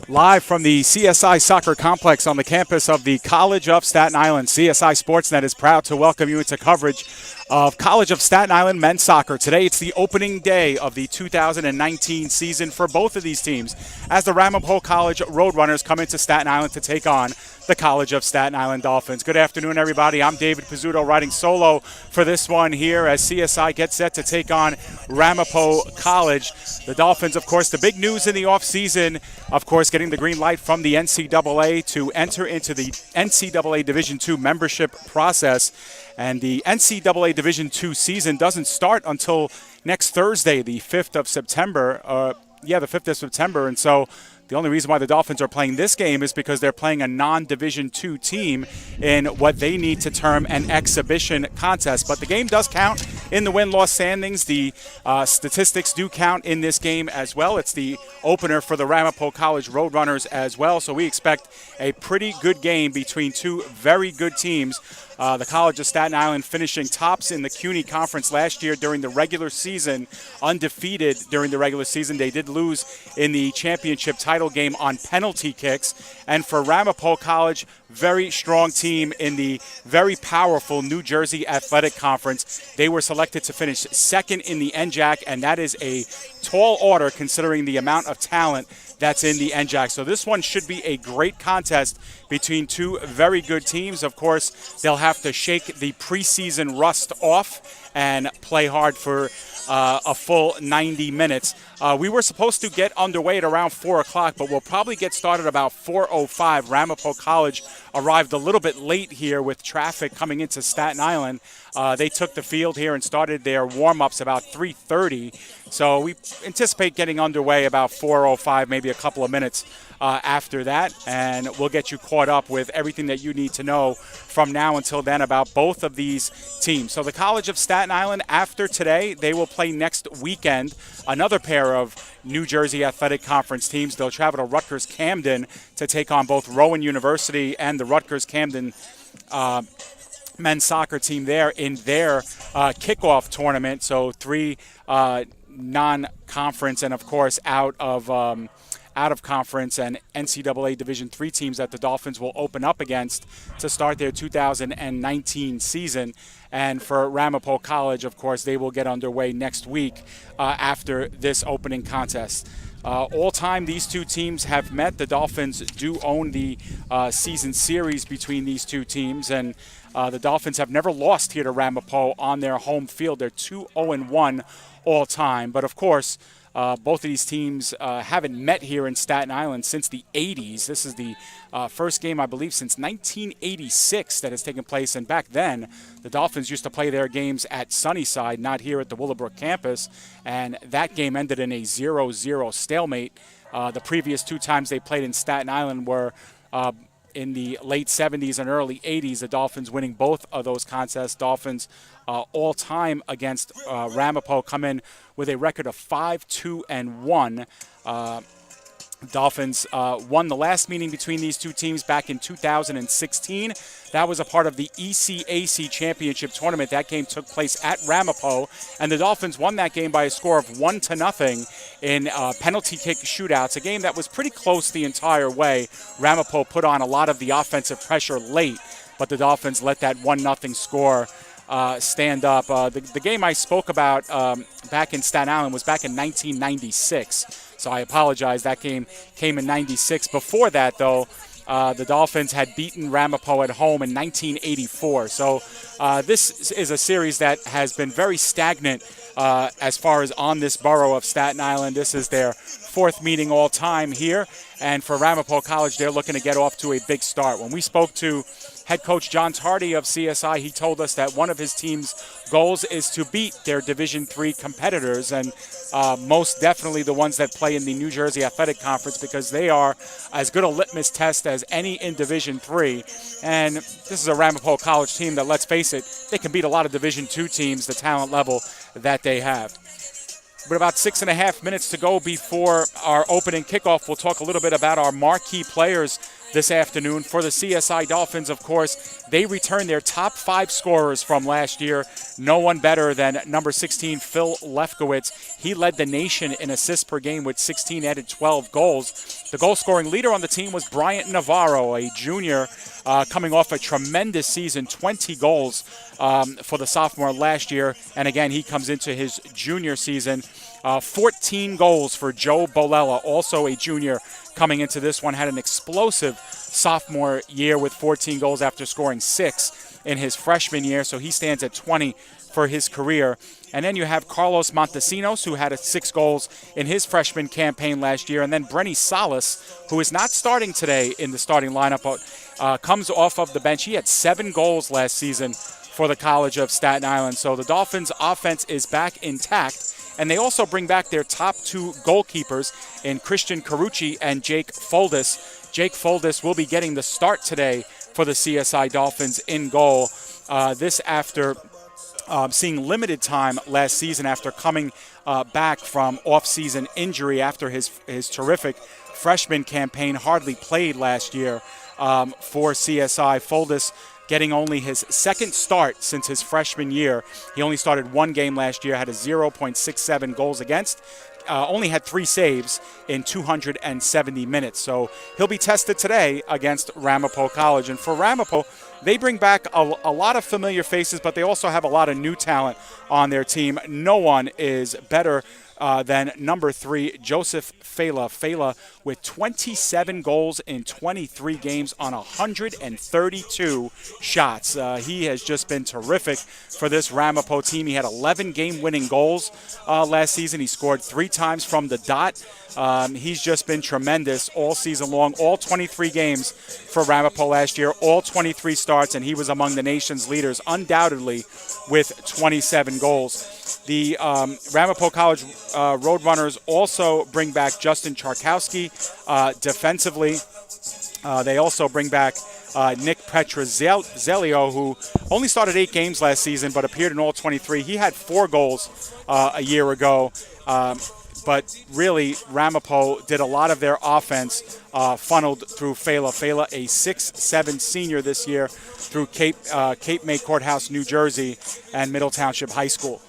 Live from the CSI Soccer Complex on the campus of the College of Staten Island, CSI Sportsnet is proud to welcome you into coverage of College of Staten Island men's soccer. Today it's the opening day of the 2019 season for both of these teams as the Ramapo College Roadrunners come into Staten Island to take on the College of Staten Island Dolphins. Good afternoon, everybody. I'm David Pizzuto riding solo for this one here as CSI gets set to take on Ramapo College. The Dolphins, of course, the big news in the offseason, of course, getting the green light from the NCAA to enter into the NCAA Division II membership process. And the NCAA Division II season doesn't start until next Thursday, the 5th of September. The 5th of September. And so the only reason why the Dolphins are playing this game is because they're playing a non-Division II team in what they need to term an exhibition contest. But the game does count in the win-loss standings. The statistics do count in this game as well. It's the opener for the Ramapo College Roadrunners as well. So we expect a pretty good game between two very good teams. The College of Staten Island finishing tops in the CUNY Conference last year during the regular season, undefeated during the regular season. They did lose in the championship title game on penalty kicks. And for Ramapo College, very strong team in the very powerful New Jersey Athletic Conference. They were selected to finish second in the NJAC, and that is a tall order considering the amount of talent that's in the NJAC. So this one should be a great contest between two very good teams. Of course, they'll have to shake the preseason rust off and play hard for a full 90 minutes. We were supposed to get underway at around 4 o'clock, but we'll probably get started about 4:05. Ramapo College arrived a little bit late here with traffic coming into Staten Island. They took the field here and started their warm-ups about 3:30. So we anticipate getting underway about 4:05, maybe a couple of minutes after that, and we'll get you caught up with everything that you need to know from now until then about both of these teams. So the College of Staten Island, after today, they will play next weekend another pair of New Jersey Athletic Conference teams. They'll travel to Rutgers-Camden to take on both Rowan University and the Rutgers-Camden men's soccer team there in their kickoff tournament. So three non-conference and, of course, out of conference and NCAA Division III teams that the Dolphins will open up against to start their 2019 season. And for Ramapo College, of course, they will get underway next week after this opening contest. All time, these two teams have met. The Dolphins do own the season series between these two teams, and the Dolphins have never lost here to Ramapo on their home field. They're 2-0-1 all time. But, of course, both of these teams haven't met here in Staten Island since the 80s. This is the first game, I believe, since 1986 that has taken place. And back then, the Dolphins used to play their games at Sunnyside, not here at the Willowbrook campus. And that game ended in a 0-0 stalemate. The previous two times they played in Staten Island were in the late 70s and early 80s, the Dolphins winning both of those contests. Dolphins all time against Ramapo come in with a record of 5-2-1. Dolphins won the last meeting between these two teams back in 2016. That was a part of the ECAC Championship Tournament. That game took place at Ramapo, and the Dolphins won that game by a score of 1-0 in penalty kick shootouts, a game that was pretty close the entire way. Ramapo put on a lot of the offensive pressure late, but the Dolphins let that 1-0 score stand up. The game I spoke about back in Staten Island was back in 1996. So I apologize. That game came in 96. Before that, though, the Dolphins had beaten Ramapo at home in 1984. So this is a series that has been very stagnant as far as on this borough of Staten Island. This is their fourth meeting all time here. And for Ramapo College, they're looking to get off to a big start. When we spoke to head coach John Tardy of CSI, he told us that one of his team's goals is to beat their Division III competitors, and most definitely the ones that play in the New Jersey Athletic Conference, because they are as good a litmus test as any in Division III. And this is a Ramapo College team that, let's face it, they can beat a lot of Division II teams, the talent level that they have. With about 6.5 minutes to go before our opening kickoff, we'll talk a little bit about our marquee players this afternoon. For the CSI Dolphins, of course, they return their top 5 scorers from last year. No one better than number 16, Phil Lefkowitz. He led the nation in assists per game with 16, added 12 goals. The goal-scoring leader on the team was Bryant Navarro, a junior coming off a tremendous season, 20 goals for the sophomore last year. And again, he comes into his junior season. 14 goals for Joe Bolella, also a junior coming into this one. Had an explosive sophomore year with 14 goals after scoring 6 in his freshman year. So he stands at 20 for his career. And then you have Carlos Montesinos, who had 6 goals in his freshman campaign last year. And then Brenny Salas, who is not starting today in the starting lineup, but comes off of the bench. He had 7 goals last season for the College of Staten Island. So the Dolphins' offense is back intact. And they also bring back their top 2 goalkeepers in Christian Carucci and Jake Foldis. Jake Foldis will be getting the start today for the CSI Dolphins in goal. This after seeing limited time last season after coming back from off-season injury after his terrific freshman campaign. Hardly played last year for CSI. Foldis getting only his second start since his freshman year. He only started 1 game last year, had a 0.67 goals against, only had 3 saves in 270 minutes. So he'll be tested today against Ramapo College. And for Ramapo, they bring back a lot of familiar faces, but they also have a lot of new talent on their team. No one is better than number 3, Joseph Fela. Fela with 27 goals in 23 games on 132 shots. He has just been terrific for this Ramapo team. He had 11 game-winning goals last season. He scored 3 times from the dot. He's just been tremendous all season long. All 23 games for Ramapo last year, all 23 starts, and he was among the nation's leaders, undoubtedly, with 27 goals. The Ramapo College Roadrunners also bring back Justin Charkowski defensively. They also bring back Nick Petrozelio, who only started 8 games last season but appeared in all 23. He had 4 goals a year ago. But really, Ramapo did a lot of their offense funneled through Fela. Fela, a 6'7" senior this year through Cape May Courthouse, New Jersey, and Middle Township High School.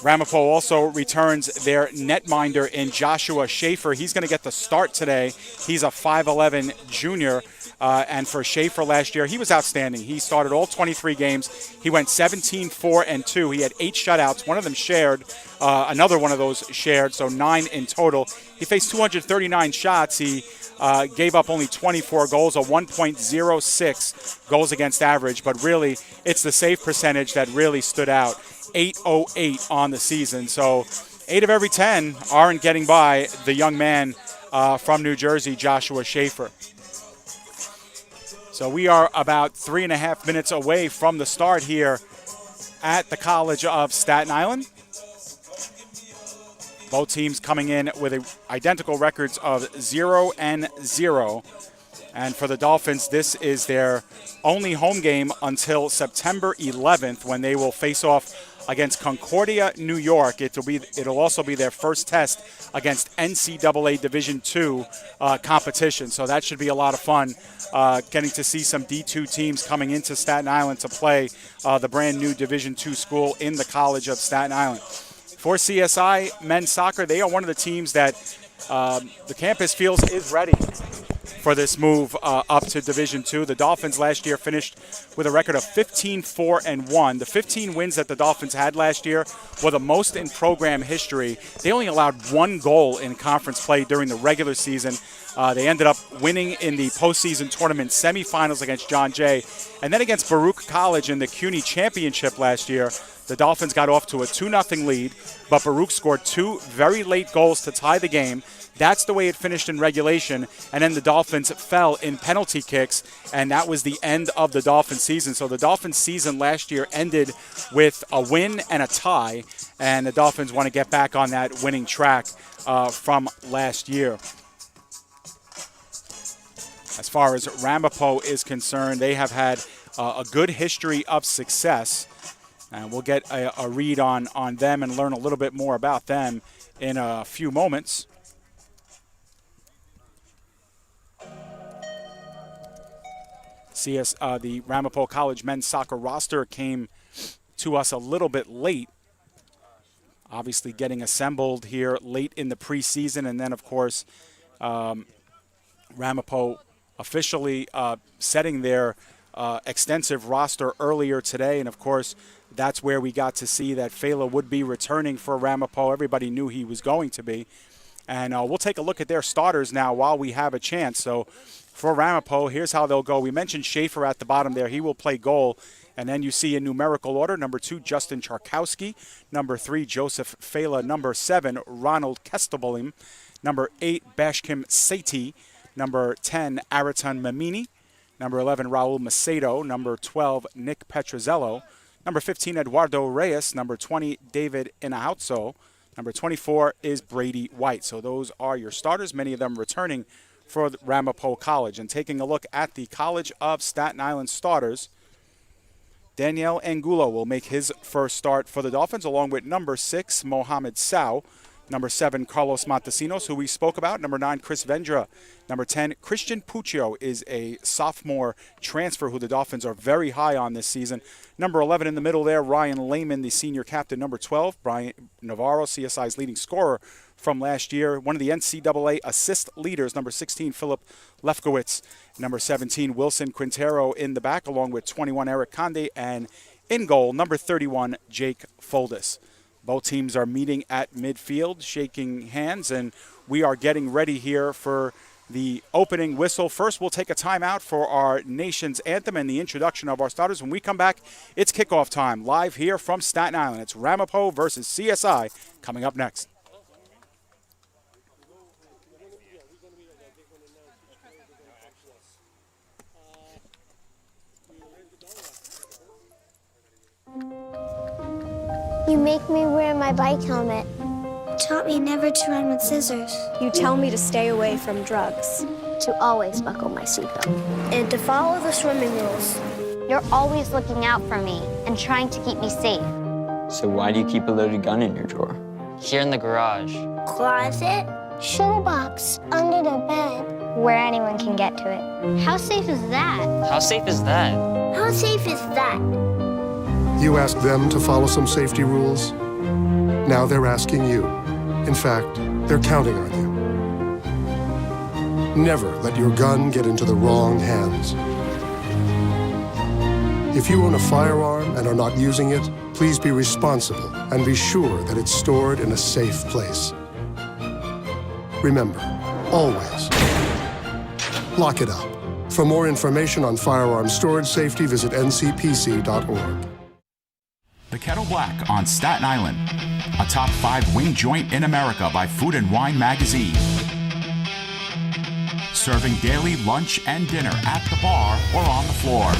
Ramapo also returns their netminder in Joshua Schaefer. He's going to get the start today. He's a 5'11" junior. And for Schaefer last year, he was outstanding. He started all 23 games. He went 17-4-2. He had 8 shutouts. One of them shared. Another one of those shared, so 9 in total. He faced 239 shots. He gave up only 24 goals, a 1.06 goals against average. But really, it's the save percentage that really stood out. 808 on the season. So 8 of every 10 aren't getting by the young man from New Jersey, Joshua Schaefer. So we are about 3.5 minutes away from the start here at the College of Staten Island. Both teams coming in with identical records of 0-0. And for the Dolphins, this is their only home game until September 11th, when they will face off against Concordia, New York. It'll also be their first test against NCAA Division II competition. So that should be a lot of fun, getting to see some D2 teams coming into Staten Island to play the brand new Division II school in the College of Staten Island. For CSI men's soccer, they are one of the teams that the campus feels is ready for this move up to Division II. The Dolphins last year finished with a record of 15-4-1. The 15 wins that the Dolphins had last year were the most in program history. They only allowed 1 goal in conference play during the regular season. They ended up winning in the postseason tournament semifinals against John Jay. And then against Baruch College in the CUNY Championship last year, the Dolphins got off to a 2-0 lead, but Baruch scored 2 very late goals to tie the game. That's the way it finished in regulation, and then the Dolphins fell in penalty kicks, and that was the end of the Dolphins season. So the Dolphins season last year ended with a win and a tie, and the Dolphins want to get back on that winning track from last year. As far as Ramapo is concerned, they have had a good history of success. And we'll get a read on them and learn a little bit more about them in a few moments. The Ramapo College men's soccer roster came to us a little bit late. Obviously getting assembled here late in the preseason. And then, of course, Ramapo officially setting their extensive roster earlier today. And, of course, that's where we got to see that Fela would be returning for Ramapo. Everybody knew he was going to be. And we'll take a look at their starters now while we have a chance. So for Ramapo, here's how they'll go. We mentioned Schaefer at the bottom there. He will play goal. And then you see in numerical order, number 2, Justin Charkowski. Number 3, Joseph Fela. Number 7, Ronald Kestabolim. Number 8, Bashkim Sethi. Number 10, Araton Mamini. Number 11, Raul Macedo. Number 12, Nick Petrozello. Number 15, Eduardo Reyes. Number 20, David Inautso. Number 24 is Brady White. So those are your starters, many of them returning for Ramapo College. And taking a look at the College of Staten Island starters, Daniel Angulo will make his first start for the Dolphins, along with number 6, Mohamed Sow. Number 7, Carlos Montesinos, who we spoke about. Number 9, Chris Vendra. Number 10, Christian Puccio is a sophomore transfer who the Dolphins are very high on this season. Number 11 in the middle there, Ryan Lehman, the senior captain. Number 12, Brian Navarro, CSI's leading scorer from last year. One of the NCAA assist leaders, number 16, Philip Lefkowitz. Number 17, Wilson Quintero in the back, along with 21, Eric Conde. And in goal, number 31, Jake Foldis. Both teams are meeting at midfield, shaking hands, and we are getting ready here for the opening whistle. First, we'll take a timeout for our nation's anthem and the introduction of our starters. When we come back, it's kickoff time, live here from Staten Island. It's Ramapo versus CSI coming up next. You make me wear my bike helmet. Taught me never to run with scissors. You tell me to stay away from drugs. To always buckle my seatbelt. And to follow the swimming rules. You're always looking out for me and trying to keep me safe. So why do you keep a loaded gun in your drawer? Here in the garage. Closet. Shoebox under the bed. Where anyone can get to it. How safe is that? How safe is that? How safe is that? You asked them to follow some safety rules. Now they're asking you. In fact, they're counting on you. Never let your gun get into the wrong hands. If you own a firearm and are not using it, please be responsible and be sure that it's stored in a safe place. Remember, always lock it up. For more information on firearm storage safety, visit ncpc.org. The Kettle Black on Staten Island, a top 5 wing joint in America by Food and Wine magazine. Serving daily lunch and dinner at the bar or on the floor.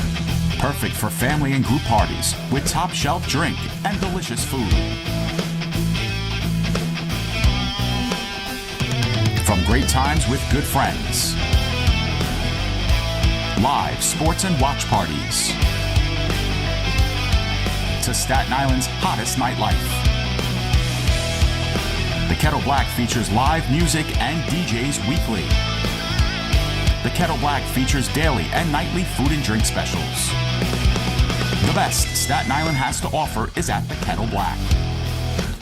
Perfect for family and group parties with top shelf drink and delicious food. From great times with good friends. Live sports and watch parties. To of Staten Island's hottest nightlife. The Kettle Black features live music and DJs weekly. The Kettle Black features daily and nightly food and drink specials. The best Staten Island has to offer is at the Kettle Black.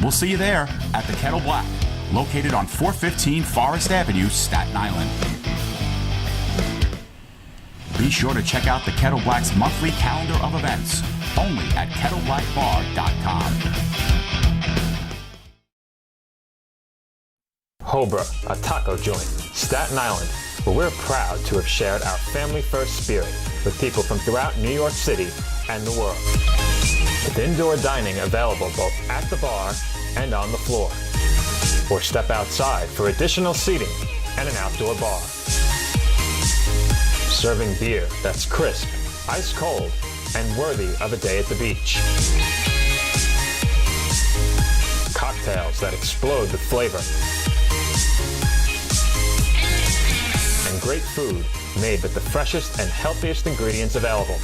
We'll see you there at the Kettle Black, located on 415 Forest Avenue, Staten Island. Be sure to check out the Kettle Black's monthly calendar of events, only at kettleblackbar.com. Hobra, a taco joint, Staten Island, where we're proud to have shared our family-first spirit with people from throughout New York City and the world. With indoor dining available both at the bar and on the floor. Or step outside for additional seating and an outdoor bar. Serving beer that's crisp, ice cold, and worthy of a day at the beach. Cocktails that explode with flavor. And great food made with the freshest and healthiest ingredients available.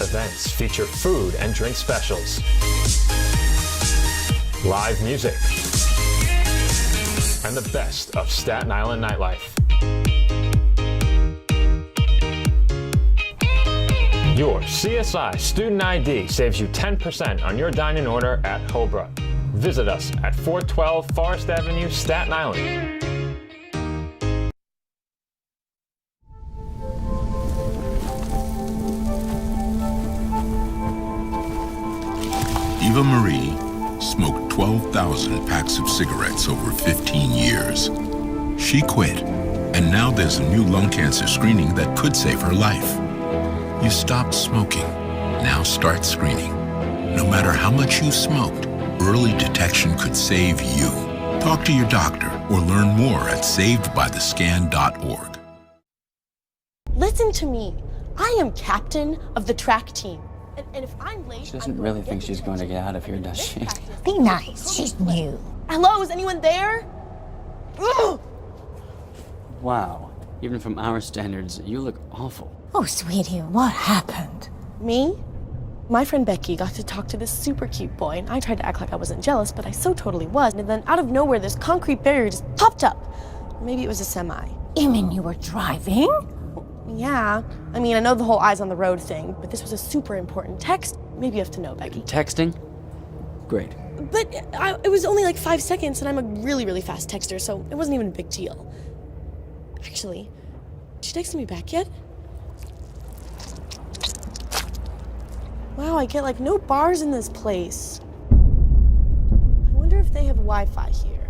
Events feature food and drink specials. Live music. And the best of Staten Island nightlife. Your CSI Student ID saves you 10% on your dine-in order at Hobra. Visit us at 412 Forest Avenue, Staten Island. Eva Marie smoked 12,000 packs of cigarettes over 15 years. She quit, and now there's a new lung cancer screening that could save her life. You stopped smoking. Now start screening. No matter how much you smoked, early detection could save you. Talk to your doctor or learn more at savedbythescan.org. Listen to me. I am captain of the track team. And if I'm late, She doesn't really think she's going to get out of here, does she? Be nice. She's new. Hello, is anyone there? Ugh! Wow. Even from our standards, you look awful. Oh, sweetie, what happened? Me? My friend Becky got to talk to this super cute boy, and I tried to act like I wasn't jealous, but I so totally was. And then out of nowhere, this concrete barrier just popped up. Maybe it was a semi. You mean you were driving? Yeah. I mean, I know the whole eyes on the road thing, but this was a super important text. Maybe you have to know, Becky. Texting? Great. But it was only like 5 seconds, and I'm a really, really fast texter, so it wasn't even a big deal. Actually, did she text me back yet? Wow, I get like no bars in this place. I wonder if they have Wi-Fi here.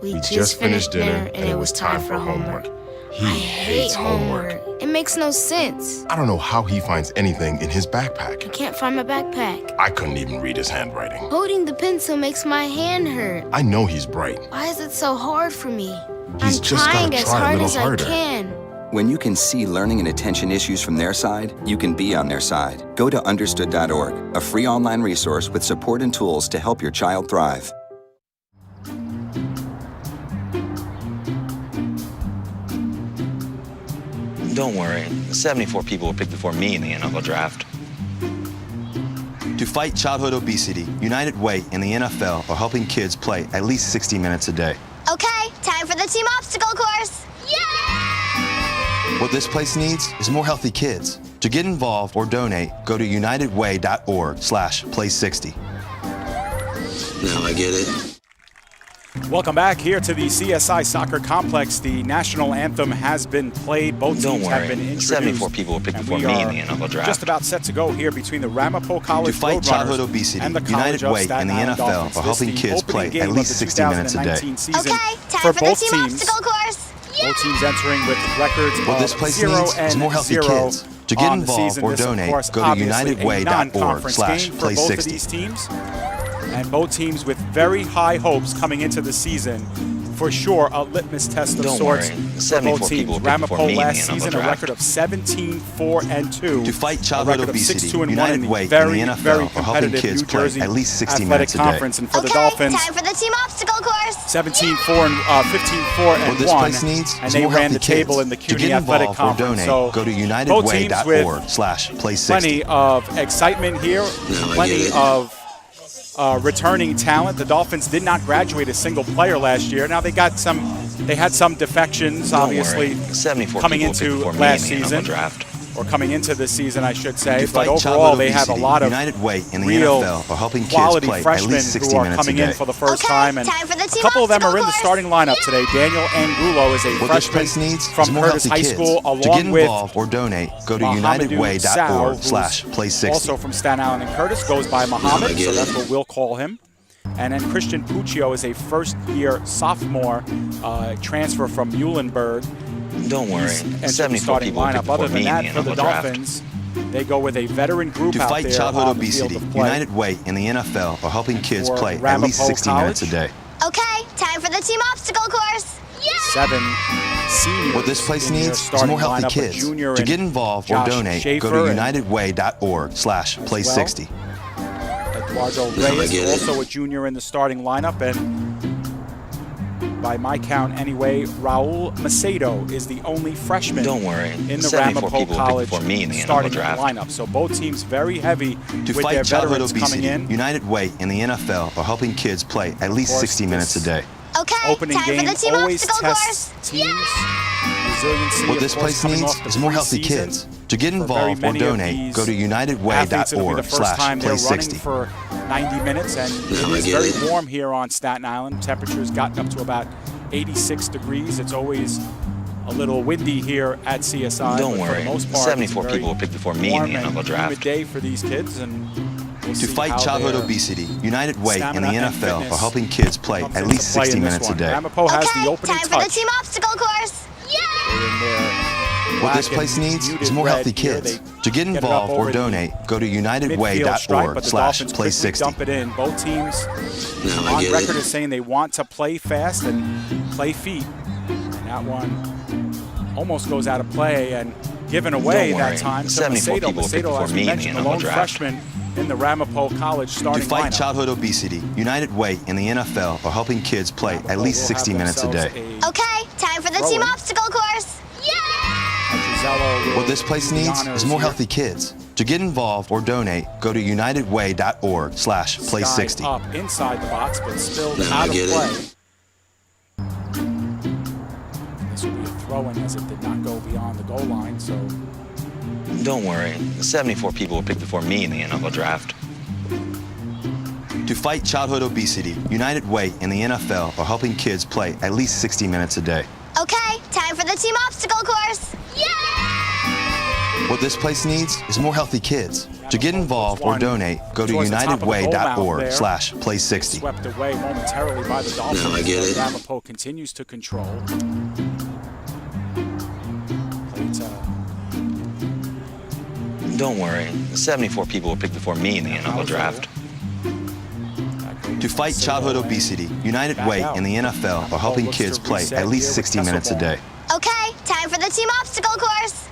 We just finished dinner and it was time for homework. He I hate homework. It makes no sense. I don't know how he finds anything in his I backpack. can't find my backpack. I couldn't even read his handwriting. Holding the pencil makes my hand hurt. I know he's bright. Why is it so hard for me? He's I'm just trying gotta as try a hard little as harder. I can. When you can see learning and attention issues from their side, you can be on their side. Go to understood.org, a free online resource with support and tools to help your child thrive. Don't worry, 74 people were picked before me in the NFL draft. To fight childhood obesity, United Way and the NFL are helping kids play at least 60 minutes a day. Okay, time for the team obstacle course. Yay! What this place needs is more healthy kids. To get involved or donate, go to unitedway.org/play60. Now I get it. Welcome back here to the CSI Soccer Complex. The national anthem has been played. Both Don't teams worry, have been introduced. 74 people were picked before we me are in the NFL draft. just about set to go here between the Ramapo College To fight Roadrunners childhood obesity, and the United College of Way Staten and the Island NFL Dolphins. are helping This kids the play opening at game least of the 60 minutes a day. 2019 season Okay, time for for the both team teams. obstacle course. Both teams entering with records What of this place 0 needs and is more healthy 0 kids. To get on the involved season. or This, of donate, course, go to obviously a non-conference game for both of unitedway.org/play60. these teams. And both teams with very high hopes coming into the season for sure a litmus test of Don't sorts worry. for 74 both people teams. picked before Ramapo me in the last NFL season a draft. record of 17-4-2. To fight a childhood record of obesity, 6-2-1 United in the Way very, in the very NFL are helping competitive kids New play Jersey at least 60 Athletic minutes a day. Conference. And for the Okay, Dolphins, time for the team obstacle course. 15-4 What this place needs and is they more ran the healthy kids. table in the To CUNY get Athletic involved or Conference. donate, So go to both teams with unitedway.org/play60. plenty of excitement here, plenty of returning talent. The Dolphins did not graduate a single player last year. Now they had some defections, Don't obviously, worry. 74 coming people picked into before me last in the NFL season, draft. or coming into this season, I should say. To But fight overall, childhood they have a obesity, lot of United Way in the real NFL are helping kids quality play at freshmen least 60 who are minutes a coming day. in for the first Okay, time, and time for the a team couple of them are in obstacle the course. starting lineup today. Daniel Angulo is a What this freshman place needs from is more Curtis healthy High kids. School, To get along with involved or donate, go to Mohamedou Sal, who's unitedway.org/play60. also from Staten Island and Curtis, goes by Muhammad, so that's what we'll call him. And then Christian Puccio is a first-year sophomore transfer from Muhlenberg. Don't worry. He's entered the 74 starting people picked lineup. Other before than me in that, the for the NFL draft. Dolphins, they go with a veteran group To out fight there childhood on the obesity, field of play. United Way in the NFL are helping kids for play at Ramapo least 60 minutes a College. day. Okay, time for the team obstacle course. 7 seniors. What this place in their needs is starting more healthy lineup, a kids. junior To and get involved Josh or donate, go Schaefer to and unitedway.org/play60. Eduardo Reyes, also a junior in the starting lineup, and by my count anyway, Raul Macedo is the only freshman Don't worry. in the 74 Ramapo people picked College before me in the NFL starting draft. lineup. So both teams very heavy To with fight their childhood veterans coming obesity, in. United Way in the NFL are helping kids play at least course, 60 minutes a day. Okay, Opening time game for the team always obstacle tests course. teams' resiliency. What of this course, place coming needs off the is more healthy preseason. kids. To get For very involved or many of donate, these go to athletes, it'll be the first time they're running unitedway.org/play60. for 90 minutes, and it is very warm here on Staten Island. Temperature's gotten up to about 86 degrees. It's always a little windy here at CSI. Don't but worry. For the most part, 74 it's a very people were picked before me in warm the and NFL draft. humid day for these kids, and we'll To see fight how childhood their obesity, United Way in the stamina and NFL fitness are helping kids play comes at into least play 60 in this minutes a one. day. Ramapo has Okay, the opening time for the touch. team obstacle course. They're in their What this black place and needs is muted more red healthy here. kids. They To get get it up involved over or the donate, go to midfield stripe, but the Dolphins quickly unitedway.org/play60. dump it in. Both teams on record as saying they want to play fast and play feet. And that one almost goes out of play and given away Don't that worry. time to 74 Macedo. people were picked Macedo, before as me we in the mentioned, the NFL lone draft. freshman in the Ramapo College To starting fight lineup. childhood obesity, United Way in the NFL are helping kids play Ramapo at least will 60 have minutes a themselves day. Okay, time for the team Throw-in. obstacle course. Pedrozello will What this place do the needs honors is more here. healthy kids. To get involved or donate, go to unitedway.org/play60. Skied up inside the box, but spilled out of play. This will be a throw-in as it did not go beyond the goal line. So Don't worry. 74 people were picked before me in the NFL draft. To fight childhood obesity, United Way in the NFL are helping kids play at least 60 minutes a day. Okay, time for the team obstacle course. What this place needs is more healthy kids. To get involved or donate, go to towards the top of the goal mouth there. unitedway.org/play60. Swept away momentarily by the Dolphins. No, I get it. Ramapo continues to control. Play to Don't worry. 74 people were picked before me in the NFL draft. To fight childhood obesity, United Way in the NFL are helping kids play at least 60 minutes a day. Okay, time for the team obstacle course.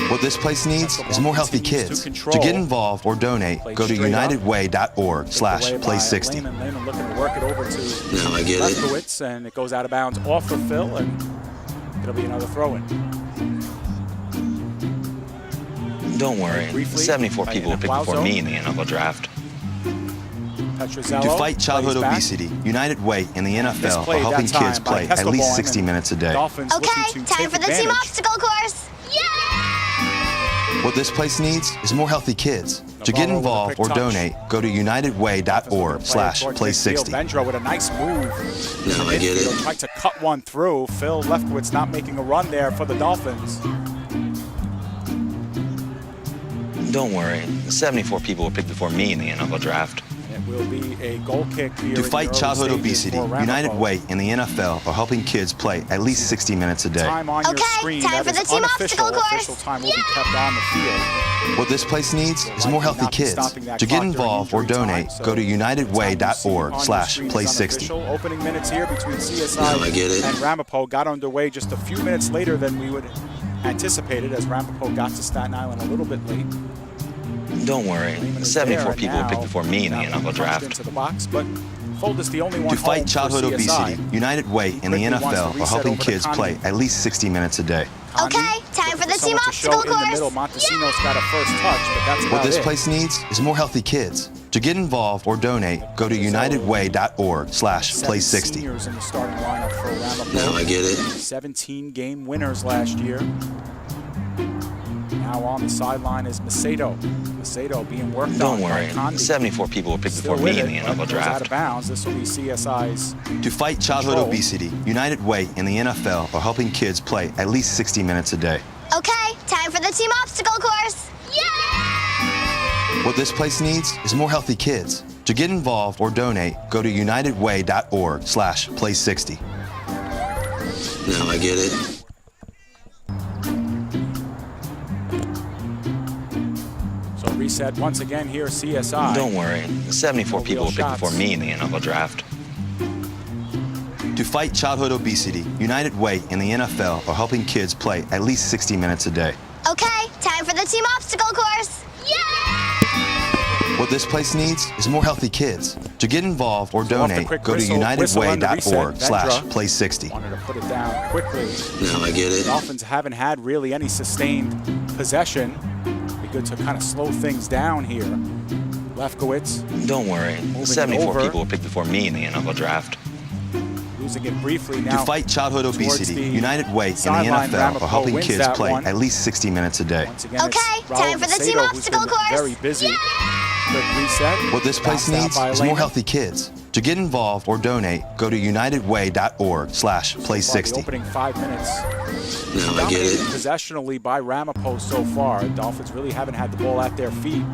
What this place needs is more healthy kids. To get involved or donate, go to unitedway.org/play60. Lehman looking to work it over to No, I get it. Lefkowitz, and it goes out of bounds off of Phil, and it'll be another throw-in. Don't worry. Briefly, 74 people were picked before Wowzo. me in the NFL draft. Pedrozello To fight childhood plays back. obesity, United Way in the NFL are Misplayed helping that time kids by play at least Kesselborn, 60 and minutes a day. Dolphins Okay, looking to time take for the team advantage. obstacle course. What this place needs is more healthy kids. To get Navarro with a involved quick or touch. donate, go to unitedway.org/play60. Vendra with a nice move. No, I get it. Tried to cut one through. Phil Lefkowitz not making a run there for the Dolphins. Don't worry. 74 people were picked before me in the NFL draft. It will be a goal kick here. To in fight the early childhood stages obesity, for United Ramapo. Way and the NFL are helping kids play at least 60 minutes a day. Time on your screen. time That for is the team unofficial. obstacle course. Official time will be kept on the field. What this place needs is more healthy kids. To get involved or donate, go to unitedway.org/play60. Opening minutes here between CSI and Ramapo got underway just a few minutes later than we would anticipated, as Ramapo got to Staten Island a little bit late. Don't worry, 74 people were picked before me in the NFL draft. Into the box, but Foldis the only one To fight home childhood for CSI. obesity, United Way and the NFL are helping kids play at least 60 minutes a day. Okay, time for the team obstacle In the course. middle, Montesinos got a first touch, but that's What about this it. place needs is more healthy kids. To get involved or donate, go to unitedway.org/play60. Seniors in the starting lineup for Ramapo. Now I get it. 17 game winners last year. Now on the sideline is Macedo. Macedo being worked Don't on worry, by Condi. 74 people were picked Still before me with in it, the but NFL goes draft. out of bounds. This will be CSI's To fight childhood control. obesity, United Way and the NFL are helping kids play at least 60 minutes a day. Okay, time for the team obstacle course. What this place needs is more healthy kids. To get involved or donate, go to unitedway.org/play60. Now I get it. So reset once again here, CSI. Don't worry, 74 people were picked before me in the NFL draft. To fight childhood obesity, United Way and the NFL are helping kids play at least 60 minutes a day. Okay, time for the team obstacle course. What this place needs is more healthy kids. To get involved or So off the donate, quick go to whistle on the reset, unitedway.org/play60. Wanted to put it down quickly. Now I get it. The Dolphins haven't had really any sustained possession. Be good to kind of slow things down here. Lefkowitz Don't worry, Moving 74 over. people were picked before me in the NFL draft. losing it briefly now. To fight childhood towards obesity, the United Way and the sideline. NFL Ramapo are helping wins kids that play one. at least 60 minutes a day. Once again, Okay, it's Raul time for the team Macedo, who's obstacle been course. very busy. Quick reset. What this place Bounced out needs by is more Lehman. healthy kids. To get involved or donate, go to unitedway.org/play60. The opening 5 minutes. Now I get Dominated it. possessionally by Ramapo so far. Dolphins really haven't had the ball at their feet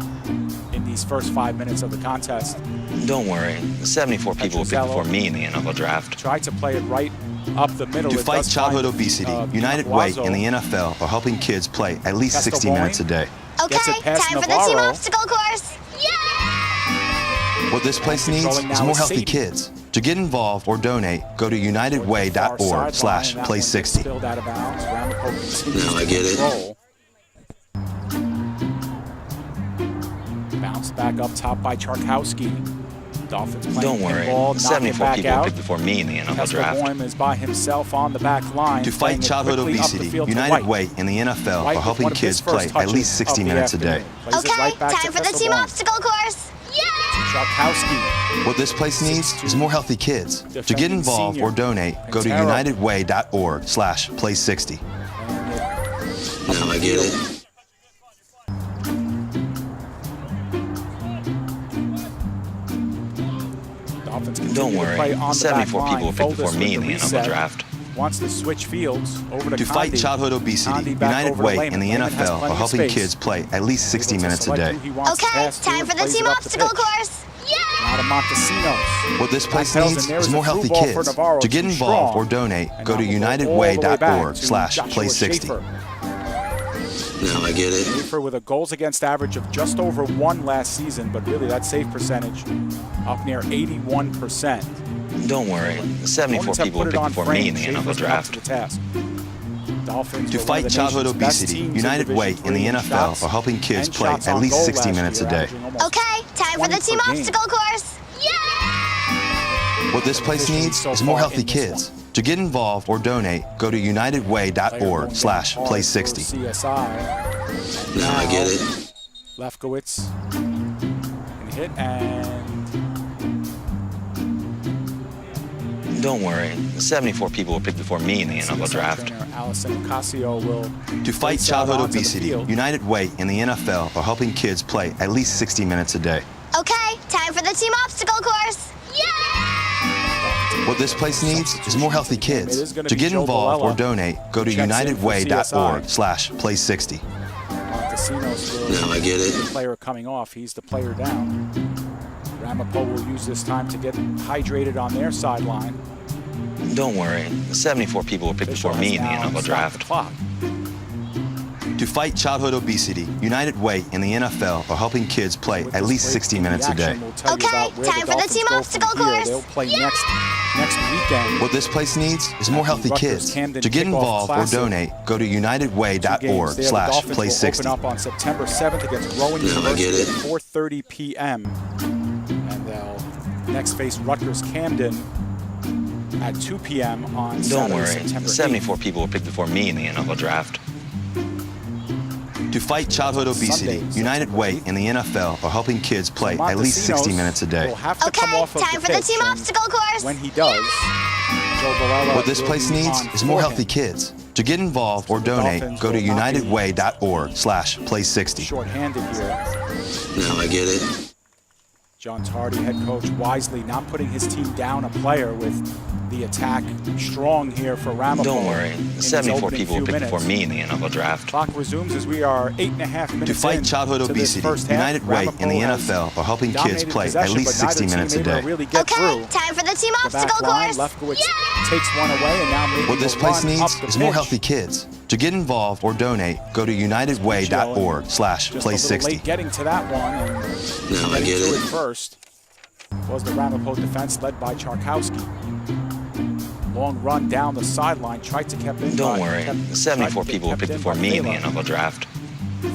in these first 5 minutes of the contest. Don't worry, 74 people were picked Petrozello. before me in the NFL draft. Tried to play it right up the middle. To It fight does childhood find, obesity, United Way Guazzo. and the NFL are helping kids play at least 60 Castellone. minutes a day. Okay, Gets it past time for the team Navarro. obstacle course. What this place And needs controlling is now more is healthy Sadie. kids. To get involved or donate, go to Far sideline, and that one unitedway.org/play60. gets spilled out of bounds. Ramapo continues Now I to get it. control. Bounced back up top by Charkowski. Dolphins playing Don't worry, pinball, knocking 74 back people were out. picked before me in the NFL draft. Boehm is by himself on the back line. To playing fight it childhood quickly up the obesity, field to United White. Way and the NFL White are with helping one of his kids play first at least touches 60 of the minutes a day. afternoon. Plays it Okay, right back time to for the team Castellone. obstacle course. Charkowski. What this place needs is more healthy kids. To get Defending involved senior. or donate, go to Quintero. unitedway.org/play60. Now I get it. Dolphins continue Don't to worry, play on the 74 back people line. were picked before Foldis me in with the reset. NFL draft. Wants to switch fields over to To fight Condi. childhood obesity, Condi back United over to Way Lehman. and the Lehman has NFL plenty are of helping space. kids play at least 60 Able to minutes a select day. who he wants to Okay, pass to time and for the plays team it up the obstacle pitch. course. Now to Montesinos. What this place Backpedals, needs and there is is a more through healthy ball for kids. Navarro, To get too involved strong. or donate, And go to now we'll go all the way back to unitedway.org/play60. Joshua Now I get it. Schaefer with a goals against average of just over 1 last season, but really that save percentage up near 81%. Don't worry, 74 Opponents have people were put it picked on before frame. me in the Schaefer's NFL been up draft. to the task. Dolphins To were one fight of the childhood nation's best obesity, teams in United Division Way and the III in NFL shots are helping kids and play shots at on least goal 60 last minutes a year, day. averaging almost Okay, time for 20 the team per game. obstacle course. What this place Officially needs so is more far healthy in this kids. To get involved or donate, go to unitedway.org/play60. CSI. Now I get it. Lefkowitz can hit and Don't worry, 74 people were picked before me in the NFL CSI draft. trainer Allison Ocasio will To fight race out childhood onto the obesity, field. United Way and the NFL are helping kids play at least 60 minutes a day. Okay, time for the team obstacle course. What this place needs is more healthy kids. It is gonna To be get Joe involved or Bolella. donate, go to Checks in for unitedway.org/play60. Montesinos will Now I get it. be the player coming off. He's the player down. Ramapo will use this time to get hydrated on their sideline. Don't worry, 74 people were picked before me in the NFL draft. To fight childhood obesity, United Way and the NFL are helping kids play at least 60 minutes a day. Okay, time for the team obstacle course. They'll play next weekend. What this place needs is more healthy kids. To get involved or donate, go to unitedway.org/play60. Open up on September 7th against Rowan University at 4:30 p.m. And they'll next face Rutgers Camden at 2 p.m. on Don't Saturday, worry, September 74 people were picked before me in the NFL draft. To fight childhood obesity, United Way and the NFL are helping kids play at least 60 minutes a day. Okay, time for the team obstacle course. When he does, Joe Barella What this place needs is more healthy kids. To get involved or donate, go to unitedway.org/play60. Short-handed here. Now I get it. John Tardy, head coach, wisely not putting his team down a player with the attack strong here for Ramapo. Don't worry, 74 people were picked before me in the NFL draft. Clock resumes as we are 8.5 minutes To fight childhood obesity, United Way and the NFL are helping kids play at least 60 minutes a day. Really okay, time for the team obstacle course. Lefkowitz takes one away and now making What this place needs is more healthy kids. To get involved or donate, go to unitedway.org/play60. Late getting to that one, and now I get it. First was the Ramapo defense led by Charkowski. Long run down the sideline, tried to keep in. Don't worry, 74 people were picked before me in the NFL draft.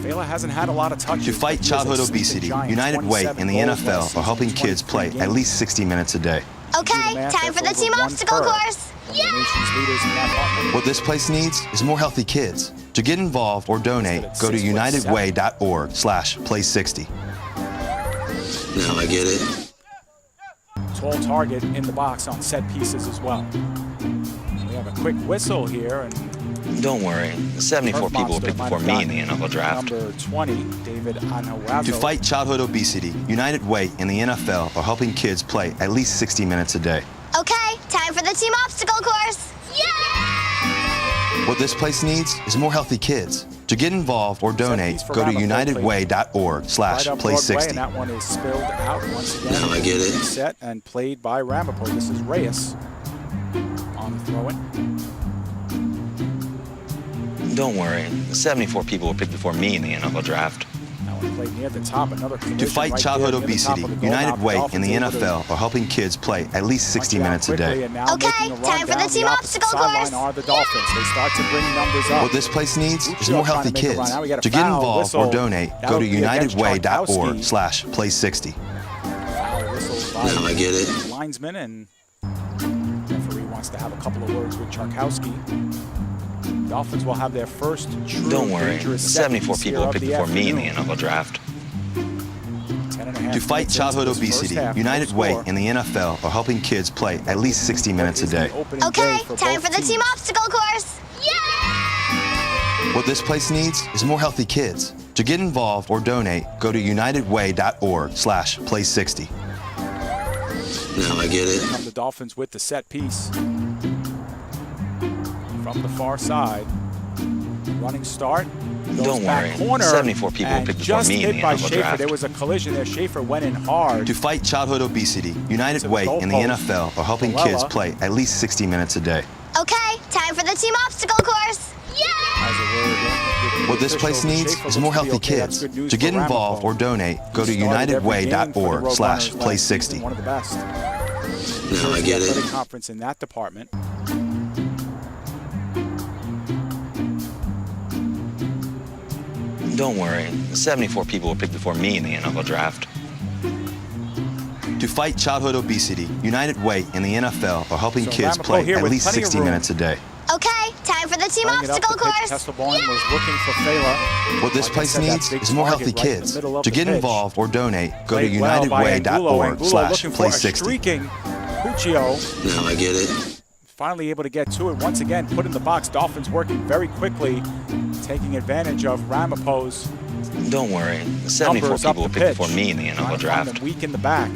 Fela hasn't had a lot of touches. To fight childhood obesity, United Way and the NFL are helping kids play at least 60 minutes a day. Okay, time for the team obstacle course. What this place needs is more healthy kids. To get involved or donate, go to unitedway.org/play60. Now I get it. Tall target in the box on set pieces as well. We have a quick whistle here, and don't worry, 74 people were picked before me in the NFL draft. Number 20, David Anawazo. To fight childhood obesity, United Way and the NFL are helping kids play at least 60 minutes a day. Okay, time for the team obstacle course. What this place needs is more healthy kids. To get involved or donate, go to unitedway.org/play60. And that one is spilled out once again. Now I get it. Set and played by Ramapo. This is Reyes on the throw-in. Don't worry, 74 people were picked before me in the NFL draft. That one played near the top. Another to fight childhood obesity, United Way and the NFL are helping kids play at least 60 minutes a day. Okay, time for the team obstacle course. Are the Dolphins. They start to bring numbers up. What this place needs is more healthy kids. To get involved or donate, go to unitedway.org/play60. Foul whistle by now I get it. Linesman, and referee wants to have a couple of words with Charkowski. Dolphins will have their first true Don't worry, dangerous 74 people were picked before me in the NFL draft. To fight childhood obesity, United Way and the NFL are helping kids play at least 60 minutes a day. Okay, time for the team obstacle course. What this place needs is more healthy kids. To get involved or donate, go to unitedway.org/play60. Now I get it. Come the Dolphins with the set piece. From the far side, running start. Don't worry, corner, 74 people were picked before me in the NFL draft. There was a collision there. Schaefer went in hard. To fight childhood obesity, United Way and the NFL are helping kids play at least 60 minutes a day. Okay, time for the team obstacle course. What this place needs is more healthy kids. To get involved or donate, go to unitedway.org/play60. One of the best. Now I get it. Conference in that department. Don't worry, 74 people were picked before me in the NFL draft. To fight childhood obesity, United Way and the NFL are helping kids play at least 60 minutes a day. Okay, time for the team obstacle course. Was looking for Fela. What this place needs is more healthy kids. To get involved or donate, go to unitedway.org/play60. Streaking Puccio. Now I get it. Finally able to get to it. Once again, put in the box. Dolphins working very quickly, taking advantage of Ramapo's. Don't worry, 74 people were picked before me in the NFL draft. Weak in the back.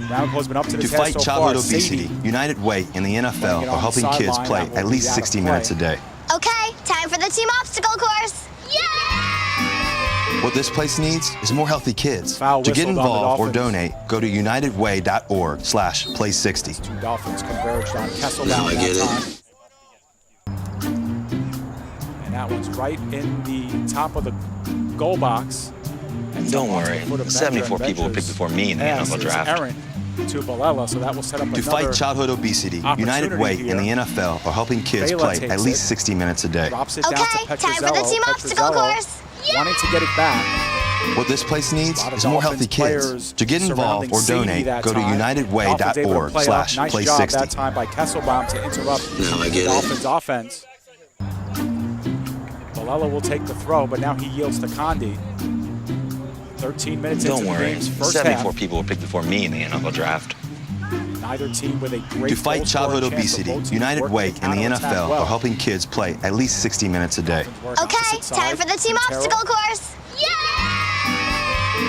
Ramapo's been up to the task. To fight childhood obesity, United Way and the NFL are helping kids play at least 60 minutes a day. Okay, time for the team obstacle course. What this place needs is more healthy kids. Foul To get whistled on the involved or Dolphins. donate, go to unitedway.org/play60. Two Dolphins converged on Kesselbaum Now I get that it. time. And that one's right in the top of the goal box. And Don't onto worry, the foot of 74 Bencher, and people were picked Bencher's before me in the pass NFL is draft. errant to Balella, so that will set up To another fight childhood obesity, United opportunity Way here. and the NFL are helping kids Vela play takes at least it. 60 minutes a day. drops it down to Okay, time for the Petruzzello. team obstacle Petruzzello course. wanting to get it back. What this place needs A lot of is more healthy Dolphins kids. players To get involved surrounding or Sadie donate, that go to time. Dolphins able to play up. Nice job unitedway.org/play60. that time by Kesselbaum to interrupt Now I the get it. Dolphins offense. Balella will take the throw, but now he yields to Condi. 13 minutes Don't into the worry, game's first 74 half. people were picked before me in the NFL draft. Neither team with a great To fight goal childhood scoring chance, so obesity, both teams United working Way to and the counterattack NFL well. are helping kids play at least 60 minutes a day. Work Okay, opposite time for the side. team Quintero. obstacle course.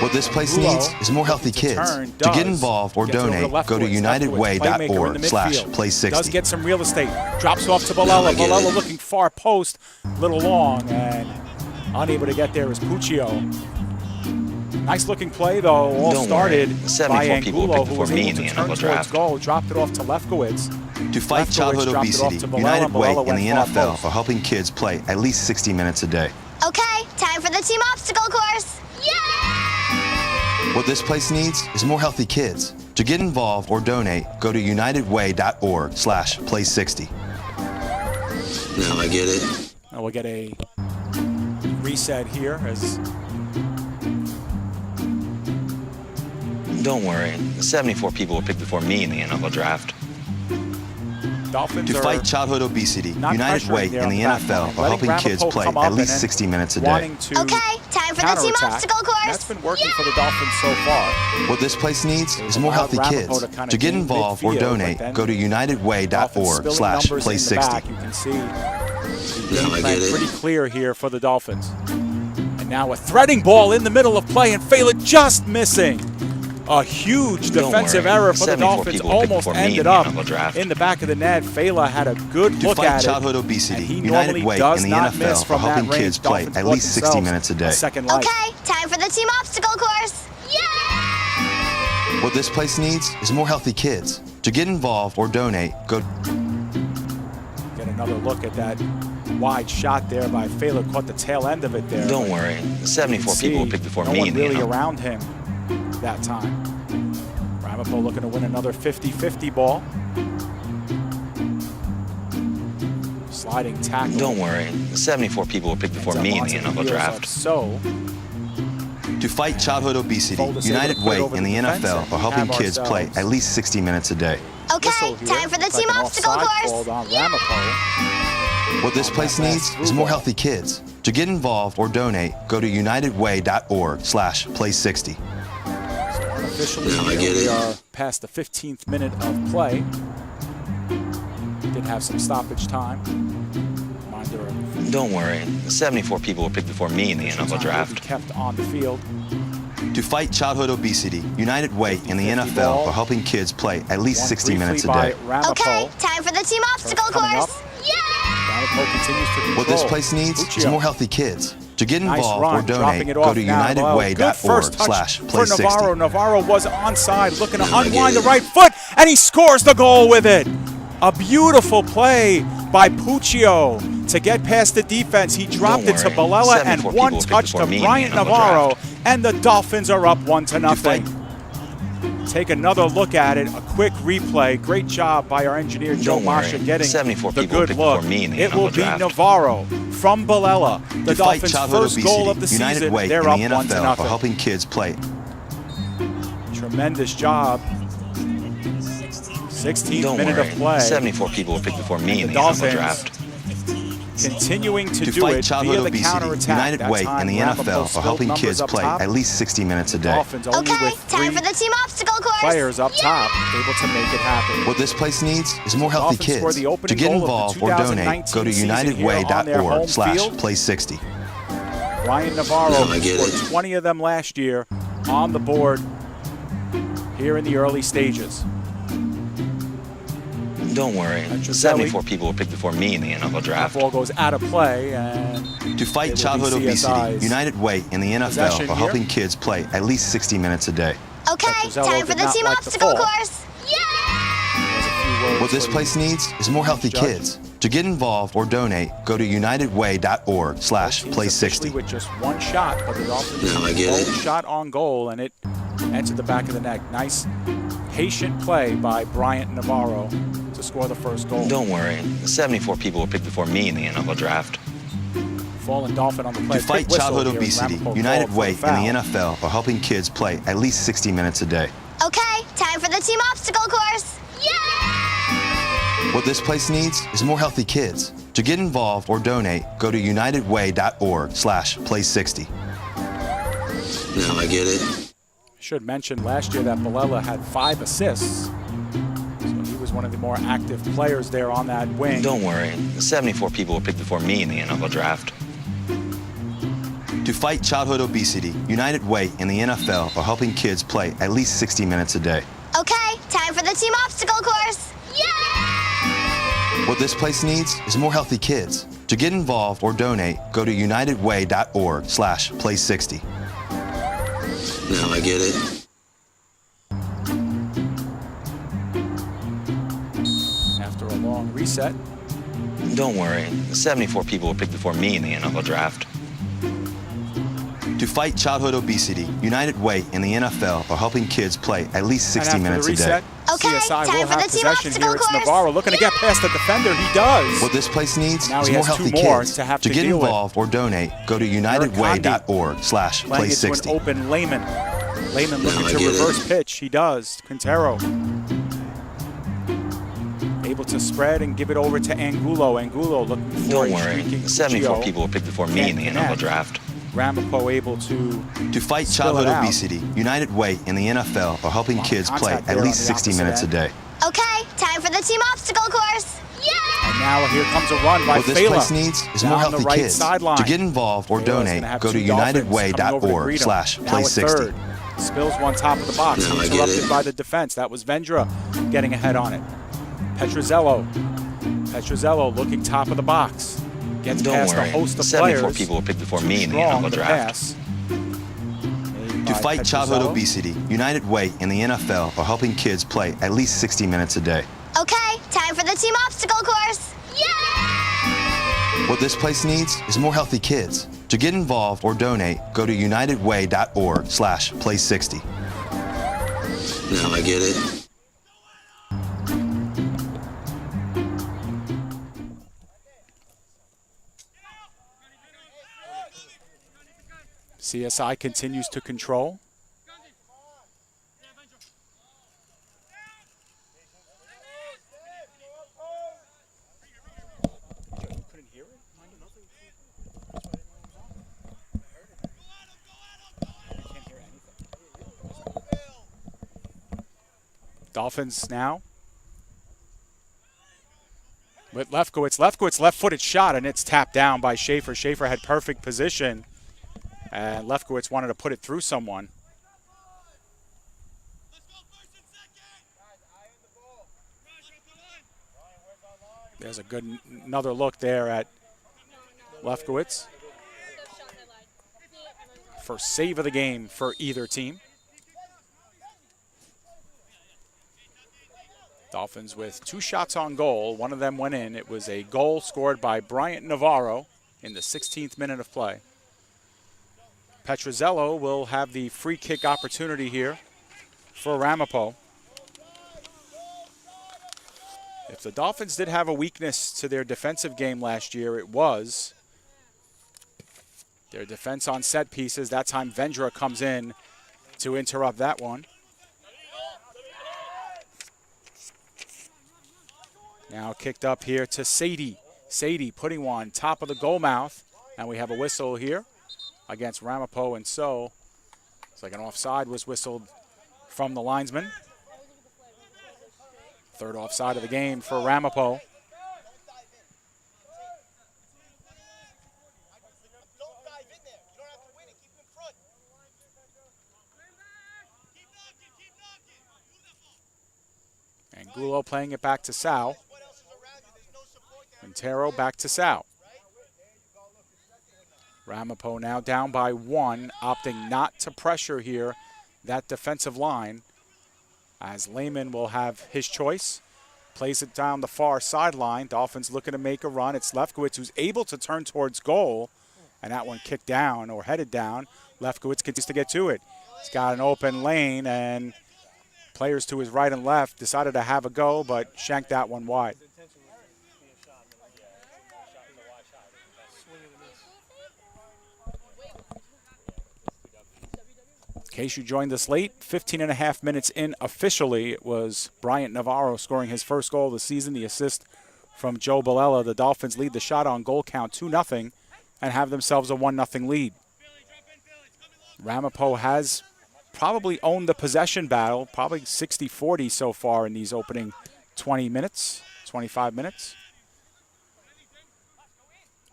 What this place Angulo needs is more healthy looking to kids. turn, To get does. involved or Gets over to donate, go to Leftwich. Playmaker in the midfield. Does unitedway.org/play60. get some real estate. Drops off to Now Balella. I get Balella it. looking far post, little long, and unable to get there is Puccio. Nice looking play though. All Don't started worry, by 74 people were Angulo, picked who was before me able in to the turn NFL towards draft. goal. Dropped it off to Lefkowitz. To fight Lefkowitz childhood dropped it off obesity, to Balella. United Way Balella and the went far NFL post. are helping kids play at least 60 minutes a day. Okay, time for the team obstacle course. What this place needs is more healthy kids. To get involved or donate, go to unitedway.org/play60. Now I get it. Now we'll get a reset here as Don't worry, 74 people were picked before me in the NFL draft. Dolphins To are fight childhood obesity, not United pressuring Way there and on the the back NFL line, are helping letting kids Ramapo play come at up least and 60 minutes a day. wanting to Okay, time for the team counterattack. obstacle course. That's been working for the Dolphins so far. What this place needs is more allowed healthy Ramapo kids. to kinda To get gain involved or midfield, donate, but then go to Dolphins spilling numbers in the unitedway.org/play60. back. You can see the Now game I plan get it. pretty clear here for the Dolphins. And now a threading ball in the middle of play, and Fela just missing. A huge Don't defensive worry, error for the 74 Dolphins. people were picked Almost before me in ended the up NFL draft. in the back of the net. Fela had a good To look fight at childhood it. obesity, And he United normally Way does and the not NFL miss are from that helping range. kids play Dolphins at bought least 60 themselves minutes a a day. second life. Okay, time for the team obstacle course. What this place needs is more healthy kids. To get involved or donate, go Get another look at that wide shot there by Fela. Caught the tail end of it there. Don't but worry, you 74 can people were see picked before no me one in the really NFL. around him that time. Ramapo looking to win another 50-50 ball. Sliding tackle. Don't worry, 74 people were picked before me in the NFL draft. So to fight childhood obesity. Foldus United able to put it Way over and the the defense, NFL and are we helping have kids play ourselves at least 60 minutes a day. Okay, whistle here. time for the Looks team like an obstacle offside course. called on Ramapo. What this place needs is more healthy kids. To get involved or donate, go to unitedway.org/play60. Unofficially, Now I here get we it. are past the 15th minute of play. Did have some stoppage time. Reminder of Don't worry, 74 people were picked before me in the NFL time will be draft. kept on the field. To fight childhood obesity, United Way and the 50-50 NFL ball. are helping kids play at least Won 60 minutes a briefly day. by Ramapo. Okay, time for the team obstacle coming course. up. Ramapo continues to control. What this place needs is Puccio. more healthy kids. To get Nice involved run, or dropping donate, it go off to now. Good first touch for unitedway.org/play60. Navarro. Navarro was onside, looking to unwind the right foot, and he scores the goal with it. A beautiful play by Puccio to get past the defense. He dropped it to worry, Balella 74 and people one were picked touch to before me in the Bryant NFL Navarro, draft. and the Dolphins are up 1-0. fight- Take another look at it, a quick replay. Great job by our engineer Joe Don't worry, Masha getting 74 the people were good picked look. before me in the It will NFL be draft. Navarro from Balella. The To fight Dolphins' childhood first goal of the obesity, United season. Way They're and up the NFL are 1-0. helping kids play. Tremendous job. 16th Don't minute worry, of play. 74 people were picked before me in The the NFL Dolphins draft. continuing to To do fight it childhood via the obesity, counterattack. United That Way time, and the Ramapo NFL are spilled helping numbers kids up play top. at least 60 minutes a day. Dolphins only Okay, with time three for the team obstacle course. players up top able to make it happen. What this place needs is more healthy Dolphins scored kids. the opening To get goal of the involved or donate, 2019 go to season here on their home field. unitedway.org/play60. Ryan Navarro Now I get scored it. 20 of them last year on the board here in the early stages. Don't worry. 74 people were picked before me in the NFL draft. The ball goes out of play, and To fight it will childhood be obesity, CSI's United Way and the possession NFL are here. helping kids play at least 60 minutes a day. Okay, Petrozello time for did the not team like the obstacle fall. course. Yay! What this place needs is more healthy kids. To get involved or donate, go to unitedway.org/play60. With just one shot, but the Dolphins Now I get it. shot on goal, and it entered the back of the net. Nice, patient play by Bryant Navarro to score the first goal. Don't worry. 74 people were picked before me in the NFL draft. Fallen Dolphin on the play. To fight Quick whistle childhood here. obesity, Ramapo United called for Way the and the foul. NFL are helping kids play at least 60 minutes a day. Okay, time for the team obstacle course. Yay! What this place needs is more healthy kids. To get involved or donate, go to unitedway.org/play60. Now I get it. Should mention last year that Bilella had 5 assists. So he was one of the more active players there on that wing. Don't worry. 74 people were picked before me in the NFL draft. To fight childhood obesity, United Way and the NFL are helping kids play at least 60 minutes a day. Okay, time for the team obstacle course. Yay! What this place needs is more healthy kids. To get involved or donate, go to unitedway.org/play60. Now I get it. After a long reset. Don't worry. 74 people were picked before me in the NFL draft. To fight childhood obesity, United Way and the NFL are helping kids play at least 60 and after minutes the reset, a day. Okay, CSI time will for have the team possession obstacle here. It's course. Navarro looking to get past the defender. He does. What this place needs Now is he more has healthy two more kids. to have To to get deal with. involved or donate, go to Playing it to unitedway.org/play60. an open Lehman. Lehman looking Now I to get it. reverse pitch. He does. Quintero able to spread and give it over to Angulo. Angulo looking for Don't a worry. streaking 74 Cuccio. people were picked before me in the Can't NFL connect. draft. Ramapo able to fight spill childhood it out. obesity, United Way and the NFL are helping kids play contact at there least on the 60 opposite minutes a end. day. Okay, time for the team obstacle course. Yay! And now here comes a run by What this Fela. place needs is Down more the healthy right kids. sideline. To get involved or Fela's donate, gonna have go to two Dolphins coming over to greet him. Now a unitedway.org/play60. third. Spills one top of the box. Now I get Interrupted it. by the defense. That was Vendra getting ahead on it. Petrozello looking top of the box. Gets Don't past worry. a host of 74 players. people were picked before Too me in the strong NFL to draft. pass. To fight childhood Petrozello. obesity, United Way and the NFL are helping kids play at least 60 minutes a day. Okay, time for the team obstacle course. Yay! What this place needs is more healthy kids. To get involved or donate, go to unitedway.org/play60. Now I get it. CSI continues to control. Dolphins now with Lefkowitz. Lefkowitz left-footed shot, and it's tapped down by Schaefer. Schaefer had perfect position, and Lefkowitz wanted to put it through someone. There's a good another look there at Lefkowitz. First save of the game for either team. Dolphins with 2 shots on goal. One of them went in. It was a goal scored by Bryant Navarro in the 16th minute of play. Petrozello will have the free kick opportunity here for Ramapo. If the Dolphins did have a weakness to their defensive game last year, it was their defense on set pieces. That time Vendra comes in to interrupt that one. Now kicked up here to Sadie. Sadie putting one top of the goal mouth. And we have a whistle here against Ramapo. And so it's like an offside was whistled from the linesman. Third offside of the game for Ramapo. Angulo playing it back to Sal. Quintero back to Sal. Ramapo now down by 1, opting not to pressure here that defensive line, as Lehman will have his choice. Plays it down the far sideline. Dolphins looking to make a run. It's Lefkowitz who's able to turn towards goal, and that one kicked down or headed down. Lefkowitz continues to get to it. He's got an open lane, and players to his right and left decided to have a go, but shanked that one wide. In case you joined us late, 15 and a half minutes in officially, it was Bryant Navarro scoring his first goal of the season, the assist from Joe Balella. The Dolphins lead the shot on goal count 2-0 and have themselves a 1-0 lead. Ramapo has probably owned the possession battle, probably 60-40 so far in these opening 20 minutes, 25 minutes.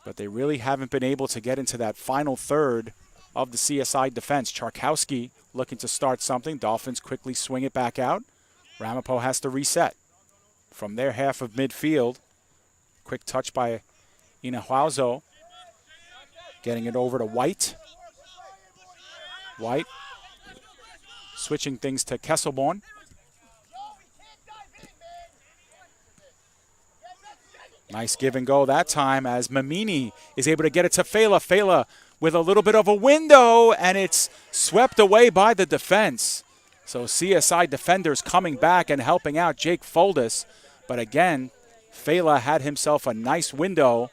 But they really haven't been able to get into that final third of the CSI defense. Charkowski looking to start something. Dolphins quickly swing it back out. Ramapo has to reset. From their half of midfield, quick touch by Inahuazo. Getting it over to White. White switching things to Kesselborn. Nice give and go that time as Mamini is able to get it to Fela. Fela with a little bit of a window, and it's swept away by the defense. So CSI defenders coming back and helping out Jake Foldis. But again, Fela had himself a nice window.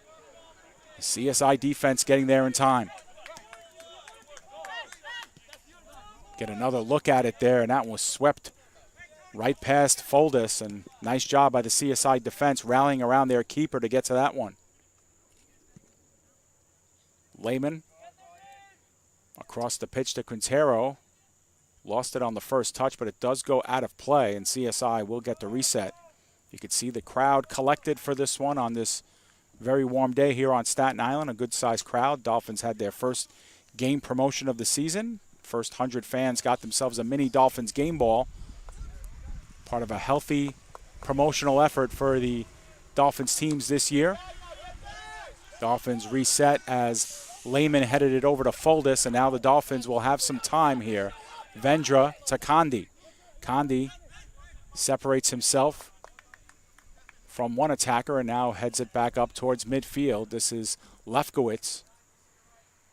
CSI defense getting there in time. Get another look at it there, and that was swept right past Foldis. And nice job by the CSI defense rallying around their keeper to get to that one. Lehman across the pitch to Quintero. Lost it on the first touch, but it does go out of play, and CSI will get the reset. You can see the crowd collected for this one on this very warm day here on Staten Island. A good-sized crowd. Dolphins had their first game promotion of the season. First 100 fans got themselves a mini Dolphins game ball. Part of a healthy promotional effort for the Dolphins teams this year. Dolphins reset as Lehman headed it over to Foldis, and now the Dolphins will have some time here. Vendra to Condi. Condi separates himself from one attacker and now heads it back up towards midfield. This is Lefkowitz.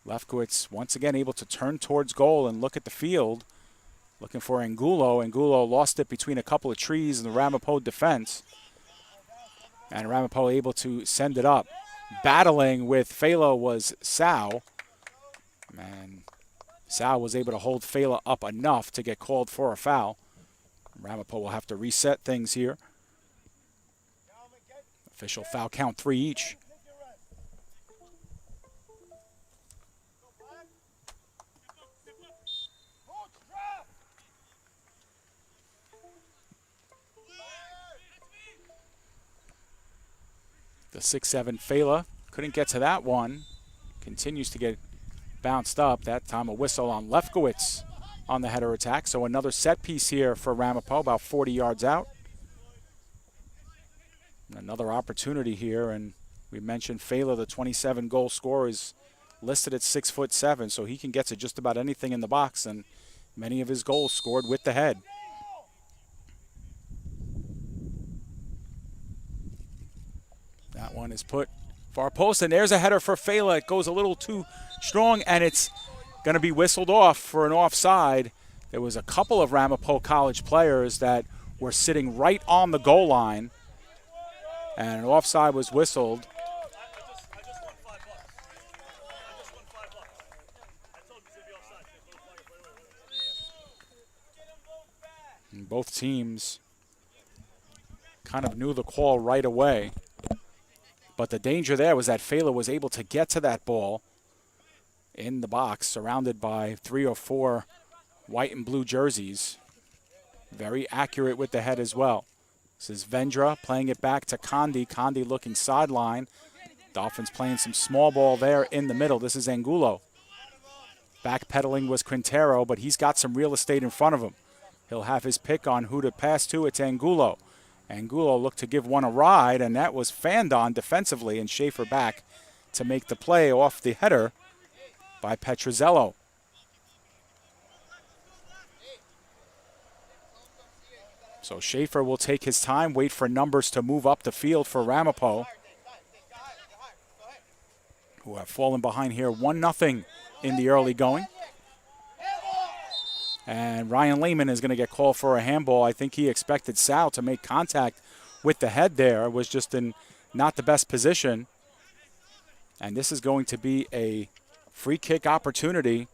Lefkowitz once again able to turn towards goal and look at the field. Looking for Angulo. Angulo lost it between a couple of trees in the Ramapo defense. And Ramapo able to send it up. Battling with Fela was Sal. And Sal was able to hold Fela up enough to get called for a foul. Ramapo will have to reset things here. Official foul count 3 each. The 6'7" Fela couldn't get to that one. Continues to get bounced up. That time a whistle on Lefkowitz on the header attack. So another set piece here for Ramapo, about 40 yards out. Another opportunity here, and we mentioned Fela, the 27 goal scorer, is listed at 6'7", so he can get to just about anything in the box, and many of his goals scored with the head. That one is put far post, and there's a header for Fela. It goes a little too strong, and it's going to be whistled off for an offside. There was a couple of Ramapo College players that were sitting right on the goal line, and an offside was whistled. And both teams kind of knew the call right away. But the danger there was that Fela was able to get to that ball in the box, surrounded by 3 or 4 white and blue jerseys. Very accurate with the head as well. This is Vendra playing it back to Condi. Condi looking sideline. Dolphins playing some small ball there in the middle. This is Angulo. Backpedaling was Quintero, but he's got some real estate in front of him. He'll have his pick on who to pass to. It's Angulo. Angulo looked to give one a ride, and that was fanned on defensively, and Schaefer back to make the play off the header by Petrozello. So Schaefer will take his time, wait for numbers to move up the field for Ramapo, who have fallen behind here 1-0 in the early going. And Ryan Lehman is going to get called for a handball. I think he expected Sal to make contact with the head there. Was just in not the best position. And this is going to be a free kick opportunity.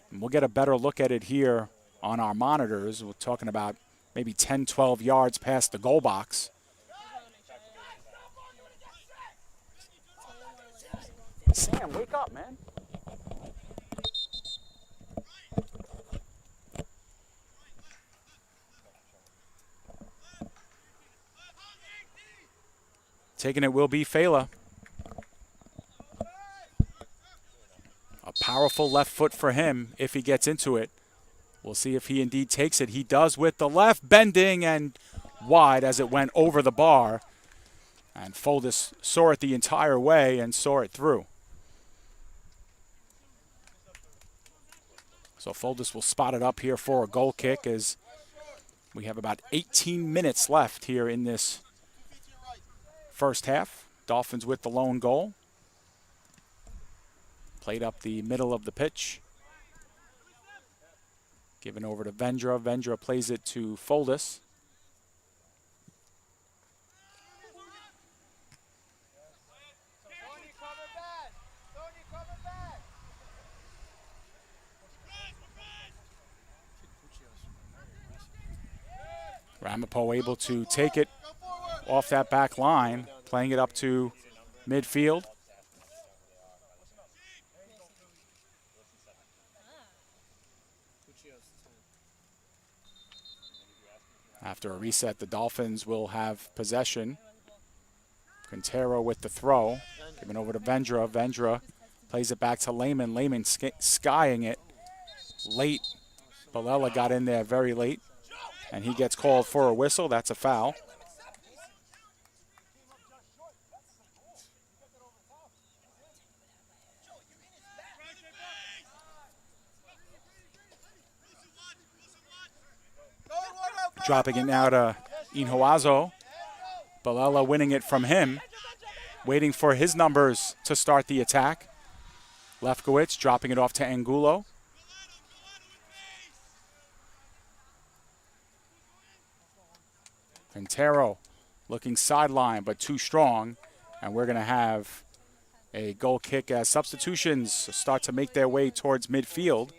And we'll get a better look at it here on our monitors. We're talking about maybe 10, 12 yards past the goal box. Sam, wake up, man. Taking it will be Fela. A powerful left foot for him if he gets into it. We'll see if he indeed takes it. He does with the left, bending and wide as it went over the bar. And Foldis saw it the entire way and saw it through. So Foldis will spot it up here for a goal kick as we have about 18 minutes left here in this first half. Dolphins with the lone goal. Played up the middle of the pitch. Given over to Vendra. Vendra plays it to Foldis. Ramapo able to take it off that back line, playing it up to midfield. After a reset, the Dolphins will have possession. Quintero with the throw, giving over to Vendra. Vendra plays it back to Lehman. Lehman skying it late. Balella got in there very late, and he gets called for a whistle. That's a foul. Dropping it now to Inhoazo. Balella winning it from him. Waiting for his numbers to start the attack. Lefkowitz dropping it off to Angulo. Quintero looking sideline, but too strong. And we're going to have a goal kick as substitutions start to make their way towards midfield.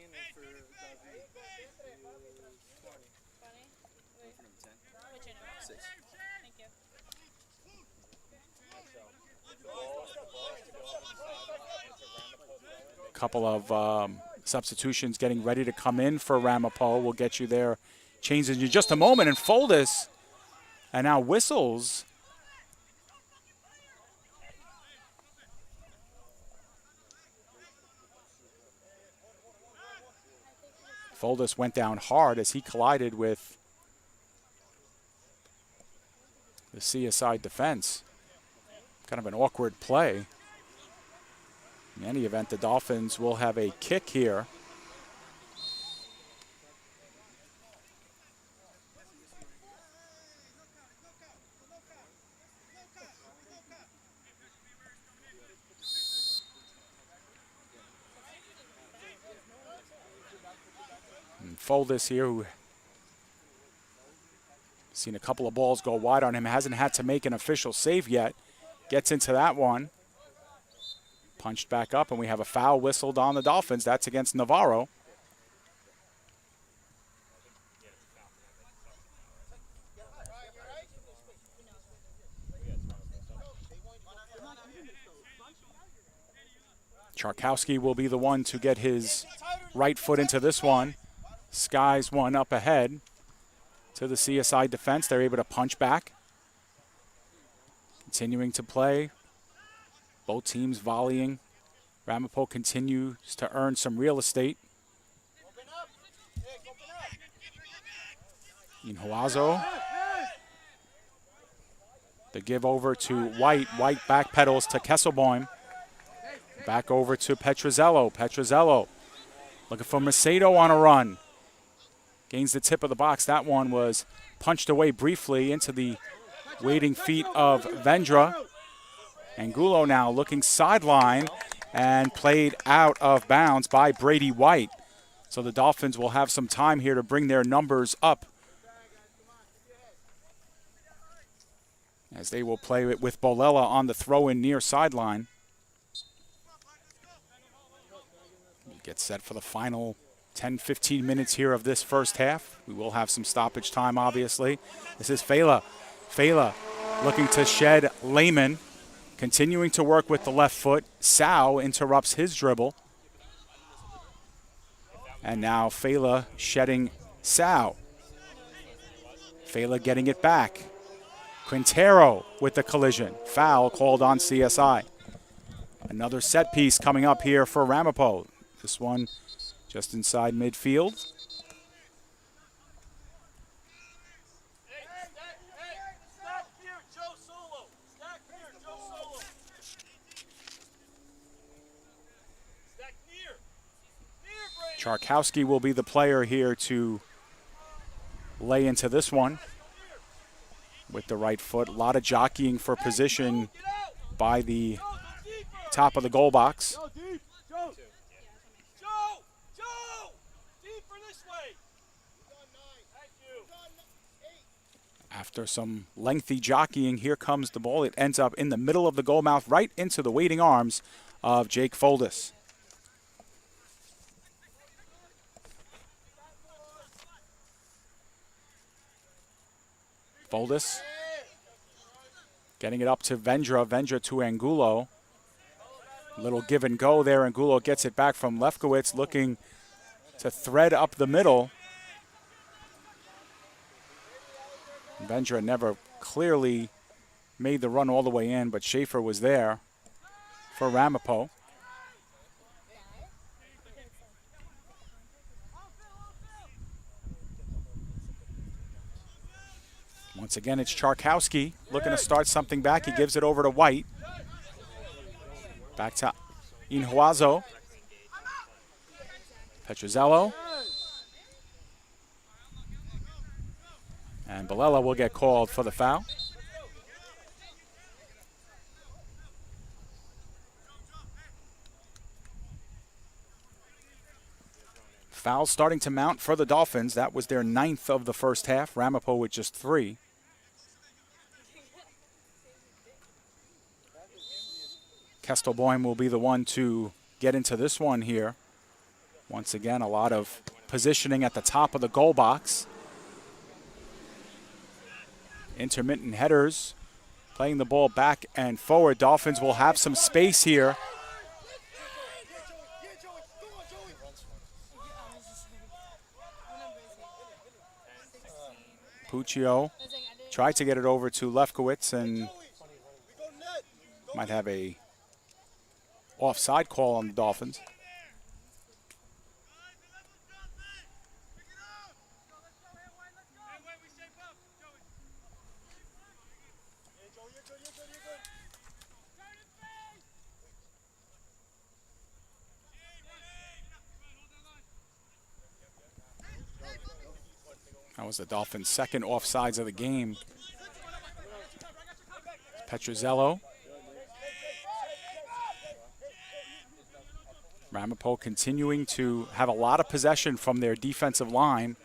Couple of substitutions getting ready to come in for Ramapo. We'll get you their changes in just a moment. And Foldis, and now whistles. Foldis went down hard as he collided with the CSI defense. Kind of an awkward play. In any event, the Dolphins will have a kick here. And Foldis here, who seen a couple of balls go wide on him, hasn't had to make an official save yet. Gets into that one. Punched back up, and we have a foul whistled on the Dolphins. That's against Navarro. Charkowski will be the one to get his right foot into this one. Skies one up ahead to the CSI defense. They're able to punch back. Continuing to play. Both teams volleying. Ramapo continues to earn some real estate. Inhoazo The give over to White. White backpedals to Kesselboim. Back over to Petrozello. Petrozello looking for Macedo on a run. Gains the tip of the box. That one was punched away briefly into the waiting feet of Vendra. Angulo now looking sideline and played out of bounds by Brady White. So the Dolphins will have some time here to bring their numbers up as they will play it with Bolella on the throw-in near sideline. Get set for the final 10-15 minutes here of this first half. We will have some stoppage time, obviously. This is Fela. Fela looking to shed Lehman, continuing to work with the left foot. Sau interrupts his dribble. And now Fela shedding Sau. Fela getting it back. Quintero with the collision. Foul called on CSI. Another set piece coming up here for Ramapo. This one just inside midfield. Charkowski will be the player here to lay into this one with the right foot. A lot of jockeying for position by the top of the goal box. After some lengthy jockeying, here comes the ball. It ends up in the middle of the goal mouth, right into the waiting arms of Jake Foldis. Foldis getting it up to Vendra. Vendra to Angulo. Little give and go there. Angulo gets it back from Lefkowitz, looking to thread up the middle. Vendra never clearly made the run all the way in, but Schaefer was there for Ramapo. Once again, it's Charkowski looking to start something back. He gives it over to White. Back to Inhuazo. Petrozello. And Bolella will get called for the foul. Fouls starting to mount for the Dolphins. That was their 9th of the first half. Ramapo with just 3. Kestelboim will be the one to get into this one here. Once again, a lot of positioning at the top of the goal box. Intermittent headers, playing the ball back and forward. Dolphins will have some space here. Puccio tried to get it over to Lefkowitz and might have a offside call on the Dolphins. That was the Dolphins' second offsides of the game. Petrozello. Ramapo continuing to have a lot of possession from their defensive line.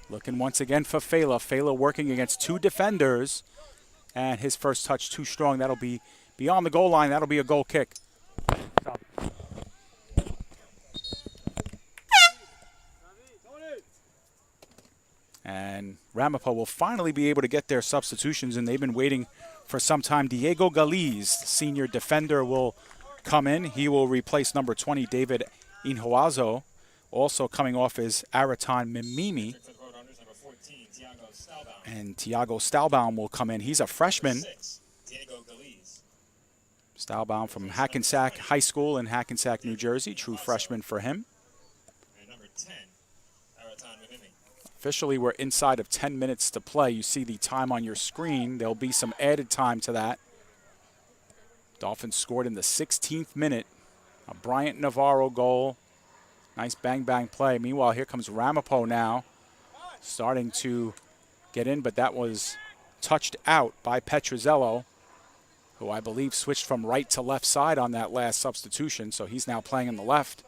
Looking once again for Fela. Fela working against 2 defenders. And his first touch too strong. That'll be beyond the goal line. That'll be a goal kick. And Ramapo will finally be able to get their substitutions, and they've been waiting for some time. Diego Galiz, senior defender, will come in. He will replace number 20, David Inhuazo. Also coming off is Araton Mimimi. And Tiago Stahlbaum will come in. He's a freshman. Stahlbaum from Hackensack High School in Hackensack, New Jersey. True freshman for him. Officially, we're inside of 10 minutes to play. You see the time on your screen. There'll be some added time to that. Dolphins scored in the 16th minute. A Bryant Navarro goal. Nice bang-bang play. Meanwhile, here comes Ramapo now, starting to get in, but that was touched out by Petrozello, who I believe switched from right to left side on that last substitution, so he's now playing in the left.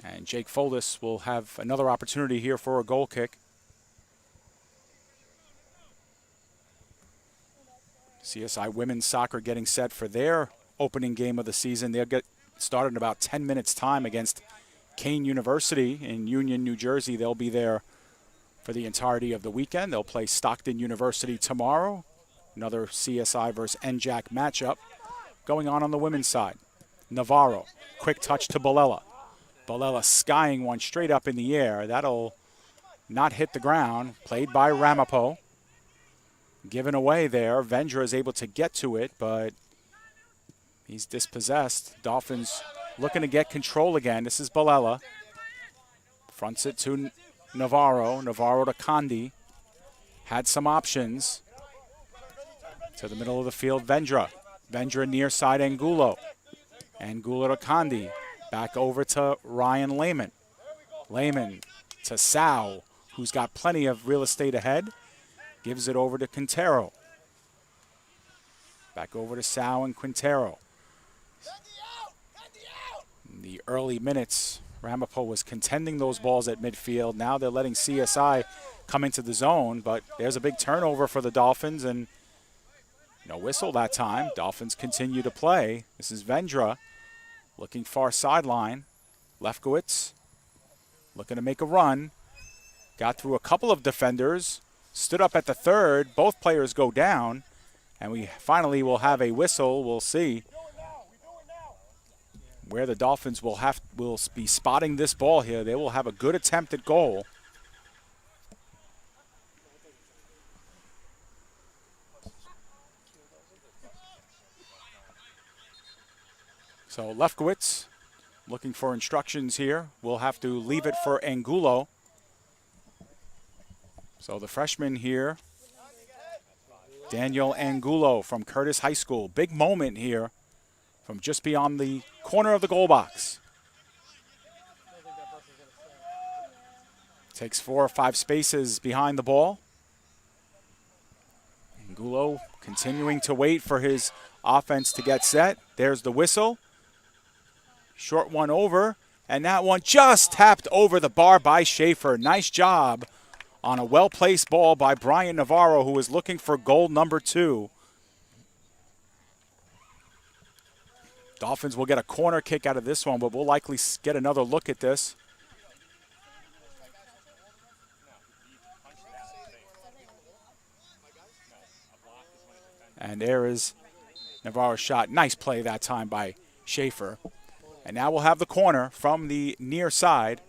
And Jake Foldis will have another opportunity here for a goal kick. CSI women's soccer getting set for their opening game of the season. They'll get started in about 10 minutes time against Kane University in Union, New Jersey. They'll be there for the entirety of the weekend. They'll play Stockton University tomorrow. Another CSI versus NJAC matchup going on the women's side. Navarro, quick touch to Balella. Balella skying one straight up in the air. That'll not hit the ground. Played by Ramapo. Given away there. Vendra is able to get to it, but he's dispossessed. Dolphins looking to get control again. This is Balella. Fronts it to Navarro. Navarro to Condi. Had some options. To the middle of the field, Vendra. Vendra near side Angulo. Angulo to Condi. Back over to Ryan Lehman. Lehman to Sal, who's got plenty of real estate ahead. Gives it over to Quintero. Back over to Sal and Quintero. In the early minutes, Ramapo was contending those balls at midfield. Now they're letting CSI come into the zone, but there's a big turnover for the Dolphins, and no whistle that time. Dolphins continue to play. This is Vendra looking far sideline. Lefkowitz looking to make a run. Got through a couple of defenders. Stood up at the third. Both players go down. And we finally will have a whistle. We'll see where the Dolphins will be spotting this ball here. They will have a good attempt at goal. So Lefkowitz looking for instructions here. We'll have to leave it for Angulo. So the freshman here, Daniel Angulo from Curtis High School. Big moment here from just beyond the corner of the goal box. Takes 4 or 5 spaces behind the ball. Angulo continuing to wait for his offense to get set. There's the whistle. Short one over, and that one just tapped over the bar by Schaefer. Nice job on a well-placed ball by Brian Navarro, who was looking for goal number 2. Dolphins will get a corner kick out of this one, but we'll likely get another look at this. And there is Navarro's shot. Nice play that time by Schaefer. And now we'll have the corner from the near side.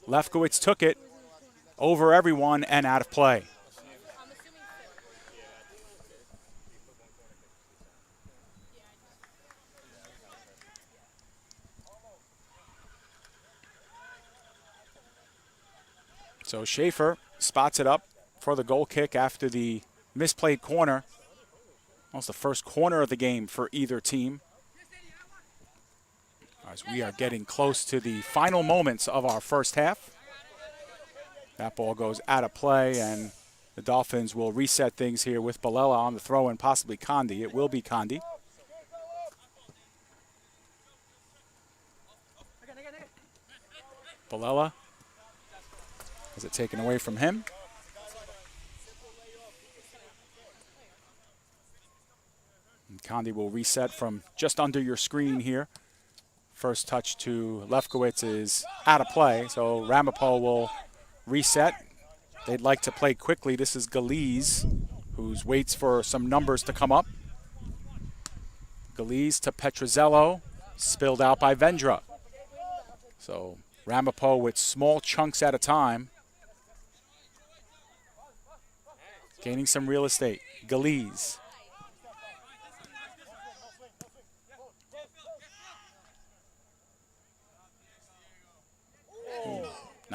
Lefkowitz took it over everyone and out of play. So Schaefer spots it up for the goal kick after the misplayed corner. Almost the first corner of the game for either team. As we are getting close to the final moments of our first half. That ball goes out of play, and the Dolphins will reset things here with Balella on the throw and possibly Condi. It will be Condi. Balella has it taken away from him. And Condi will reset from just under your screen here. First touch to Lefkowitz is out of play, so Ramapo will reset. They'd like to play quickly. This is Galiz, who waits for some numbers to come up. Galiz to Petrozello, spilled out by Vendra. So Ramapo with small chunks at a time. Gaining some real estate. Galiz.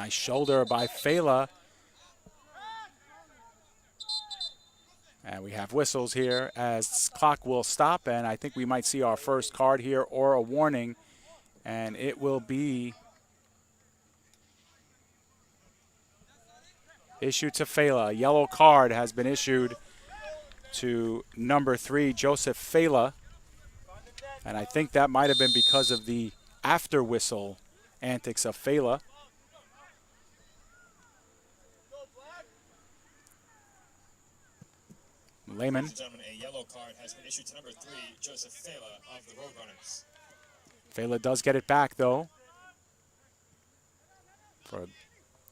Nice shoulder by Fela. And we have whistles here as clock will stop, and I think we might see our first card here or a warning, and it will be issued to Fela. A yellow card has been issued to number 3, Joseph Fela, and I think that might have been because of the after whistle antics of Fela. Lehman. Ladies and gentlemen, a yellow card has been issued to number 3, Joseph Fela of the Roadrunners. Fela does get it back, though. For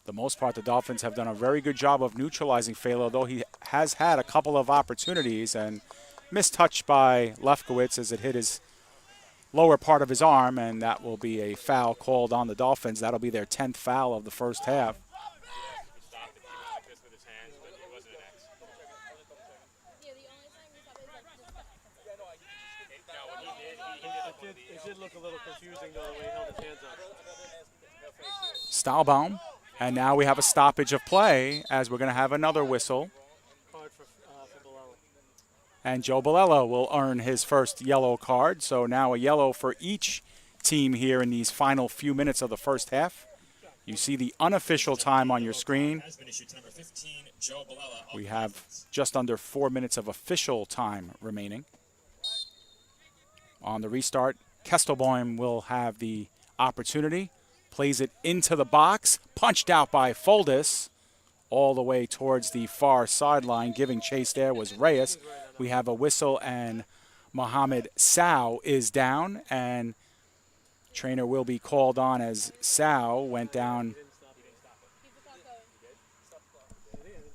the most part, the Dolphins have done a very good job of neutralizing Fela, though he has had a couple of opportunities and mistouched by Lefkowitz as it hit his lower part of his arm, and that will be a foul called on the Dolphins. That'll be their 10th foul of the first half. It did look a little confusing though, the way he held his hands up. Stahlbaum, and now we have a stoppage of play as we're going to have another whistle. Card for Bilella. And Joe Bilella will earn his first yellow card, so now a yellow for each team here in these final few minutes of the first half. You see the unofficial time on your screen. We have just under 4 minutes of official time remaining. On the restart, Kestelbaum will have the opportunity. Plays it into the box, punched out by Foldis all the way towards the far sideline. Giving chase there was Reyes. We have a whistle, and Mohamed Sow is down, and trainer will be called on as Sow went down.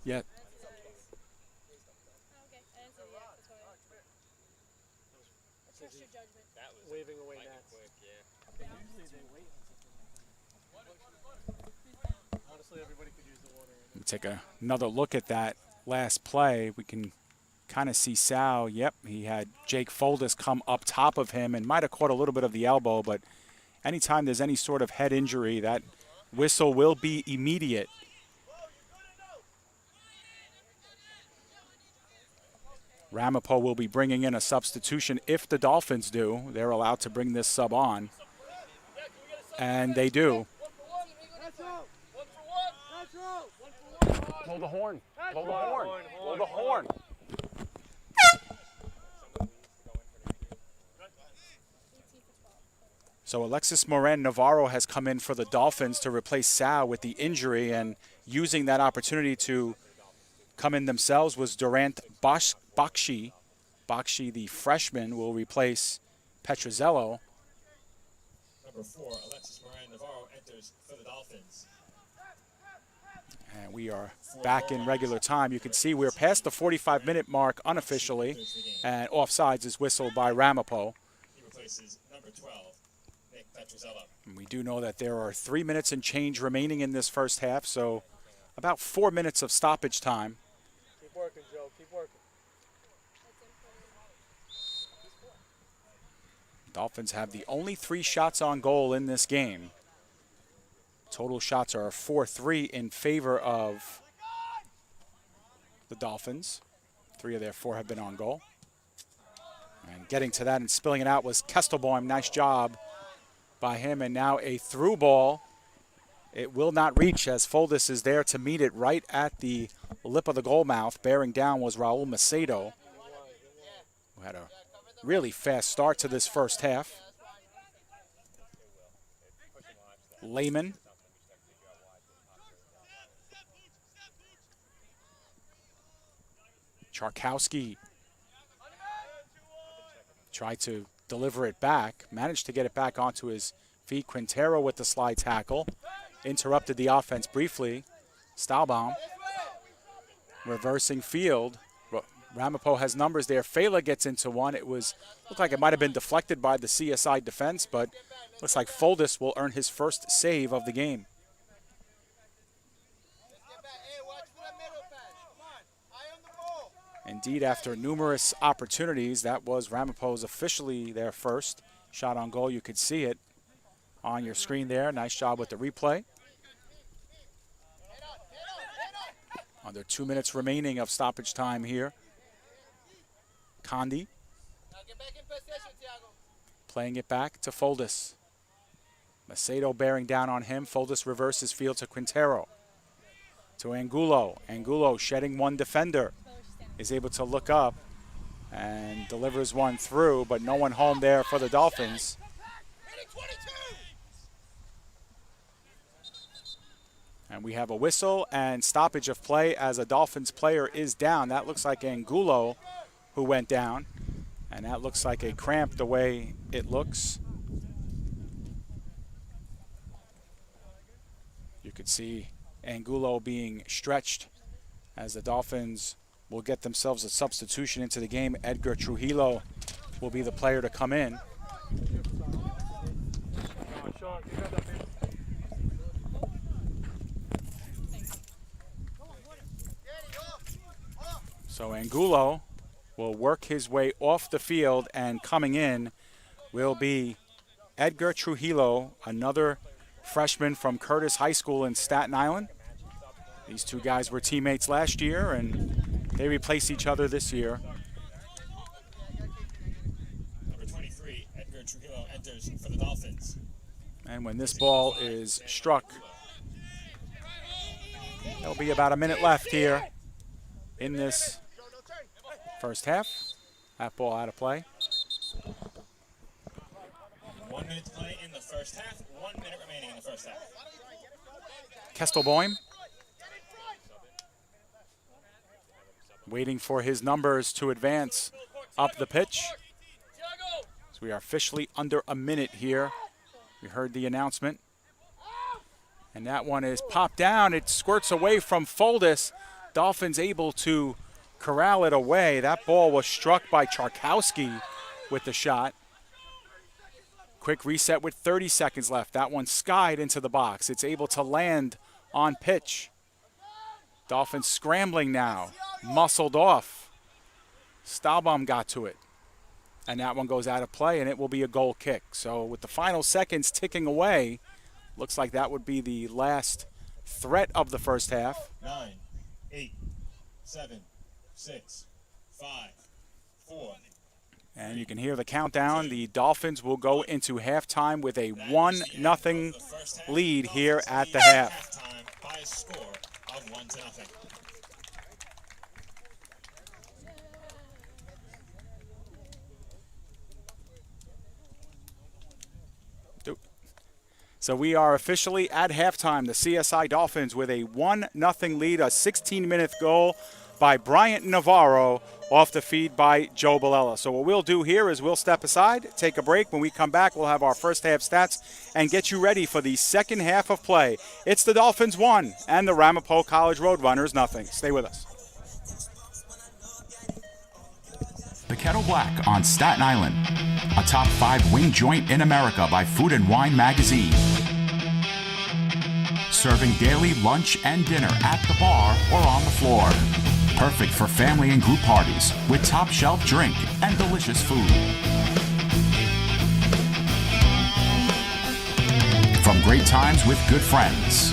Yeah. Waving away Nats. Honestly, everybody could use the water. We take another look at that last play. We can kind of see Sal. Yep, he had Jake Foldis come up top of him and might have caught a little bit of the elbow, but anytime there's any sort of head injury, that whistle will be immediate. Ramapo will be bringing in a substitution if the Dolphins do. They're allowed to bring this sub on. And they do. Hold the horn. Hold the horn. Hold the horn. So Alexis Moran Navarro has come in for the Dolphins to replace Sal with the injury, and using that opportunity to come in themselves was Durant Bakshi. Bakshi, the freshman, will replace Petrozello. Number 4, Alexis Moran Navarro enters for the Dolphins. And we are back in regular time. You can see we're past the 45-minute mark unofficially, and offsides is whistled by Ramapo. He replaces number 12, Nick Petrozello. And we do know that there are 3 minutes and change remaining in this first half, so about 4 minutes of stoppage time. Keep working, Joe. Keep working. Dolphins have the only 3 shots on goal in this game. Total shots are 4-3 in favor of the Dolphins. 3 of their 4 have been on goal. And getting to that and spilling it out was Kestelbaum. Nice job by him. And now a through ball. It will not reach as Foldis is there to meet it right at the lip of the goal mouth. Bearing down was Raul Macedo, who had a really fast start to this first half. Lehman. Charkowski tried to deliver it back, managed to get it back onto his feet. Quintero with the slide tackle. Interrupted the offense briefly. Stahlbaum reversing field. Ramapo has numbers there. Fela gets into one. Looked like it might have been deflected by the CSI defense, but looks like Foldis will earn his first save of the game. Indeed, after numerous opportunities, that was Ramapo's officially their first shot on goal. You could see it on your screen there. Nice job with the replay. Under 2 minutes remaining of stoppage time here. Condi playing it back to Foldis. Macedo bearing down on him. Foldis reverses field to Quintero. To Angulo. Angulo shedding one defender. Is able to look up and delivers one through, but no one home there for the Dolphins. And we have a whistle and stoppage of play as a Dolphins player is down. That looks like Angulo who went down. And that looks like a cramp the way it looks. You could see Angulo being stretched as the Dolphins will get themselves a substitution into the game. Edgar Trujillo will be the player to come in. So Angulo will work his way off the field, and coming in will be Edgar Trujillo, another freshman from Curtis High School in Staten Island. These two guys were teammates last year, and they replace each other this year. Number 23, Edgar Trujillo enters for the Dolphins. And when this ball is struck, there'll be about a minute left here in this first half. That ball out of play. 1 minute to play in the first half. 1 minute remaining in the first half. Kestelboim waiting for his numbers to advance up the pitch. So we are officially under a minute here. We heard the announcement. And that one is popped down. It squirts away from Foldis. Dolphins able to corral it away. That ball was struck by Charkowski with the shot. Quick reset with 30 seconds left. That one skied into the box. It's able to land on pitch. Dolphins scrambling now. Muscled off. Stahlbaum got to it. And that one goes out of play, and it will be a goal kick. So with the final seconds ticking away, looks like that would be the last threat of the first half. 9, 8, 7, 6, 5, 4. And you can hear the countdown. The Dolphins will go into halftime with a 1-0 lead here at the half. Halftime by a score of 1-0. So we are officially at halftime. The CSI Dolphins with a 1-0 lead, a 16-minute goal by Bryant Navarro off the feed by Joe Bilella. So what we'll do here is we'll step aside, take a break. When we come back, we'll have our first half stats and get you ready for the second half of play. It's the Dolphins 1 and the Ramapo College Roadrunners 0. Stay with us. The Kettle Black on Staten Island, a top 5 wing joint in America by Food and Wine magazine. Serving daily lunch and dinner at the bar or on the floor. Perfect for family and group parties with top shelf drink and delicious food. From great times with good friends.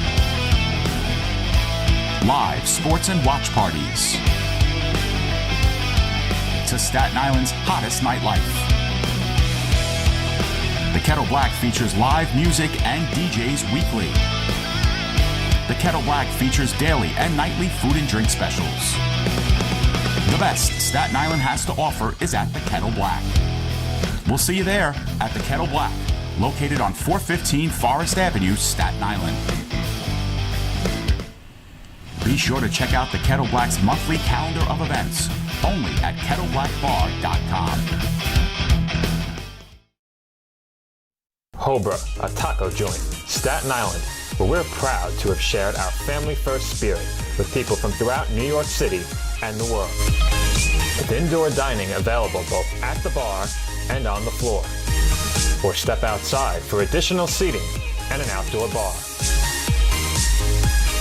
Live sports and watch parties. To Staten Island's hottest nightlife. The Kettle Black features live music and DJs weekly. The Kettle Black features daily and nightly food and drink specials. The best Staten Island has to offer is at the Kettle Black. We'll see you there at the Kettle Black, located on 415 Forest Avenue, Staten Island. Be sure to check out the Kettle Black's monthly calendar of events, only at kettleblackbar.com. Hobra, a taco joint, Staten Island, where we're proud to have shared our family-first spirit with people from throughout New York City and the world. With indoor dining available both at the bar and on the floor. Or step outside for additional seating and an outdoor bar.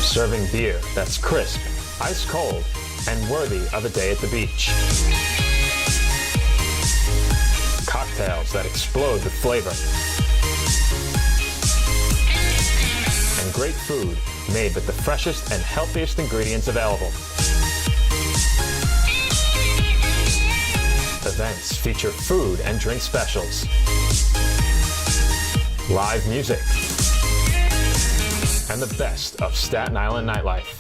Serving beer that's crisp, ice cold, and worthy of a day at the beach. Cocktails that explode with flavor. And great food made with the freshest and healthiest ingredients available. Events feature food and drink specials, live music, and the best of Staten Island nightlife.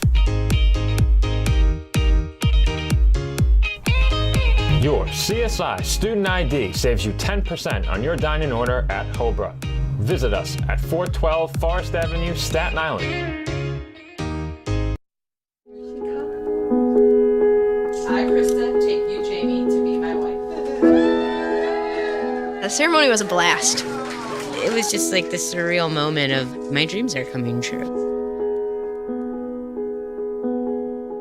Your CSI Student ID saves you 10% on your dining order at Hobra. Visit us at 412 Forest Avenue, Staten Island. I, Krista, take you, Jamie, to be my wife. The ceremony was a blast. It was just like this surreal moment of my dreams are coming true.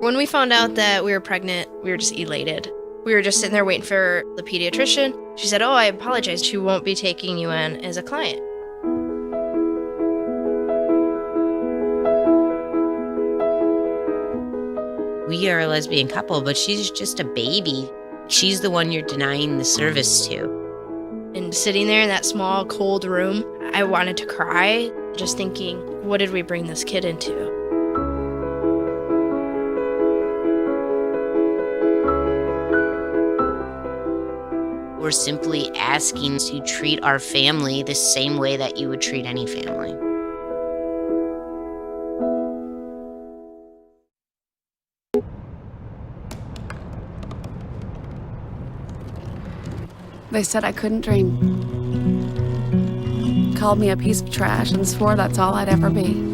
When we found out that we were pregnant, we were just elated. We were just sitting there waiting for the pediatrician. She said, "Oh, I apologize. She won't be taking you in as a client." We are a lesbian couple, but she's just a baby. She's the one you're denying the service to. And sitting there in that small, cold room, I wanted to cry, just thinking, what did we bring this kid into? We're simply asking to treat our family the same way that you would treat any family. They said I couldn't dream. Called me a piece of trash and swore that's all I'd ever be.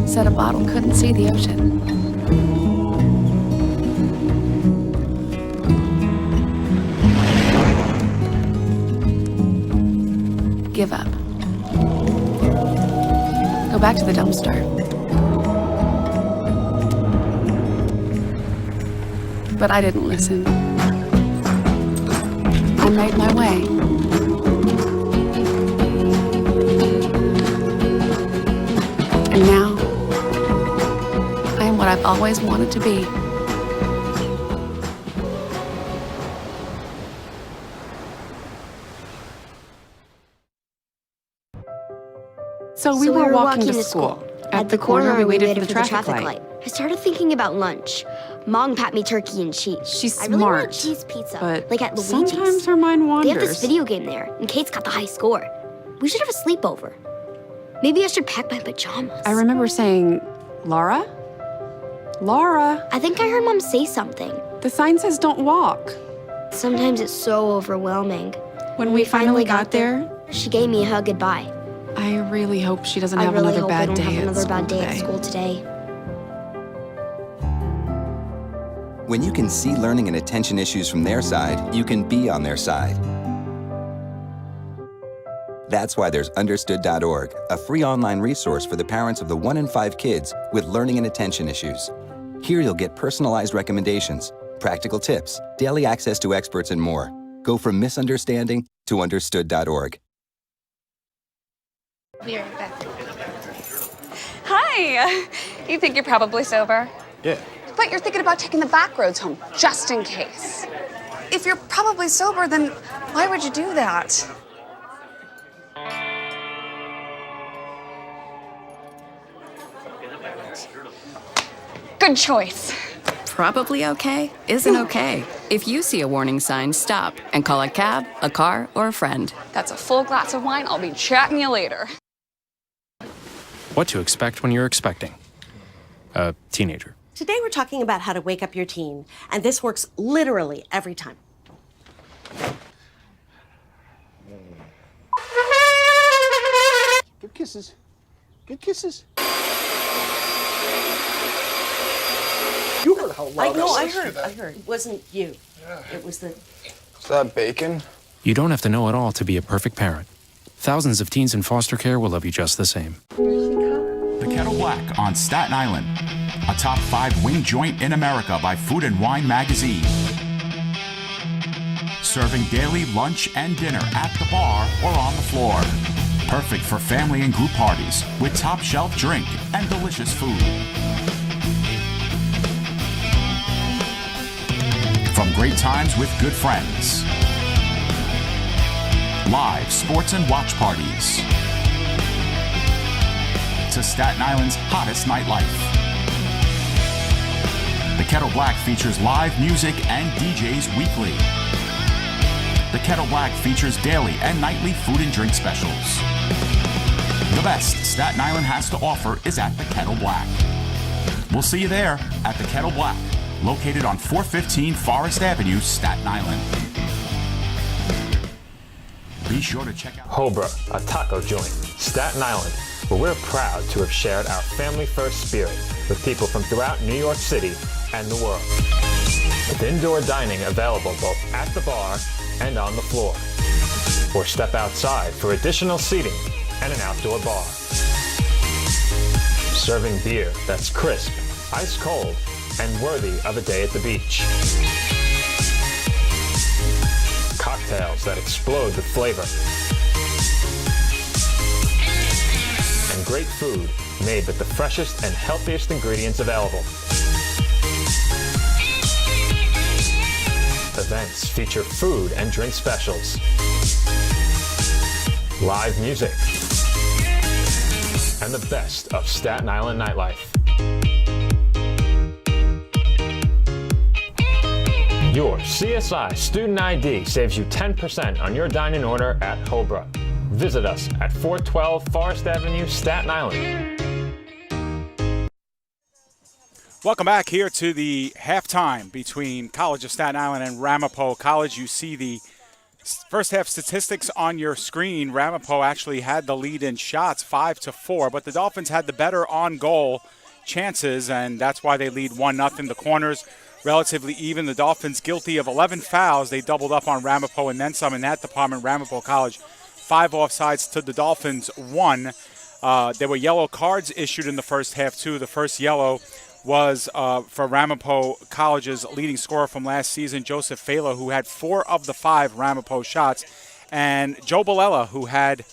Said a bottle couldn't see the ocean. Give up. Go back to the dumpster. But I didn't listen. I made my way. And now, I am what I've always wanted to be. So we were walking to school. At the corner, we waited for the traffic light. I started thinking about lunch. Mom packed me turkey and cheese. She's I really smart, want cheese pizza, but like at Luigi's. sometimes her mind They have this wanders. video game there, and Kate's got the high score. We should have a sleepover. Maybe I should pack my pajamas. I remember saying, Laura? Laura? I think I heard Mom say something. The sign says don't walk. Sometimes it's so overwhelming. When we finally got there, she gave me a hug goodbye. I really hope she doesn't I have really another hope I bad don't day have at another school bad day at today. school today. When you can see learning and attention issues from their side, you can be on their side. That's why there's Understood.org, a free online resource for the parents of the 1 in 5 kids with learning and attention issues. Here you'll get personalized recommendations, practical tips, daily access to experts, and more. Go from misunderstanding to Understood.org. Be right back. Hi! You think you're probably sober? Yeah. But you're thinking about taking the back roads home, just in case. If you're probably sober, then why would you do that? Good choice. Probably okay isn't okay. If you see a warning sign, stop and call a cab, a car, or a friend. That's a full glass of wine. I'll be chatting you later. What to expect when you're expecting a teenager. Today we're talking about how to wake up your teen, and this works literally every time. Good kisses. Good kisses. You heard how loud that was. I heard. It wasn't you. It was the... Is that bacon? You don't have to know it all to be a perfect parent. Thousands of teens in foster care will love you just the same. The Kettle Black on Staten Island, a top 5 wing joint in America by Food and Wine magazine. Serving daily lunch and dinner at the bar or on the floor. Perfect for family and group parties with top shelf drink and delicious food. From great times with good friends live sports and watch parties, to Staten Island's hottest nightlife. The Kettle Black features live music and DJs weekly. The Kettle Black features daily and nightly food and drink specials. The best Staten Island has to offer is at the Kettle Black. We'll see you there at the Kettle Black, located on 415 Forest Avenue, Staten Island. Be sure to check out Hobra, a taco joint, Staten Island, where we're proud to have shared our family-first spirit with people from throughout New York City and the world. With indoor dining available both at the bar and on the floor. Or step outside for additional seating and an outdoor bar. Serving beer that's crisp, ice cold, and worthy of a day at the beach. Cocktails that explode with flavor. And great food made with the freshest and healthiest ingredients available. Events feature food and drink specials, live music, and the best of Staten Island nightlife. Your CSI Student ID saves you 10% on your dine-in order at Hobra. Visit us at 412 Forest Avenue, Staten Island. Welcome back here to the halftime between College of Staten Island and Ramapo College. You see the first half statistics on your screen. Ramapo actually had the lead in shots, 5-4, but the Dolphins had the better on-goal chances, and that's why they lead 1-0. The corners relatively even. The Dolphins guilty of 11 fouls. They doubled up on Ramapo and then some in that department. Ramapo College, 5 offsides to the Dolphins, 1. There were yellow cards issued in the first half, too. The first yellow was for Ramapo College's leading scorer from last season, Joseph Fela, who had 4 of the 5 Ramapo shots, and Joe Balella, who had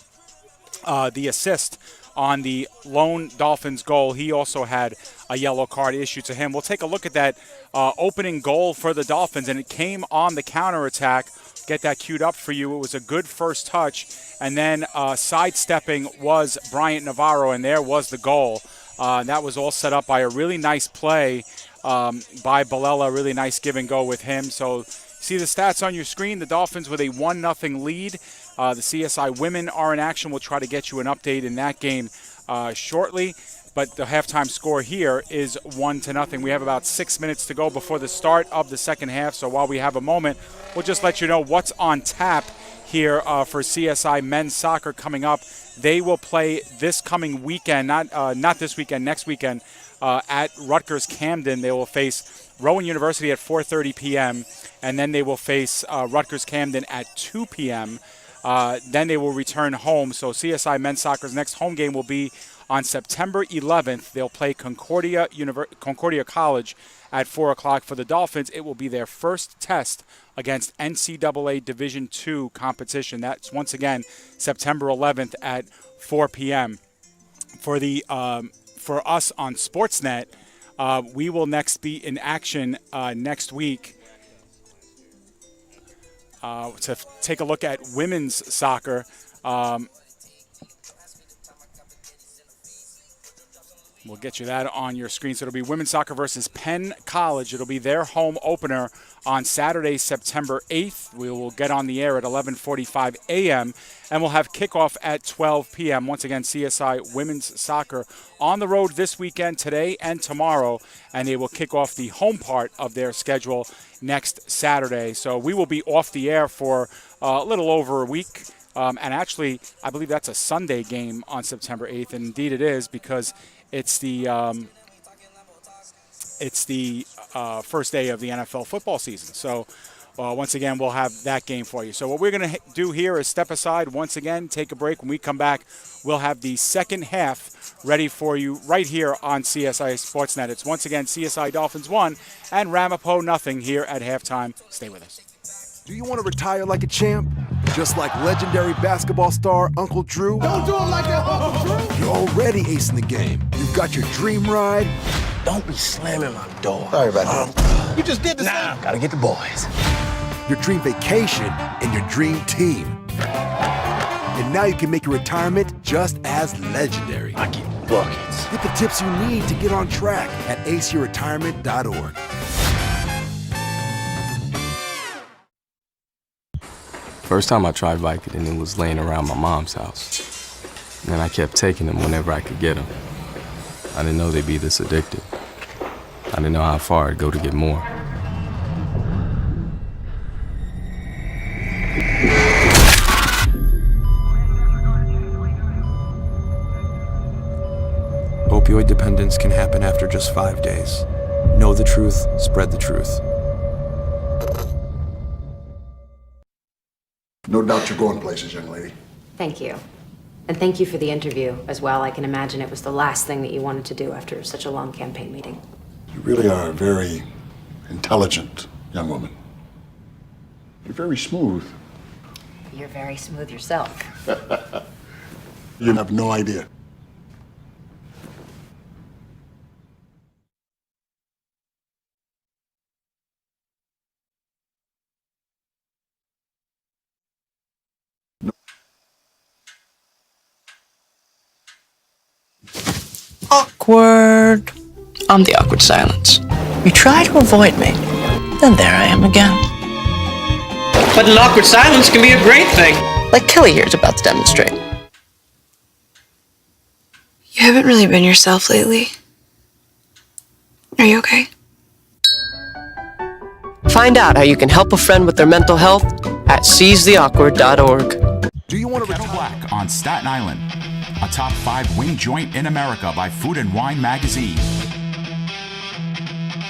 the assist on the lone Dolphins goal. He also had a yellow card issued to him. We'll take a look at that opening goal for the Dolphins, and it came on the counterattack. Get that queued up for you. It was a good first touch, and then sidestepping was Bryant Navarro, and there was the goal. That was all set up by a really nice play by Balella, really nice give and go with him. So see the stats on your screen. The Dolphins with a 1-0 lead. The CSI women are in action. We'll try to get you an update in that game shortly. But the halftime score here is 1-0. We have about 6 minutes to go before the start of the second half. So while we have a moment, we'll just let you know what's on tap here for CSI men's soccer coming up. They will play this coming weekend, not this weekend, next weekend, at Rutgers Camden. They will face Rowan University at 4:30 p.m., and then they will face Rutgers Camden at 2 p.m. Then they will return home. So CSI men's soccer's next home game will be on September 11th. They'll play Concordia College at 4 o'clock. For the Dolphins, it will be their first test against NCAA Division II competition. That's once again September 11th at 4 p.m. For us on Sportsnet, we will next be in action next week to take a look at women's soccer. We'll get you that on your screen. So it'll be women's soccer versus Penn College. It'll be their home opener on Saturday, September 8th. We will get on the air at 11:45 a.m. and we'll have kickoff at 12 p.m. Once again, CSI women's soccer on the road this weekend, today and tomorrow, and they will kick off the home part of their schedule next Saturday. So we will be off the air for a little over a week. And actually, I believe that's a Sunday game on September 8th, and indeed it is, because it's the first day of the NFL football season. So once again, we'll have that game for you. So what we're going to do here is step aside once again, take a break. When we come back, we'll have the second half ready for you right here on CSI Sportsnet. It's once again CSI Dolphins 1 and Ramapo 0 here at halftime. Stay with us. Do you want to retire like a champ? Just like legendary basketball star Uncle Drew? Don't do it like that, Uncle Drew! You're already acing the game. You've got your dream ride. Don't be slamming my door. Sorry about that. You just did the same. Gotta get the boys. Your dream vacation and your dream team. And now you can make your retirement just as legendary. I get buckets. Get the tips you need to get on track at aceyourretirement.org. First time I tried Vicodin, it was laying around my mom's house. And then I kept taking them whenever I could get them. I didn't know they'd be this addictive. I didn't know how far I'd go to get more. Opioid dependence can happen after just 5 days. Know the truth, spread the truth. No doubt you're going places, young lady. Thank you. And thank you for the interview as well. I can imagine it was the last thing that you wanted to do after such a long campaign meeting. You really are a very intelligent young woman. You're very smooth. You're very smooth yourself. You have no idea. Awkward. I'm the awkward silence. You try to avoid me, then there I am again. But an awkward silence can be a great thing. Like Kelly here is about to demonstrate. You haven't really been yourself lately. Are you okay? Find out how you can help a friend with their mental health at seizetheawkward.org. Do you want to Kettle Black on Staten Island, a top 5 wing joint in America by Food and Wine magazine.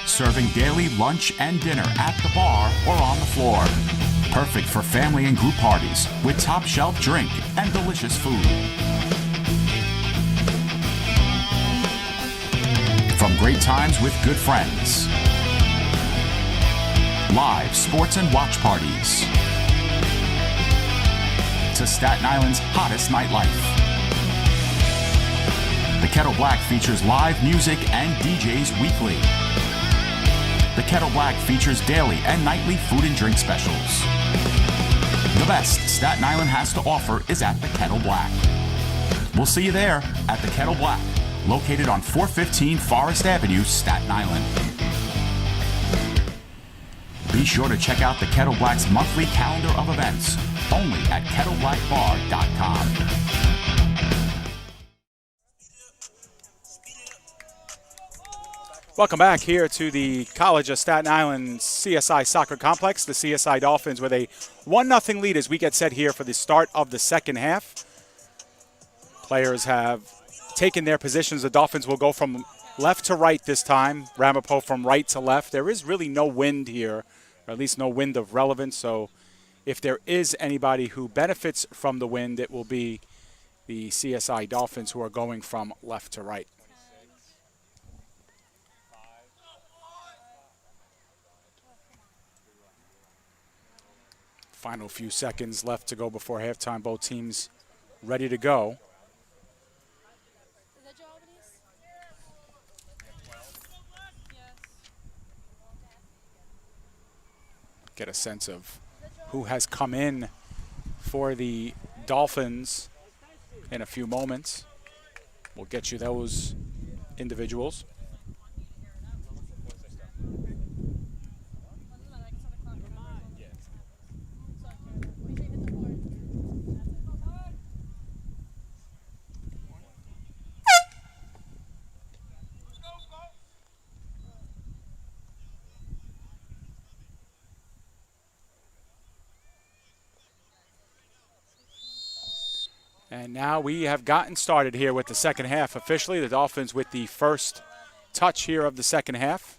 Serving daily lunch and dinner at the bar or on the floor. Perfect for family and group parties with top shelf drink and delicious food. From great times with good friends. Live sports and watch parties. To Staten Island's hottest nightlife. The Kettle Black features live music and DJs weekly. The Kettle Black features daily and nightly food and drink specials. The best Staten Island has to offer is at the Kettle Black. We'll see you there at the Kettle Black, located on 415 Forest Avenue, Staten Island. Be sure to check out the Kettle Black's monthly calendar of events, only at kettleblackbar.com. Welcome back here to the College of Staten Island CSI Soccer Complex. The CSI Dolphins with a 1-0 lead as we get set here for the start of the second half. Players have taken their positions. The Dolphins will go from left to right this time. Ramapo from right to left. There is really no wind here, or at least no wind of relevance. So if there is anybody who benefits from the wind, it will be the CSI Dolphins who are going from left to right. Final few seconds left to go before halftime. Both teams ready to go. Get a sense of who has come in for the Dolphins in a few moments. We'll get you those individuals. And now we have gotten started here with the second half officially. The Dolphins with the first touch here of the second half.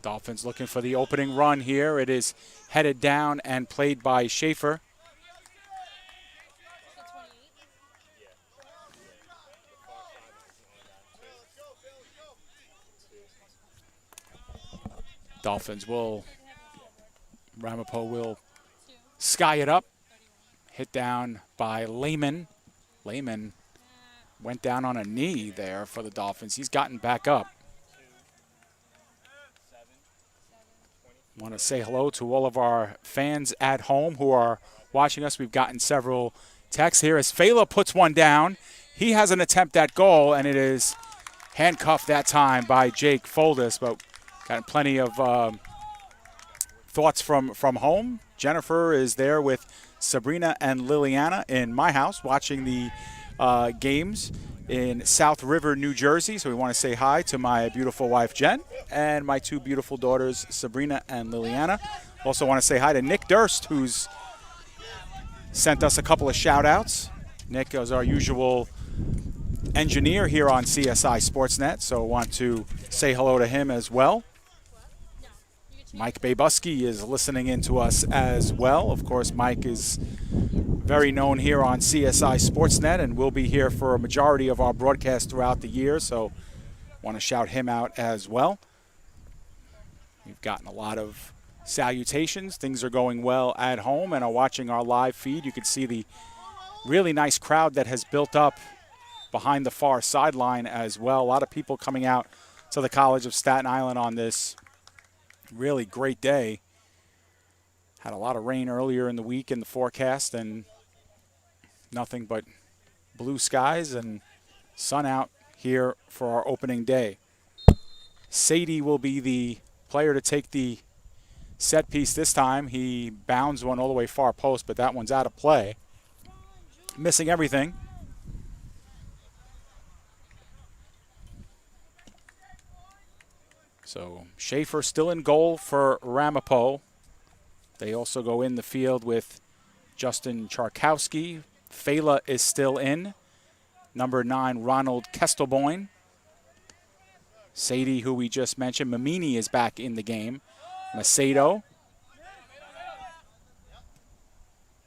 Dolphins looking for the opening run here. It is headed down and played by Schaefer. Dolphins will, Ramapo will sky it up. Hit down by Lehman. Lehman went down on a knee there for the Dolphins. He's gotten back up. Want to say hello to all of our fans at home who are watching us. We've gotten several texts here as Fela puts one down. He has an attempt at goal, and it is handcuffed that time by Jake Foldis, but got plenty of thoughts from home. Jennifer is there with Sabrina and Liliana in my house watching the games in South River, New Jersey. So we want to say hi to my beautiful wife, Jen, and my two beautiful daughters, Sabrina and Liliana. Also want to say hi to Nick Durst, who's sent us a couple of shout-outs. Nick is our usual engineer here on CSI Sportsnet, so want to say hello to him as well. Mike Baybuski is listening in to us as well. Of course, Mike is very known here on CSI Sportsnet and will be here for a majority of our broadcast throughout the year, so want to shout him out as well. We've gotten a lot of salutations. Things are going well at home and are watching our live feed. You can see the really nice crowd that has built up behind the far sideline as well. A lot of people coming out to the College of Staten Island on this really great day. Had a lot of rain earlier in the week in the forecast and nothing but blue skies and sun out here for our opening day. Sadie will be the player to take the set piece this time. He bounds one all the way far post, but that one's out of play. Missing everything. So Schaefer still in goal for Ramapo. They also go in the field with Justin Charkowski. Fela is still in. Number 9, Ronald Kestelboyne. Sadie, who we just mentioned. Mamini is back in the game. Macedo.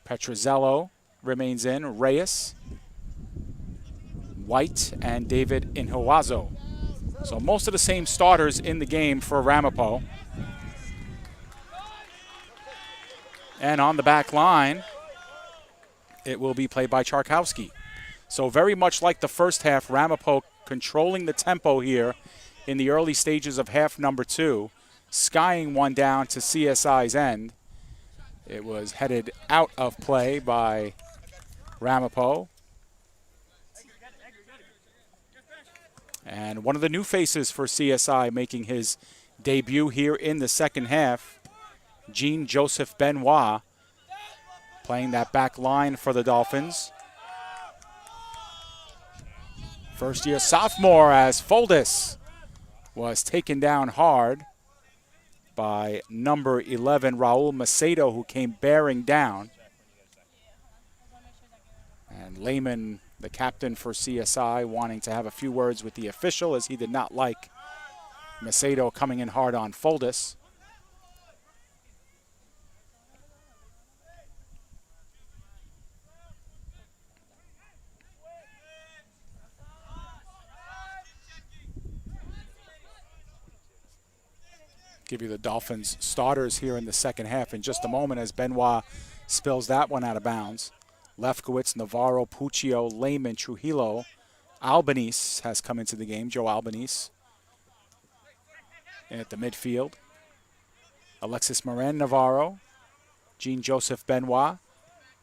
Petrozello remains in. Reyes. White and David Inhoazo. So most of the same starters in the game for Ramapo. And on the back line, it will be played by Charkowski. So very much like the first half, Ramapo controlling the tempo here in the early stages of half number 2, skying one down to CSI's end. It was headed out of play by Ramapo. And one of the new faces for CSI making his debut here in the second half, Jean-Joseph Benoit, playing that back line for the Dolphins. First-year sophomore as Foldis was taken down hard by number 11, Raul Macedo, who came bearing down. And Lehman, the captain for CSI, wanting to have a few words with the official as he did not like Macedo coming in hard on Foldis. Give you the Dolphins starters here in the second half in just a moment as Benoit spills that one out of bounds. Lefkowitz, Navarro, Puccio, Lehman, Trujillo. Albanese has come into the game, Joe Albanese. And at the midfield, Alexis Moran, Navarro, Jean-Joseph Benoit.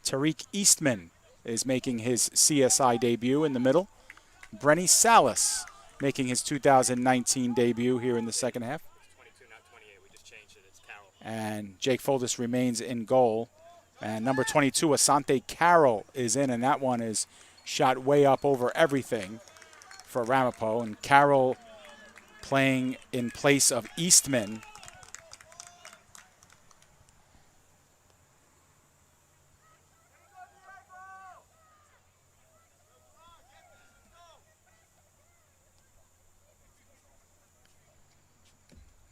Tariq Eastman is making his CSI debut in the middle. Brenny Salas making his 2019 debut here in the second half. And Jake Foldis remains in goal. And number 22, Asante Carroll, is in, and that one is shot way up over everything for Ramapo. And Carroll playing in place of Eastman.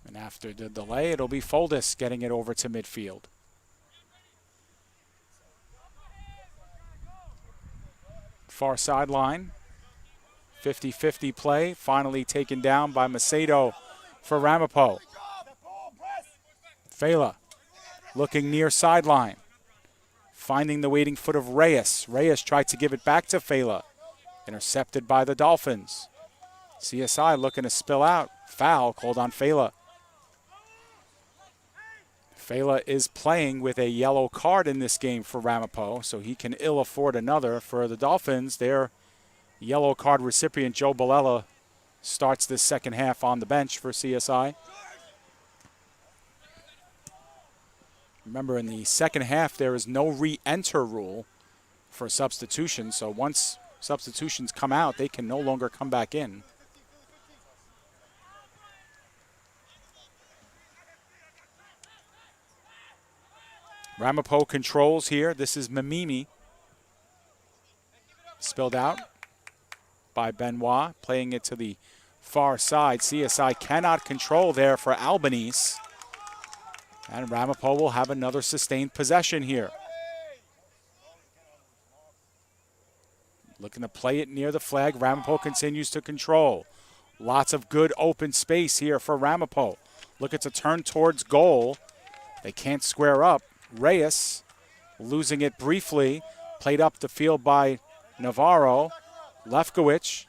And after the delay, it'll be Foldis getting it over to midfield. Far sideline, 50-50 play, finally taken down by Macedo for Ramapo. Fela looking near sideline, finding the waiting foot of Reyes. Reyes tried to give it back to Fela, intercepted by the Dolphins. CSI looking to spill out, foul called on Fela. Fela is playing with a yellow card in this game for Ramapo, so he can ill afford another. For the Dolphins, their yellow card recipient, Joe Balella, starts this second half on the bench for CSI. Remember, in the second half, there is no re-enter rule for substitutions, so once substitutions come out, they can no longer come back in. Ramapo controls here. This is Mamimi. Spilled out by Benoit, playing it to the far side. CSI cannot control there for Albanese. And Ramapo will have another sustained possession here. Looking to play it near the flag. Ramapo continues to control. Lots of good open space here for Ramapo. Looking to turn towards goal. They can't square up. Reyes losing it briefly. Played up the field by Navarro. Lefkowicz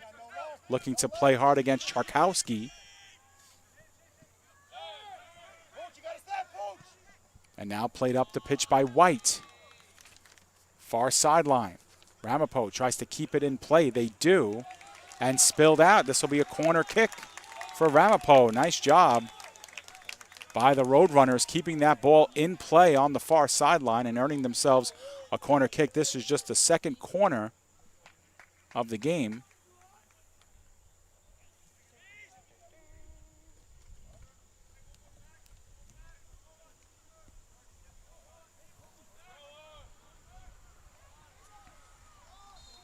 looking to play hard against Charkowski. And now played up the pitch by White. Far sideline. Ramapo tries to keep it in play. They do. And spilled out. This will be a corner kick for Ramapo. Nice job by the Roadrunners, keeping that ball in play on the far sideline and earning themselves a corner kick. This is just the second corner of the game.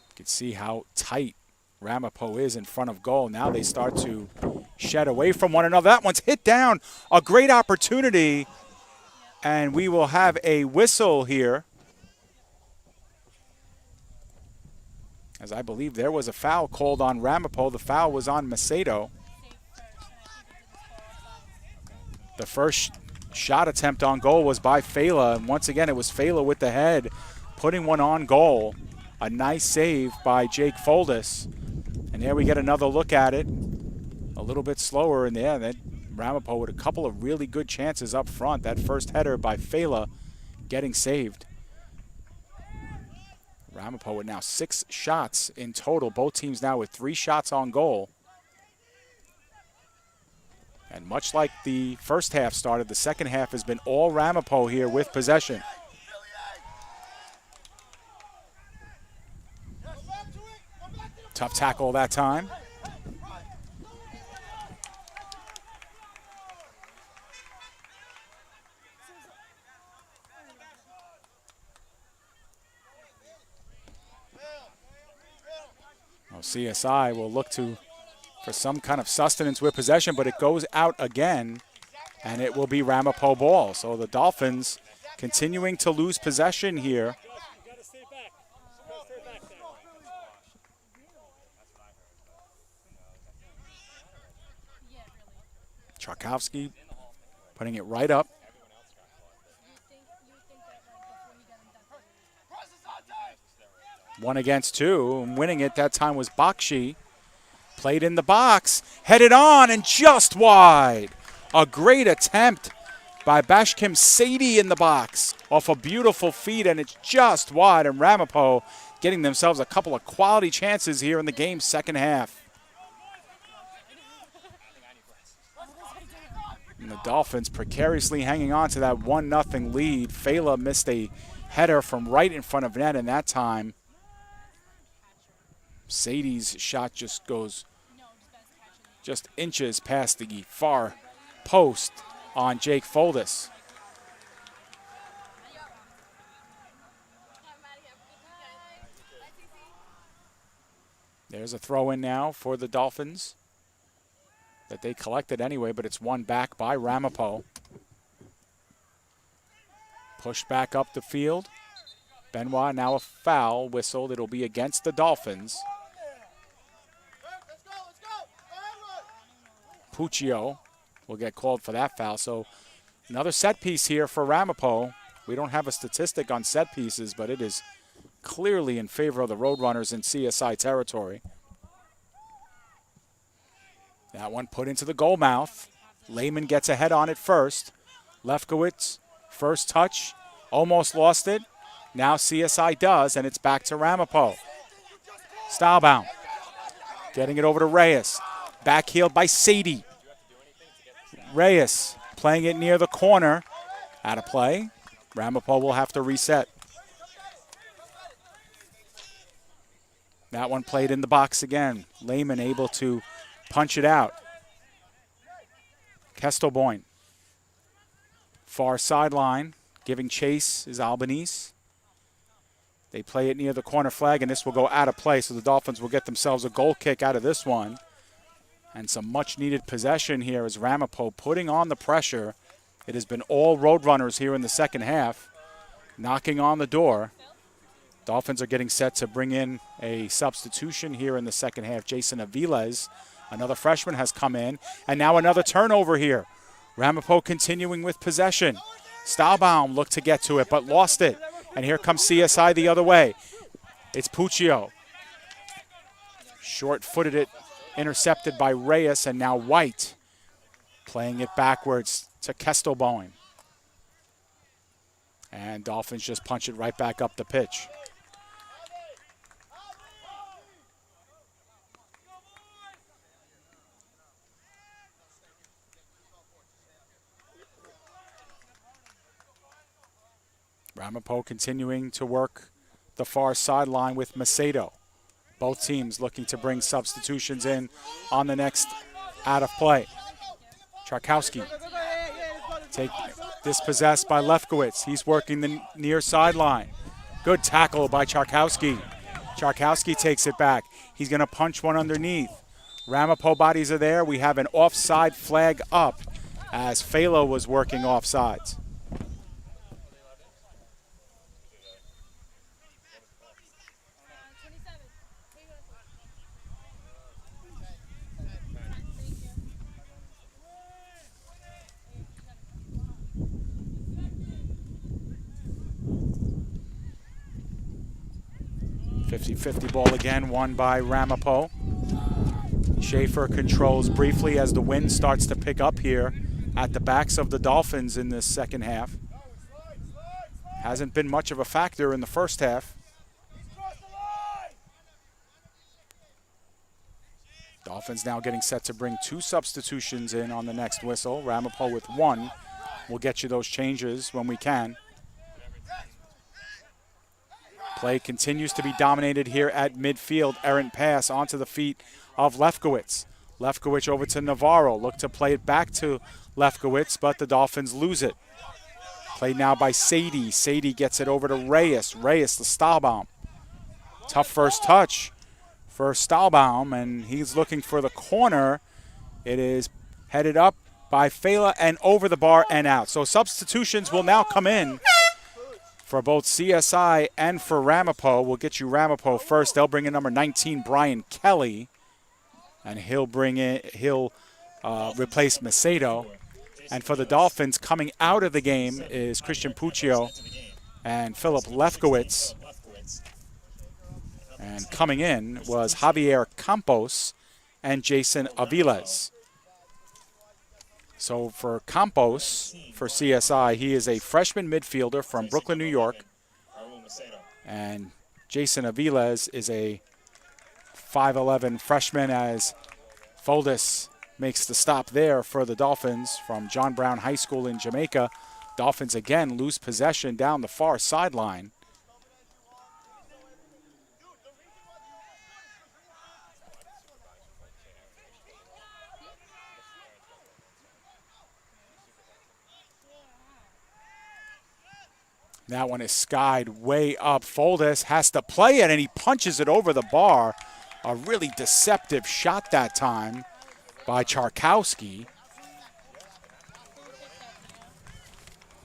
You can see how tight Ramapo is in front of goal. Now they start to shed away from one another. That one's hit down. A great opportunity. And we will have a whistle here, as I believe there was a foul called on Ramapo. The foul was on Macedo. The first shot attempt on goal was by Fela. And once again, it was Fela with the head, putting one on goal. A nice save by Jake Foldis. And there we get another look at it. A little bit slower in there. That Ramapo with a couple of really good chances up front. That first header by Fela getting saved. Ramapo with now 6 shots in total. Both teams now with 3 shots on goal. And much like the first half started, the second half has been all Ramapo here with possession. Tough tackle that time. Well, CSI will look for some kind of sustenance with possession, but it goes out again, and it will be Ramapo ball. So the Dolphins continuing to lose possession here. Charkowski putting it right up. One against two, and winning it that time was Bakshi. Played in the box, headed on, and just wide. A great attempt by Bashkim Sadie in the box off a beautiful feed, and it's just wide. And Ramapo getting themselves a couple of quality chances here in the game's second half. And the Dolphins precariously hanging on to that 1-0 lead. Fela missed a header from right in front of net, and that time Sadie's shot just goes just inches past the far post on Jake Foldis. There's a throw in now for the Dolphins that they collected anyway, but it's won back by Ramapo. Pushed back up the field. Benoit now a foul whistled. It'll be against the Dolphins. Puccio will get called for that foul. So another set piece here for Ramapo. We don't have a statistic on set pieces, but it is clearly in favor of the Roadrunners in CSI territory. That one put into the goal mouth. Lehman gets ahead on it first. Lefkowitz First touch, almost lost it. Now CSI does, and it's back to Ramapo. Stylebound. Getting it over to Reyes. Backheeled by Sadie. Reyes playing it near the corner. Out of play. Ramapo will have to reset. That one played in the box again. Lehman able to punch it out. Kestelboyne. Far sideline. Giving chase is Albanese. They play it near the corner flag, and this will go out of play, so the Dolphins will get themselves a goal kick out of this one. And some much-needed possession here as Ramapo putting on the pressure. It has been all Roadrunners here in the second half, knocking on the door. Dolphins are getting set to bring in a substitution here in the second half. Jason Aviles, another freshman, has come in. And now another turnover here. Ramapo continuing with possession. Stahlbaum looked to get to it, but lost it. And here comes CSI the other way. It's Puccio. Short-footed it, intercepted by Reyes, and now White playing it backwards to Kestelboyne. And Dolphins just punch it right back up the pitch. Ramapo continuing to work the far sideline with Macedo. Both teams looking to bring substitutions in on the next out of play. Charkowski dispossessed by Lefkowitz. He's working the near sideline. Good tackle by Charkowski. Charkowski takes it back. He's going to punch one underneath. Ramapo bodies are there. We have an offside flag up as Phalo was working offsides. .50 ball again, won by Ramapo. Schaefer controls briefly as the wind starts to pick up here at the backs of the Dolphins in this second half. Hasn't been much of a factor in the first half. Dolphins now getting set to bring two substitutions in on the next whistle. Ramapo with one. We'll get you those changes when we can. Play continues to be dominated here at midfield. Errant pass onto the feet of Lefkowitz. Lefkowitz over to Navarro. Look to play it back to Lefkowitz, but the Dolphins lose it. Played now by Sadie. Sadie gets it over to Reyes. Reyes to Stahlbaum. Tough first touch for Stahlbaum, and he's looking for the corner. It is headed up by Fela and over the bar and out. So substitutions will now come in for both CSI and for Ramapo. We'll get you Ramapo first. They'll bring in number 19, Brian Kelly, and he'll replace Macedo. And for the Dolphins, coming out of the game is Christian Puccio and Philip Lefkowitz. And coming in was Javier Campos and Jason Aviles. So for Campos, for CSI, he is a freshman midfielder from Brooklyn, New York. And Jason Aviles is a 5'11 freshman as Foldis makes the stop there for the Dolphins from John Brown High School in Jamaica. Dolphins again lose possession down the far sideline. That one is skied way up. Foldis has to play it, and he punches it over the bar. A really deceptive shot that time by Charkowski.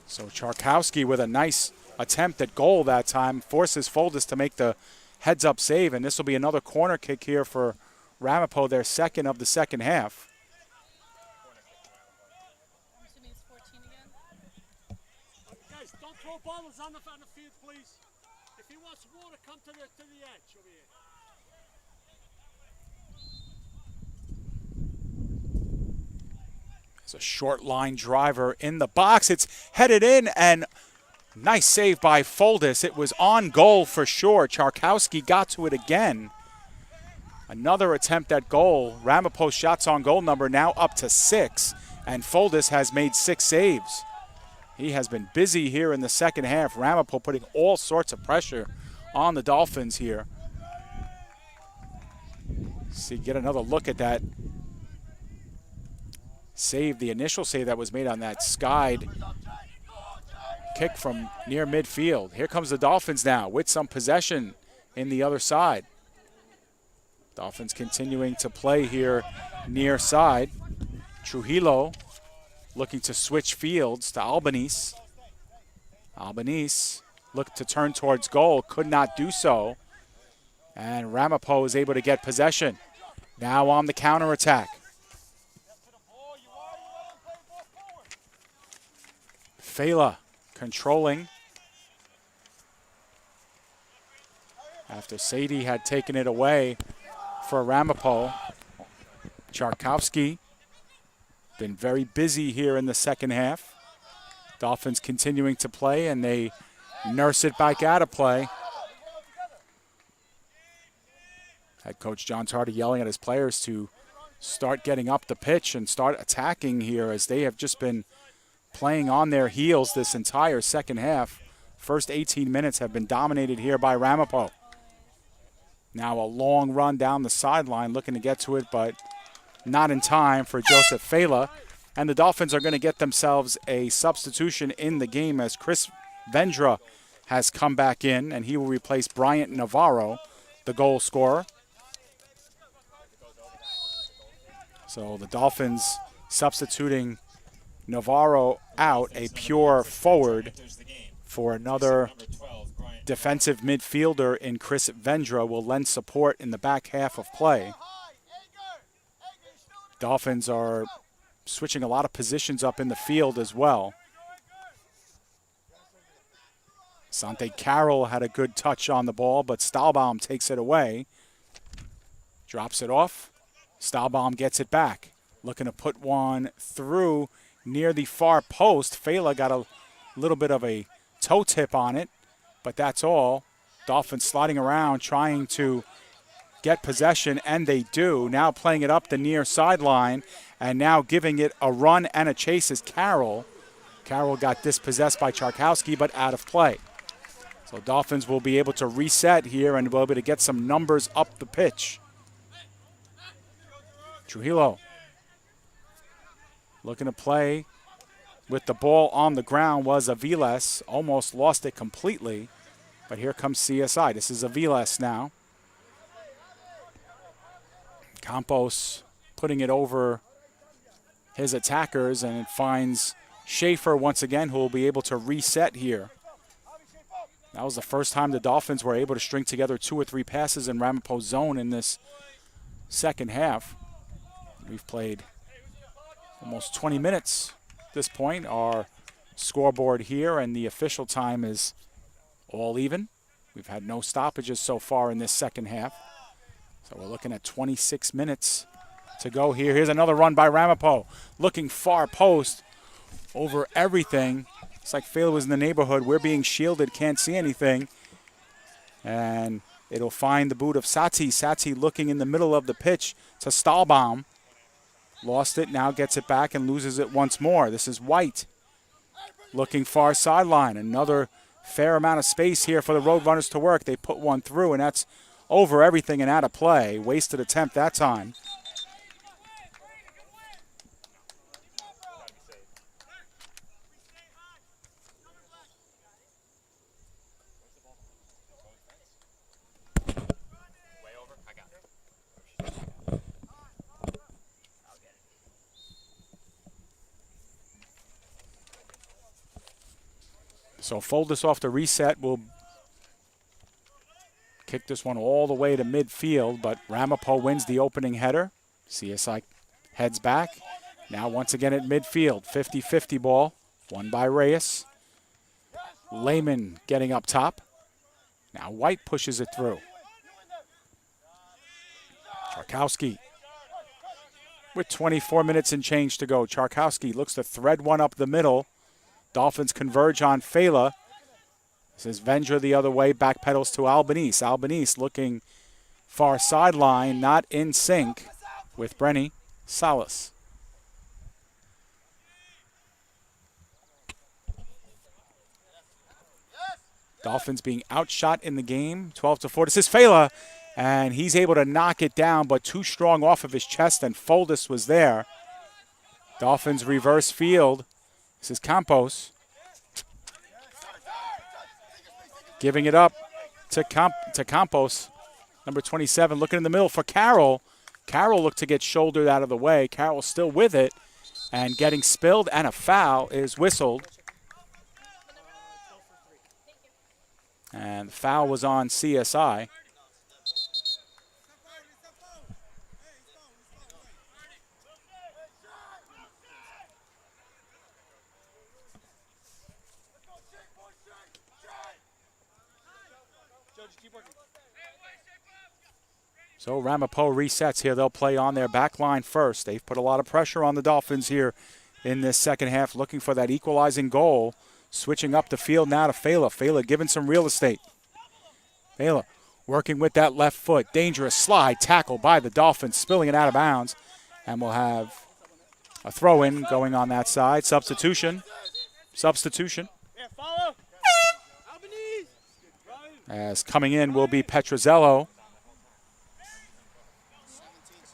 So Charkowski with a nice attempt at goal that time forces Foldis to make the heads-up save, and this will be another corner kick here for Ramapo, their second of the second half. Don't throw bottles on the field, please. If he wants water, come to the edge over here. It's a short line driver in the box. It's headed in, and nice save by Foldis. It was on goal for sure. Charkowski got to it again. Another attempt at goal. Ramapo's shots on goal number now up to 6, and Foldis has made 6 saves. He has been busy here in the second half. Ramapo putting all sorts of pressure on the Dolphins here. See, get another look at that save, the initial save that was made on that skied kick from near midfield. Here comes the Dolphins now with some possession in the other side. Dolphins continuing to play here near side. Trujillo looking to switch fields to Albanese. Albanese looked to turn towards goal, could not do so. And Ramapo is able to get possession. Now on the counterattack. Fela controlling after Sadie had taken it away for Ramapo. Charkowski been very busy here in the second half. Dolphins continuing to play, and they nurse it back out of play. Head coach John Tardy yelling at his players to start getting up the pitch and start attacking here, as they have just been playing on their heels this entire second half. First 18 minutes have been dominated here by Ramapo. Now a long run down the sideline, looking to get to it, but not in time for Joseph Fela. And the Dolphins are going to get themselves a substitution in the game, as Chris Vendra has come back in, and he will replace Bryant Navarro, the goal scorer. So the Dolphins substituting Navarro out, a pure forward, for another defensive midfielder in Chris Vendra, will lend support in the back half of play. Dolphins are switching a lot of positions up in the field as well. Sante Carroll had a good touch on the ball, but Stahlbaum takes it away. Drops it off. Stahlbaum gets it back. Looking to put one through near the far post. Fela got a little bit of a toe tip on it, but that's all. Dolphins sliding around, trying to get possession, and they do. Now playing it up the near sideline, and now giving it a run and a chase is Carroll. Carroll got dispossessed by Charkowski, but out of play. So Dolphins will be able to reset here and will be able to get some numbers up the pitch. Trujillo looking to play with the ball on the ground was Aviles. Almost lost it completely, but here comes CSI. This is Aviles now. Campos putting it over his attackers, and it finds Schaefer once again, who will be able to reset here. That was the first time the Dolphins were able to string together 2 or 3 passes in Ramapo's zone in this second half. We've played almost 20 minutes at this point. Our scoreboard here and the official time is all even. We've had no stoppages so far in this second half. So we're looking at 26 minutes to go here. Here's another run by Ramapo. Looking far post over everything. It's like Fela was in the neighborhood. We're being shielded, can't see anything. And it'll find the boot of Sati. Sati looking in the middle of the pitch to Stahlbaum. Lost it, now gets it back and loses it once more. This is White looking far sideline. Another fair amount of space here for the Roadrunners to work. They put one through, and that's over everything and out of play. Wasted attempt that time. So Foldis off the reset will kick this one all the way to midfield, but Ramapo wins the opening header. CSI heads back. Now once again at midfield, 50-50 ball, won by Reyes. Lehman getting up top. Now White pushes it through. Charkowski with 24 minutes and change to go. Charkowski looks to thread one up the middle. Dolphins converge on Fela. This is Vendra the other way, backpedals to Albanese. Albanese looking far sideline, not in sync with Brenny Salas. Dolphins being outshot in the game, 12-4. This is Fela, and he's able to knock it down, but too strong off of his chest, and Foldis was there. Dolphins reverse field. This is Campos. Giving it up to Campos. Number 27 looking in the middle for Carroll. Carroll looked to get shouldered out of the way. Carroll still with it and getting spilled, and a foul is whistled. And the foul was on CSI. So Ramapo resets here. They'll play on their back line first. They've put a lot of pressure on the Dolphins here in this second half, looking for that equalizing goal. Switching up the field now to Fela. Fela given some real estate. Fela working with that left foot. Dangerous slide tackle by the Dolphins, spilling it out of bounds. And we'll have a throw-in going on that side. Substitution. As coming in will be Petrozello.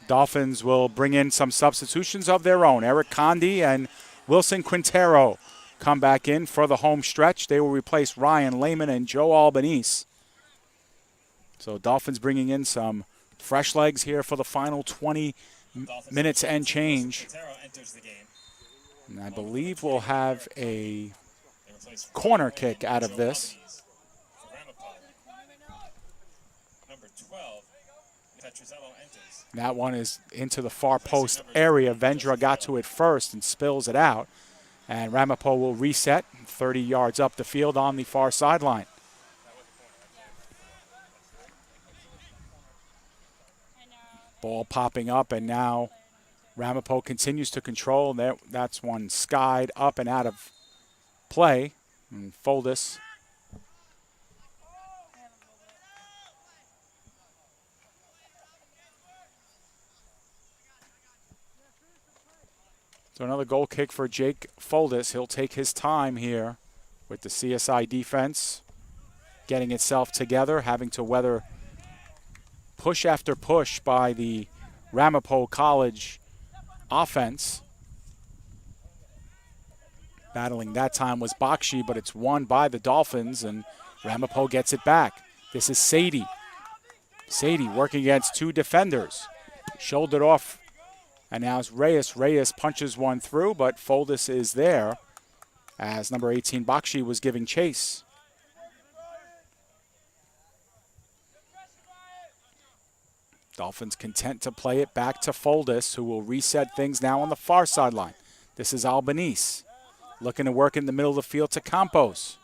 Dolphins will bring in some substitutions of their own. Eric Condi and Wilson Quintero come back in for the home stretch. They will replace Ryan Lehman and Joe Albanese. So Dolphins bringing in some fresh legs here for the final 20 minutes and change. And I believe we'll have a corner kick out of this. That one is into the far post area. Vendra got to it first and spills it out. And Ramapo will reset 30 yards up the field on the far sideline. Ball popping up, and now Ramapo continues to control. That's one skied up and out of play. And Foldis. So another goal kick for Jake Foldis. He'll take his time here with the CSI defense getting itself together, having to weather push after push by the Ramapo College offense. Battling that time was Bakshi, but it's won by the Dolphins, and Ramapo gets it back. This is Sadie. Sadie working against two defenders. Shouldered off. And now it's Reyes. Reyes punches one through, but Foldis is there as number 18, Bakshi, was giving chase. Dolphins content to play it back to Foldis, who will reset things now on the far sideline. This is Albanese looking to work in the middle of the field to Campos.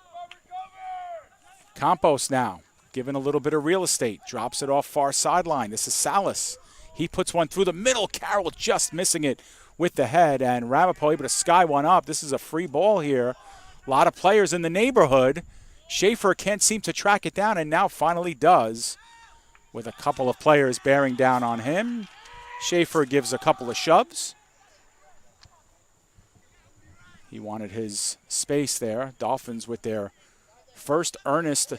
Campos now given a little bit of real estate. Drops it off far sideline. This is Salas. He puts one through the middle. Carroll just missing it with the head, and Ramapo able to sky one up. This is a free ball here. A lot of players in the neighborhood. Schaefer can't seem to track it down, and now finally does with a couple of players bearing down on him. Schaefer gives a couple of shoves. He wanted his space there. Dolphins with their first earnest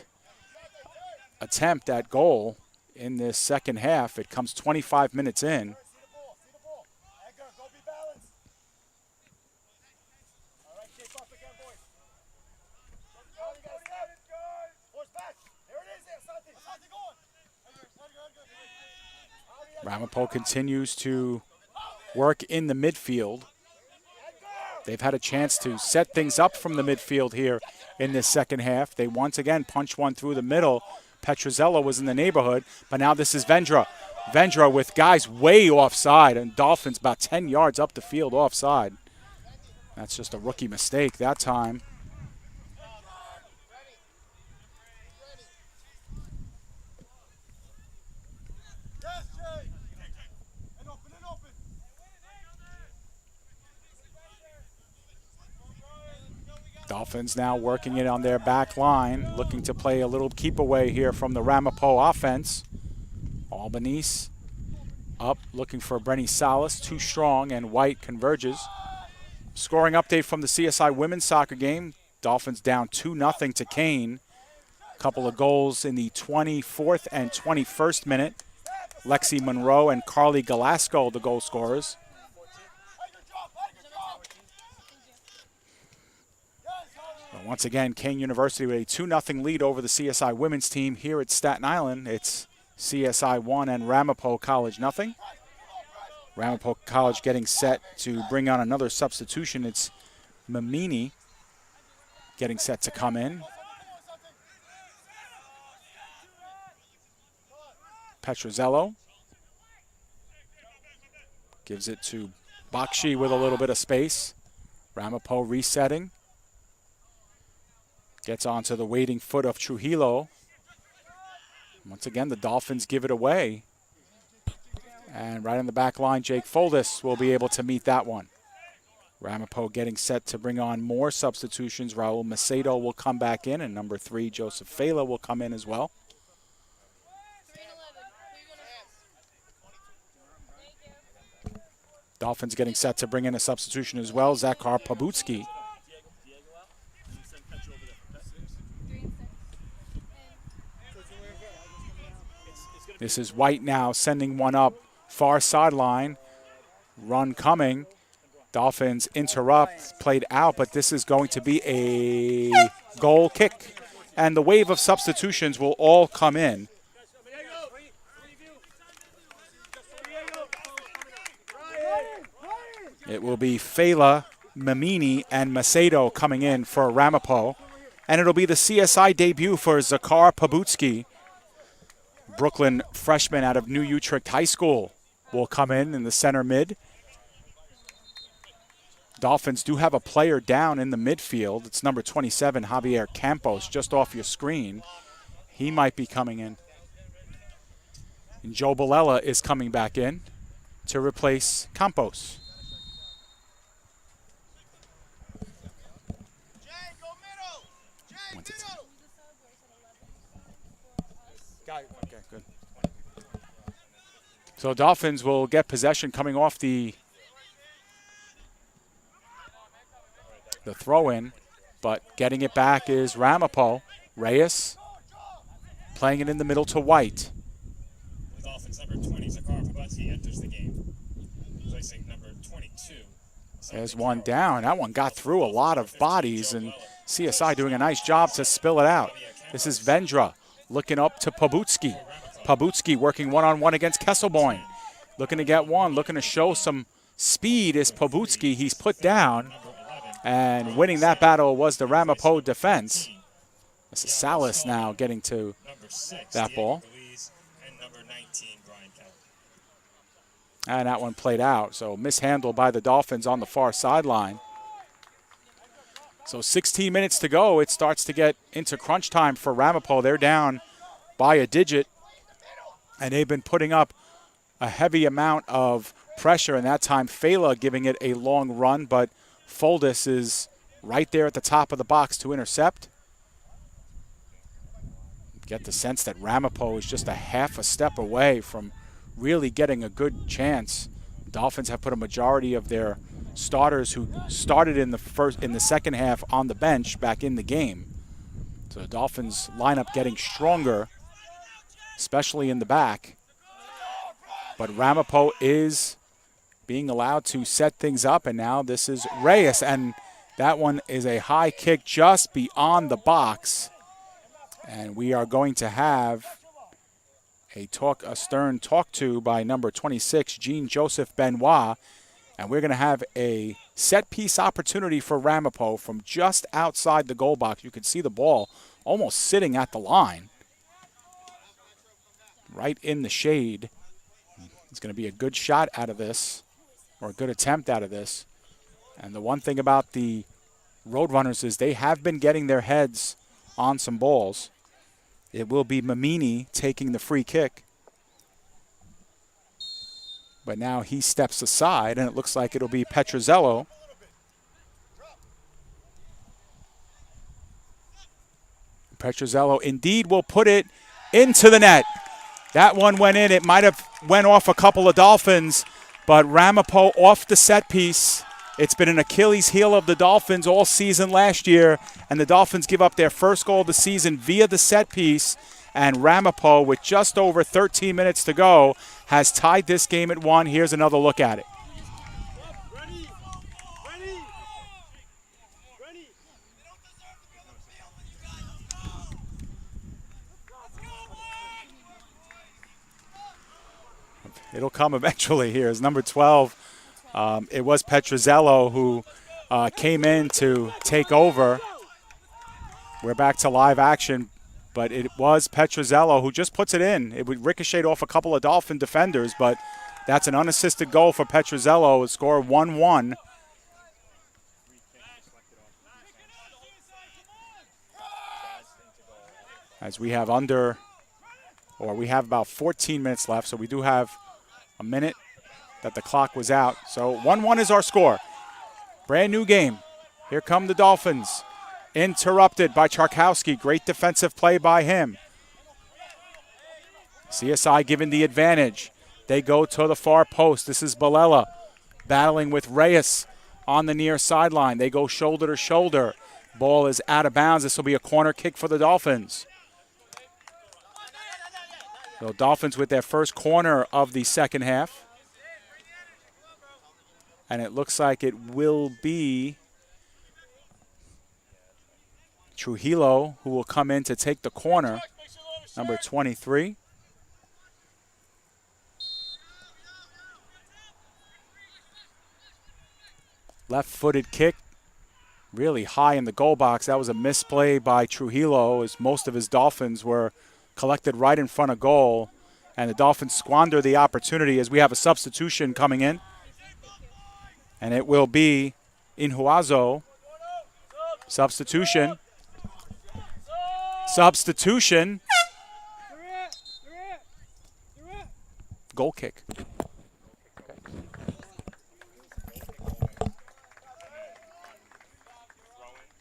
attempt at goal in this second half. It comes 25 minutes in. Ramapo continues to work in the midfield. They've had a chance to set things up from the midfield here in this second half. They once again punch one through the middle. Petrozello was in the neighborhood, but now this is Vendra. Vendra with guys way offside, and Dolphins about 10 yards up the field offside. That's just a rookie mistake that time. Dolphins now working it on their back line, looking to play a little keep away here from the Ramapo offense. Albanese up, looking for Brenny Salas, too strong, and White converges. Scoring update from the CSI women's soccer game. Dolphins down 2-0 to Kane. A couple of goals in the 24th and 21st minute. Lexi Monroe and Carly Galasco, the goal scorers. But once again, Kane University with a 2-0 lead over the CSI women's team here at Staten Island. It's CSI 1 and Ramapo College 0. Ramapo College getting set to bring on another substitution. It's Mamini getting set to come in. Petrozello gives it to Bakshi with a little bit of space. Ramapo resetting. Gets onto the waiting foot of Trujillo. Once again, the Dolphins give it away. And right on the back line, Jake Foldis will be able to meet that one. Ramapo getting set to bring on more substitutions. Raul Macedo will come back in, and number 3, Joseph Fela, will come in as well. Dolphins getting set to bring in a substitution as well, Zakhar Pabutsky. This is White now sending one up, far sideline. Run coming. Dolphins interrupt, played out, but this is going to be a goal kick. And the wave of substitutions will all come in. It will be Fela, Mamini, and Macedo coming in for Ramapo. And it'll be the CSI debut for Zakhar Pabutsky. Brooklyn freshman out of New Utrecht High School will come in the center mid. Dolphins do have a player down in the midfield. It's number 27, Javier Campos, just off your screen. He might be coming in. And Joe Balella is coming back in to replace Campos. Okay, good. So Dolphins will get possession coming off the throw-in, but getting it back is Ramapo. Reyes playing it in the middle to White. Dolphins number 20, Zakhar Pabutsky, enters the game, placing number 22. There's one down. That one got through a lot of bodies, and CSI doing a nice job to spill it out. This is Vendra looking up to Pabutsky. Pabutsky working one-on-one against Kesselboyne. Looking to get one, looking to show some speed is Pabutsky. He's put down, and winning that battle was the Ramapo defense. This is Salas now getting to that ball. And that one played out, so mishandled by the Dolphins on the far sideline. So 16 minutes to go. It starts to get into crunch time for Ramapo. They're down by a digit, and they've been putting up a heavy amount of pressure, and that time Fela giving it a long run, but Foldis is right there at the top of the box to intercept. Get the sense that Ramapo is just a half a step away from really getting a good chance. Dolphins have put a majority of their starters who started in the second half on the bench back in the game. So the Dolphins lineup getting stronger, especially in the back. But Ramapo is being allowed to set things up, and now this is Reyes, and that one is a high kick just beyond the box. And we are going to have a stern talk to by number 26, Jean-Joseph Benoit. And we're going to have a set-piece opportunity for Ramapo from just outside the goal box. You can see the ball almost sitting at the line, right in the shade. It's going to be a good shot out of this, or a good attempt out of this. And the one thing about the Roadrunners is they have been getting their heads on some balls. It will be Mamini taking the free kick. But now he steps aside, and it looks like it'll be Petrozello. Petrozello indeed will put it into the net. That one went in. It might have went off a couple of Dolphins, but Ramapo off the set piece. It's been an Achilles heel of the Dolphins all season last year, and the Dolphins give up their first goal of the season via the set piece, and Ramapo, with just over 13 minutes to go, has tied this game at 1. Here's another look at it. It'll come eventually here. It's number 12. It was Petrozello who came in to take over. We're back to live action, but it was Petrozello who just puts it in. It would ricochet off a couple of Dolphin defenders, but that's an unassisted goal for Petrozello. A score 1-1. As we have we have about 14 minutes left, so we do have a minute that the clock was out. So 1-1 is our score. Brand new game. Here come the Dolphins. Interrupted by Charkowski. Great defensive play by him. CSI given the advantage. They go to the far post. This is Balella battling with Reyes on the near sideline. They go shoulder to shoulder. Ball is out of bounds. This will be a corner kick for the Dolphins. So Dolphins with their first corner of the second half. And it looks like it will be Trujillo who will come in to take the corner, number 23. Left-footed kick, really high in the goal box. That was a misplay by Trujillo, as most of his Dolphins were collected right in front of goal, and the Dolphins squander the opportunity as we have a substitution coming in. And it will be Inhuazo. Substitution. Goal kick.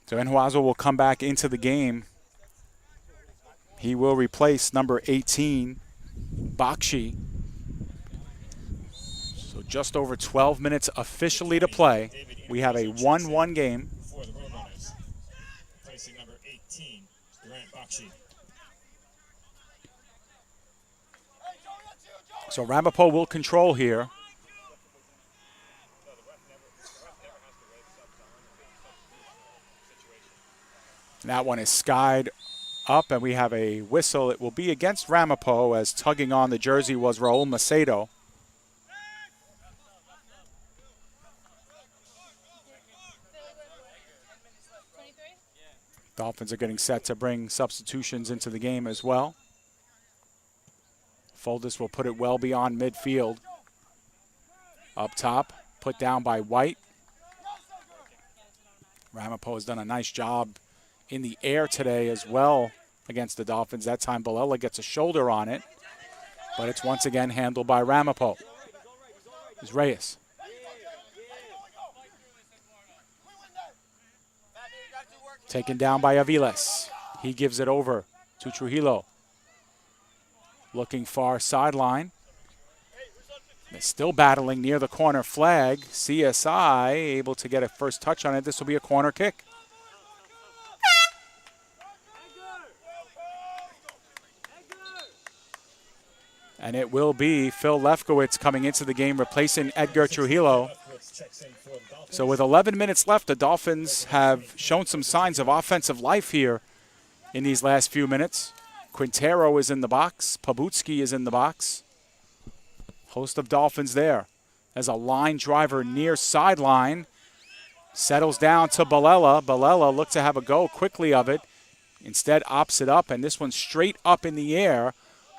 So Inhuazo will come back into the game. He will replace number 18, Bakshi. So just over 12 minutes officially to play. We have a 1-1 game. For the Roadrunners, placing number 18, Durant Bakshi. So Ramapo will control here. That one is skied up, and we have a whistle. It will be against Ramapo, as tugging on the jersey was Raul Macedo. Dolphins are getting set to bring substitutions into the game as well. Foldis will put it well beyond midfield. Up top, put down by White. Ramapo has done a nice job in the air today as well against the Dolphins. That time Balella gets a shoulder on it, but it's once again handled by Ramapo. It's Reyes. Taken down by Aviles. He gives it over to Trujillo. Looking far sideline. They're still battling near the corner flag. CSI able to get a first touch on it. This will be a corner kick. And it will be Phil Lefkowitz coming into the game, replacing Edgar Trujillo. So with 11 minutes left, the Dolphins have shown some signs of offensive life here in these last few minutes. Quintero is in the box. Pabutsky is in the box. Host of Dolphins there. As a line driver near sideline. Settles down to Balella. Balella looked to have a go quickly of it. Instead opts it up, and this one straight up in the air.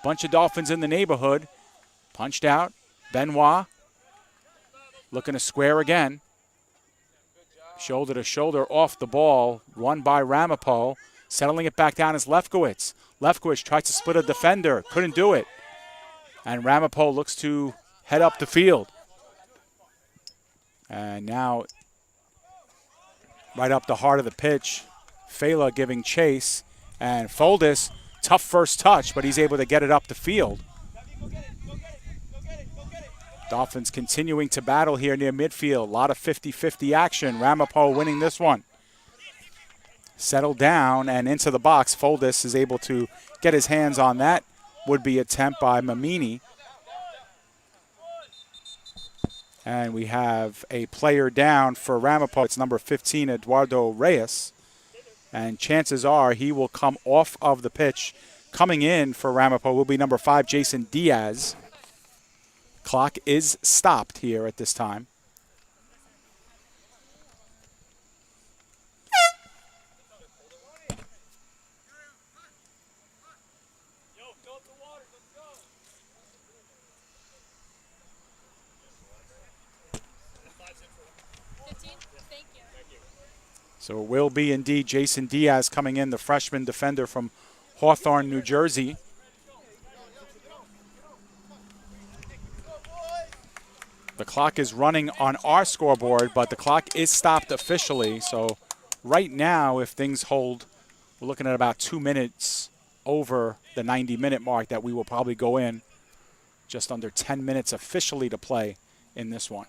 Bunch of Dolphins in the neighborhood. Punched out. Benoit looking to square again. Shoulder to shoulder off the ball. Run by Ramapo. Settling it back down is Lefkowitz. Lefkowitz tries to split a defender. Couldn't do it. And Ramapo looks to head up the field. And now right up the heart of the pitch. Fela giving chase. And Foldis, tough first touch, but he's able to get it up the field. Dolphins continuing to battle here near midfield. A lot of 50-50 action. Ramapo winning this one. Settled down and into the box. Foldis is able to get his hands on that would-be attempt by Mamini. And we have a player down for Ramapo. It's number 15, Eduardo Reyes. And chances are he will come off of the pitch. Coming in for Ramapo will be number 5, Jason Diaz. Clock is stopped here at this time. So it will be indeed Jason Diaz coming in, the freshman defender from Hawthorne, New Jersey. The clock is running on our scoreboard, but the clock is stopped officially. So right now, if things hold, we're looking at about 2 minutes over the 90-minute mark that we will probably go in. Just under 10 minutes officially to play in this one.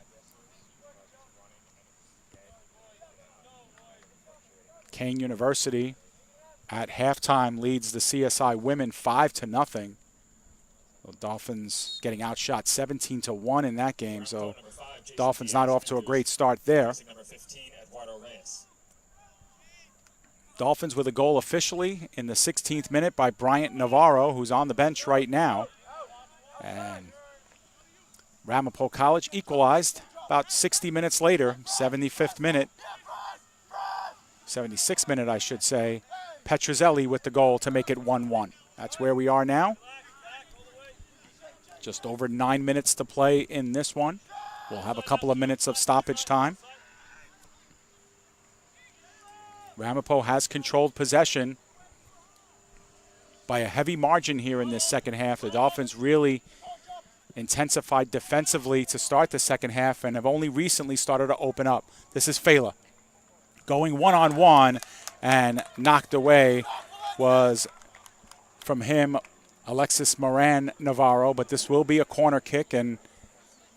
Kane University at halftime leads the CSI women 5-0. The Dolphins getting outshot 17-1 in that game, so Dolphins not off to a great start there. Dolphins with a goal officially in the 16th minute by Bryant Navarro, who's on the bench right now. And Ramapo College equalized about 60 minutes later, 75th minute. 76th minute, I should say. Petrozelli with the goal to make it 1-1. That's where we are now. Just over 9 minutes to play in this one. We'll have a couple of minutes of stoppage time. Ramapo has controlled possession by a heavy margin here in this second half. The Dolphins really intensified defensively to start the second half and have only recently started to open up. This is Fela going one-on-one, and knocked away was from him, Alexis Moran Navarro, but this will be a corner kick, and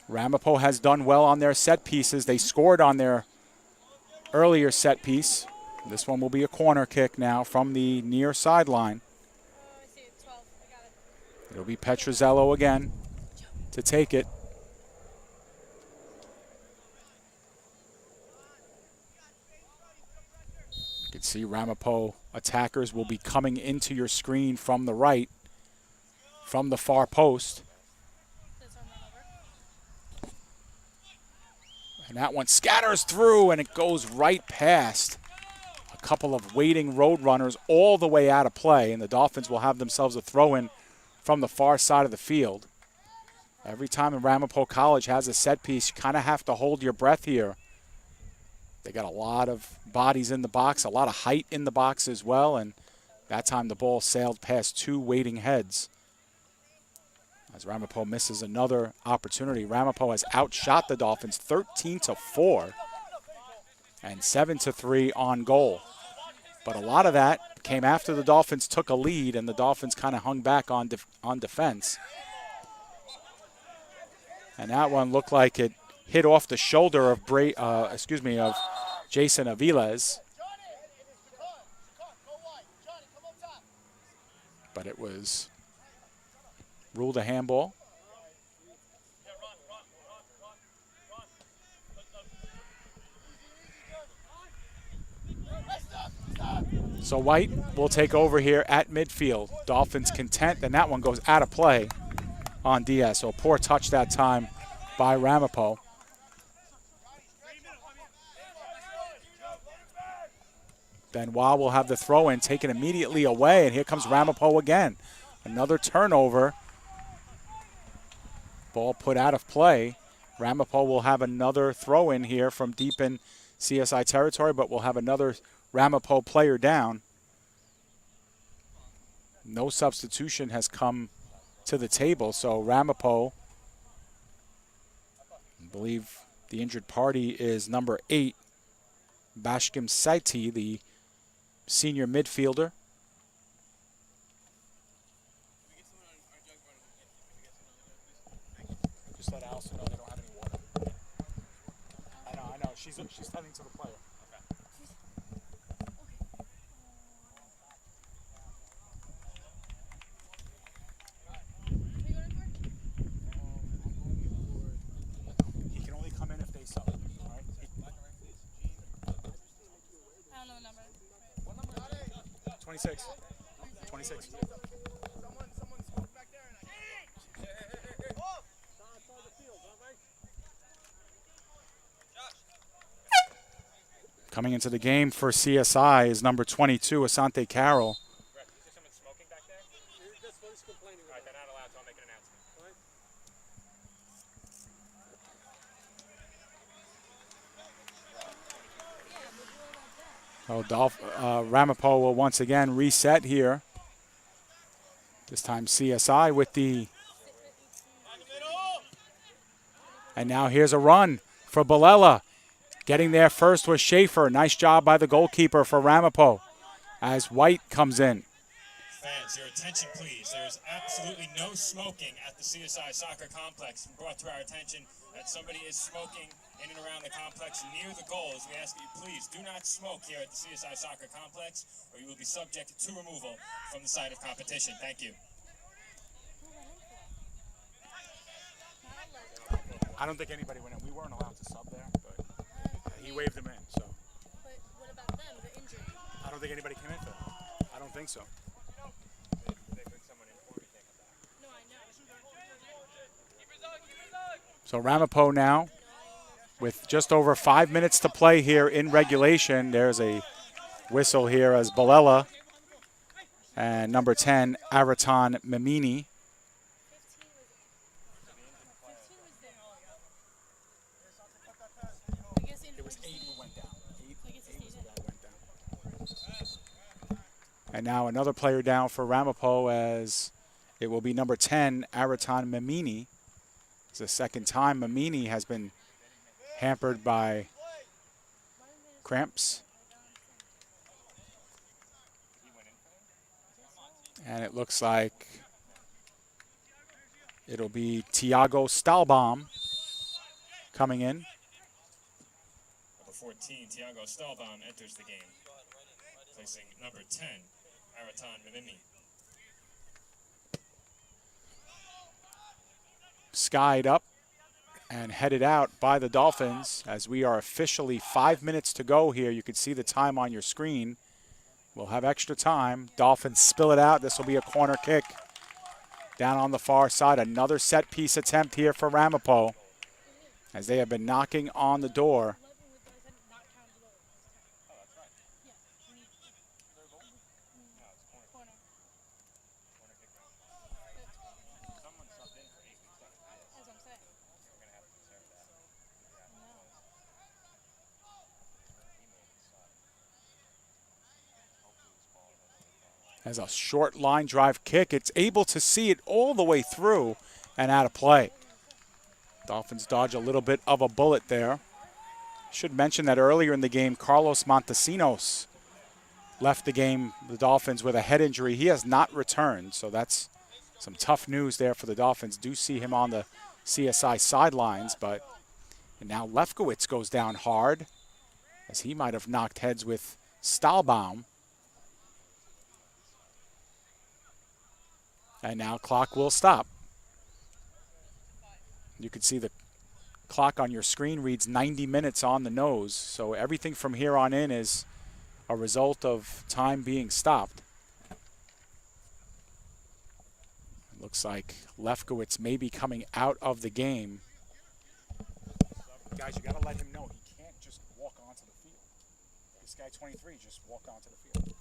Ramapo has done well on their set pieces. They scored on their earlier set piece. This one will be a corner kick now from the near sideline. It'll be Petrozello again to take it. You can see Ramapo attackers will be coming into your screen from the right, from the far post. And that one scatters through, and it goes right past a couple of waiting road runners all the way out of play, and the Dolphins will have themselves a throw-in from the far side of the field. Every time Ramapo College has a set piece, you kind of have to hold your breath here. They got a lot of bodies in the box, a lot of height in the box as well, and that time the ball sailed past two waiting heads. As Ramapo misses another opportunity, Ramapo has outshot the Dolphins 13-4 and 7-3 on goal. But a lot of that came after the Dolphins took a lead, and the Dolphins kind of hung back on defense. And that one looked like it hit off the shoulder of Jason Aviles. But it was ruled a handball. So White will take over here at midfield. Dolphins content, and that one goes out of play on Diaz. So a poor touch that time by Ramapo. Benoit will have the throw-in taken immediately away, and here comes Ramapo again. Another turnover. Ball put out of play. Ramapo will have another throw-in here from deep in CSI territory, but we'll have another Ramapo player down. No substitution has come to the table, so Ramapo, I believe the injured party is number 8, Bashkim Saiti, the senior midfielder. Just let Allison know they don't have any water. I know. She's tending to the player. He can only come in if they sub. All right? I don't know the number. 26. 26. Coming into the game for CSI is number 22, Asante Carroll. Ramapo will once again reset here. This time CSI with the... And now here's a run for Balella. Getting there first was Schaefer. Nice job by the goalkeeper for Ramapo as White comes in. Fans, your attention please. There's absolutely no smoking at the CSI soccer complex. Brought to our attention that somebody is smoking in and around the complex near the goals. We ask that you please do not smoke here at the CSI soccer complex, or you will be subject to removal from the site of competition. Thank you. I don't think anybody went in. We weren't allowed to sub there, but he waved them in. So. But what about them, the injured? I don't think anybody came in for that. I don't think so. No, I know. So Ramapo now, with just over 5 minutes to play here in regulation. There's a whistle here as Balella and number 10, Araton Memini. It was 8 who went down. 8 was the guy who went down. And now another player down for Ramapo as it will be number 10, Araton Memini. It's the second time Memini has been hampered by cramps. And it looks like it'll be Thiago Stahlbaum coming in. Number 14, Thiago Stahlbaum enters the game, placing number 10, Araton Memini. Skied up and headed out by the Dolphins as we are officially 5 minutes to go here. You can see the time on your screen. We'll have extra time. Dolphins spill it out. This will be a corner kick down on the far side. Another set piece attempt here for Ramapo as they have been knocking on the door. As a short line drive kick, it's able to see it all the way through and out of play. Dolphins dodge a little bit of a bullet there. Should mention that earlier in the game, Carlos Montesinos left the game, the Dolphins, with a head injury. He has not returned, so that's some tough news there for the Dolphins. Do see him on the CSI sidelines, but and now Lefkowitz goes down hard as he might have knocked heads with Stahlbaum. And now clock will stop. You can see the clock on your screen reads 90 minutes on the nose. So everything from here on in is a result of time being stopped. It looks like Lefkowitz may be coming out of the game. Guys, you got to let him know he can't just walk onto the field. This guy 23 just walked onto the field.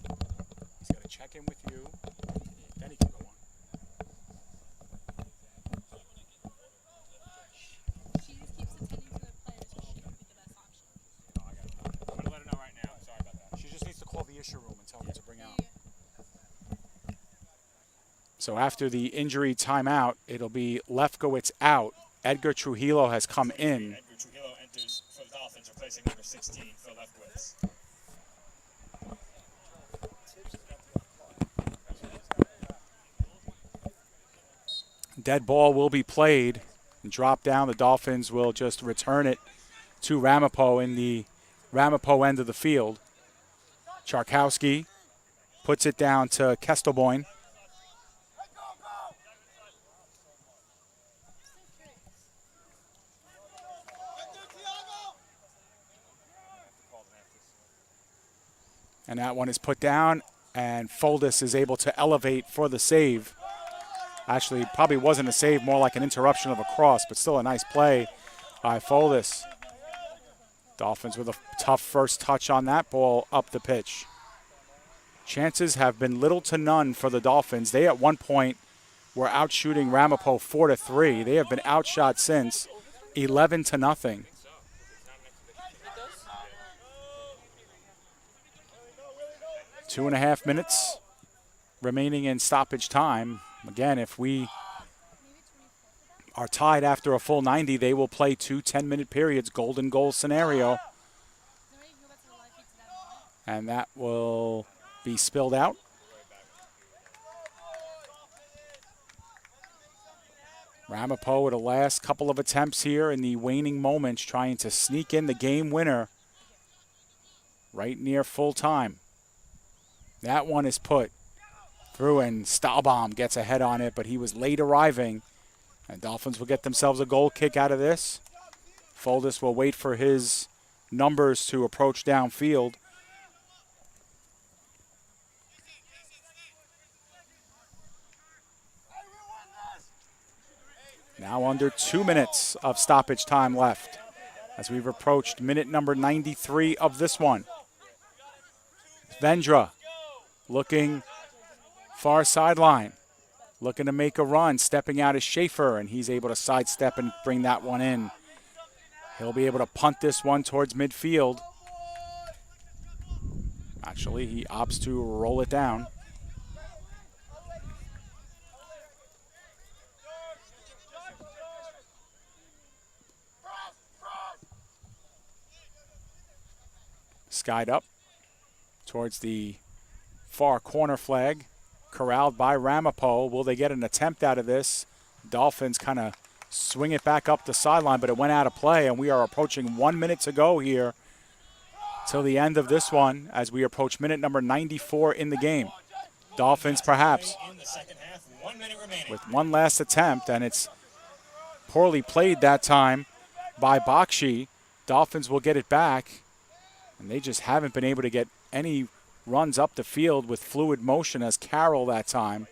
He's got to check in with you, then he can go on. Issue room and tell them to bring out. So after the injury timeout, it'll be Lefkowitz out. Edgar Trujillo has come in. Edgar Trujillo enters for the Dolphins, replacing number 16, Phil Lefkowitz. Dead ball will be played and drop down. The Dolphins will just return it to Ramapo in the Ramapo end of the field. Charkowski puts it down to Kestelboyne. And that one is put down, and Foldis is able to elevate for the save. Actually, probably wasn't a save, more like an interruption of a cross, but still a nice play by Foldis. Dolphins with a tough first touch on that ball up the pitch. Chances have been little to none for the Dolphins. They at one point were outshooting Ramapo 4-3. They have been outshot since 11-0. 2.5 minutes remaining in stoppage time. Again, if we are tied after a full 90, they will play 2 10-minute periods, golden goal scenario. And that will be spilled out. Ramapo with the last couple of attempts here in the waning moments, trying to sneak in the game winner right near full time. That one is put through, and Stahlbaum gets ahead on it, but he was late arriving. And Dolphins will get themselves a goal kick out of this. Foldis will wait for his numbers to approach downfield. Now under 2 minutes of stoppage time left as we've approached minute number 93 of this one. Vendra looking far sideline, looking to make a run, stepping out is Schaefer, and he's able to sidestep and bring that one in. He'll be able to punt this one towards midfield. Actually, he opts to roll it down. Skied up towards the far corner flag, corralled by Ramapo. Will they get an attempt out of this? Dolphins kind of swing it back up the sideline, but it went out of play, and we are approaching 1 minute to go here till the end of this one as we approach minute number 94 in the game. Dolphins perhaps with one last attempt, and it's poorly played that time by Bakshi. Dolphins will get it back, and they just haven't been able to get any runs up the field with fluid motion as Carroll that time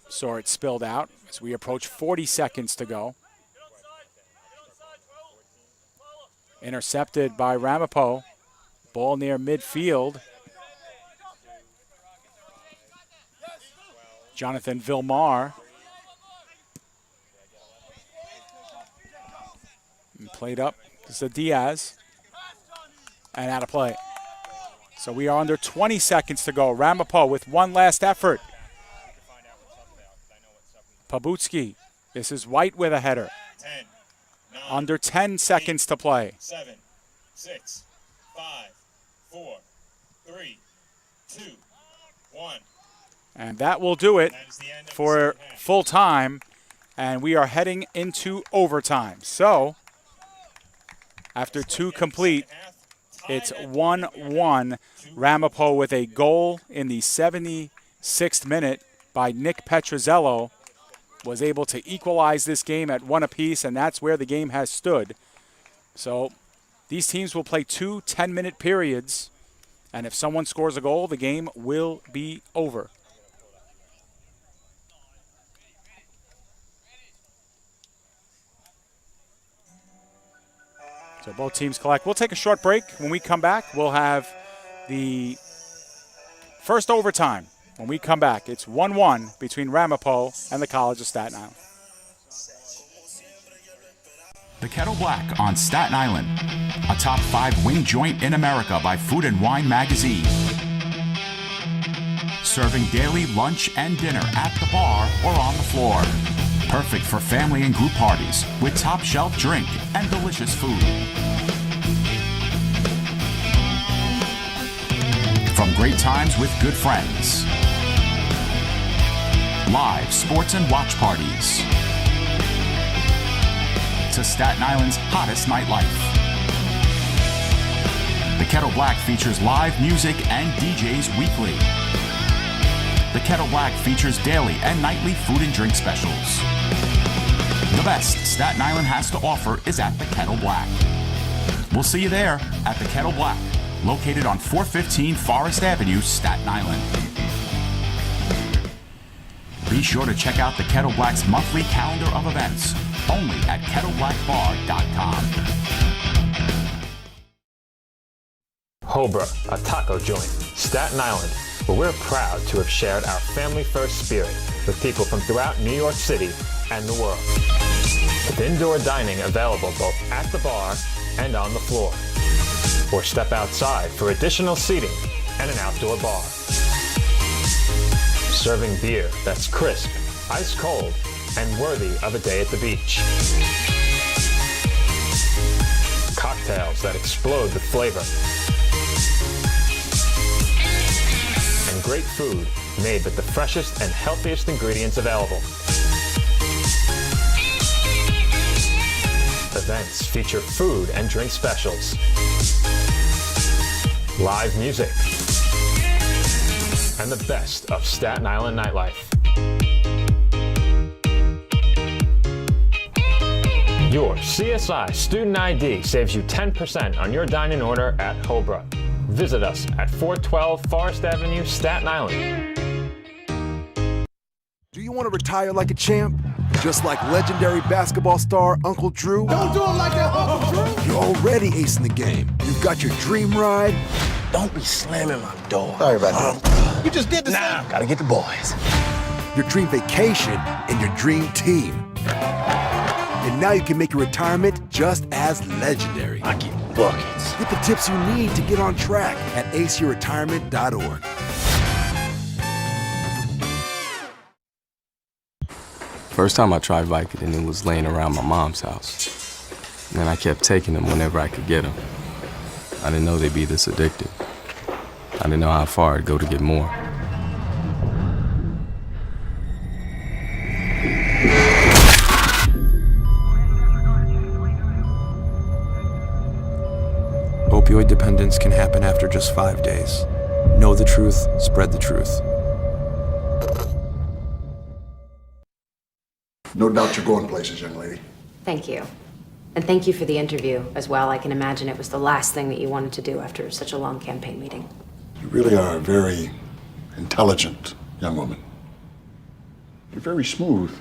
saw it spilled out as we approach 40 seconds to go. Intercepted by Ramapo. Ball near midfield. Jonathan Vilmar. And played up to Diaz. And out of play. So we are under 20 seconds to go. Ramapo with one last effort. Pabutsky. This is White with a header. 10, 9, under 10 seconds to play. 7, 6, 5, 4, 3, 2, 1. And that will do it for full time. And we are heading into overtime. So after 2 complete, it's 1-1. Ramapo with a goal in the 76th minute by Nick Petrozello was able to equalize this game at 1 apiece, and that's where the game has stood. So these teams will play 2 10-minute periods, and if someone scores a goal, the game will be over. So both teams collect. We'll take a short break. When we come back, we'll have the first overtime. When we come back, it's 1-1 between Ramapo and the College of Staten Island. The Kettle Black on Staten Island, a top 5 wing joint in America by Food and Wine magazine. Serving daily lunch and dinner at the bar or on the floor. Perfect for family and group parties with top shelf drink and delicious food. From great times with good friends. Live sports and watch parties. to Staten Island's hottest nightlife. The Kettle Black features live music and DJs weekly. The Kettle Black features daily and nightly food and drink specials. The best Staten Island has to offer is at the Kettle Black. We'll see you there at the Kettle Black, located on 415 Forest Avenue, Staten Island. Be sure to check out the Kettle Black's monthly calendar of events, only at kettleblackbar.com. Hobra, a taco joint, Staten Island, where we're proud to have shared our family-first spirit with people from throughout New York City and the world. With indoor dining available both at the bar and on the floor. Or step outside for additional seating and an outdoor bar. Serving beer that's crisp, ice cold, and worthy of a day at the beach. Cocktails that explode with flavor. And great food made with the freshest and healthiest ingredients available. Events feature food and drink specials. Live music. And the best of Staten Island nightlife. Your CSI Student ID saves you 10% on your dine-in order at Hobra. Visit us at 412 Forest Avenue, Staten Island. Do you want to retire like a champ? Just like legendary basketball star Uncle Drew? Don't do him like that, Uncle Drew! You're already acing the game. You've got your dream ride. Don't be slamming my door. Sorry about that. You just did the same. Gotta get the boys. Your dream vacation and your dream team. And now you can make your retirement just as legendary. I get buckets. Get the tips you need to get on track at aceyourretirement.org. First time I tried Vicodin, it was laying around my mom's house. And then I kept taking them whenever I could get them. I didn't know they'd be this addictive. I didn't know how far I'd go to get more. Opioid dependence can happen after just 5 days. Know the truth, spread the truth. No doubt you're going places, young lady. Thank you. And thank you for the interview as well. I can imagine it was the last thing that you wanted to do after such a long campaign meeting. You really are a very intelligent young woman. You're very smooth.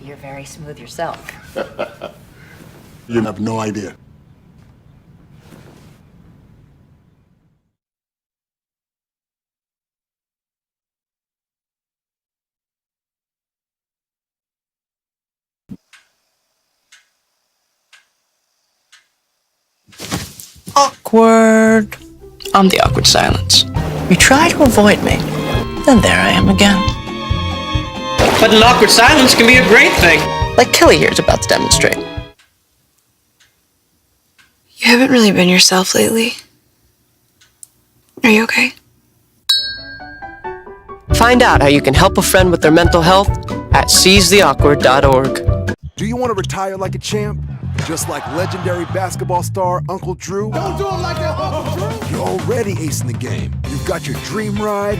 You're very smooth yourself. You have no idea. Awkward. I'm the awkward silence. You try to avoid me, then there I am again. But an awkward silence can be a great thing. Like Kelly here is about to demonstrate. You haven't really been yourself lately. Are you okay? Find out how you can help a friend with their mental health at seizetheawkward.org. Do you want to retire like a champ? Just like legendary basketball star Uncle Drew? Don't do him like that, Uncle Drew! You're already acing the game. You've got your dream ride.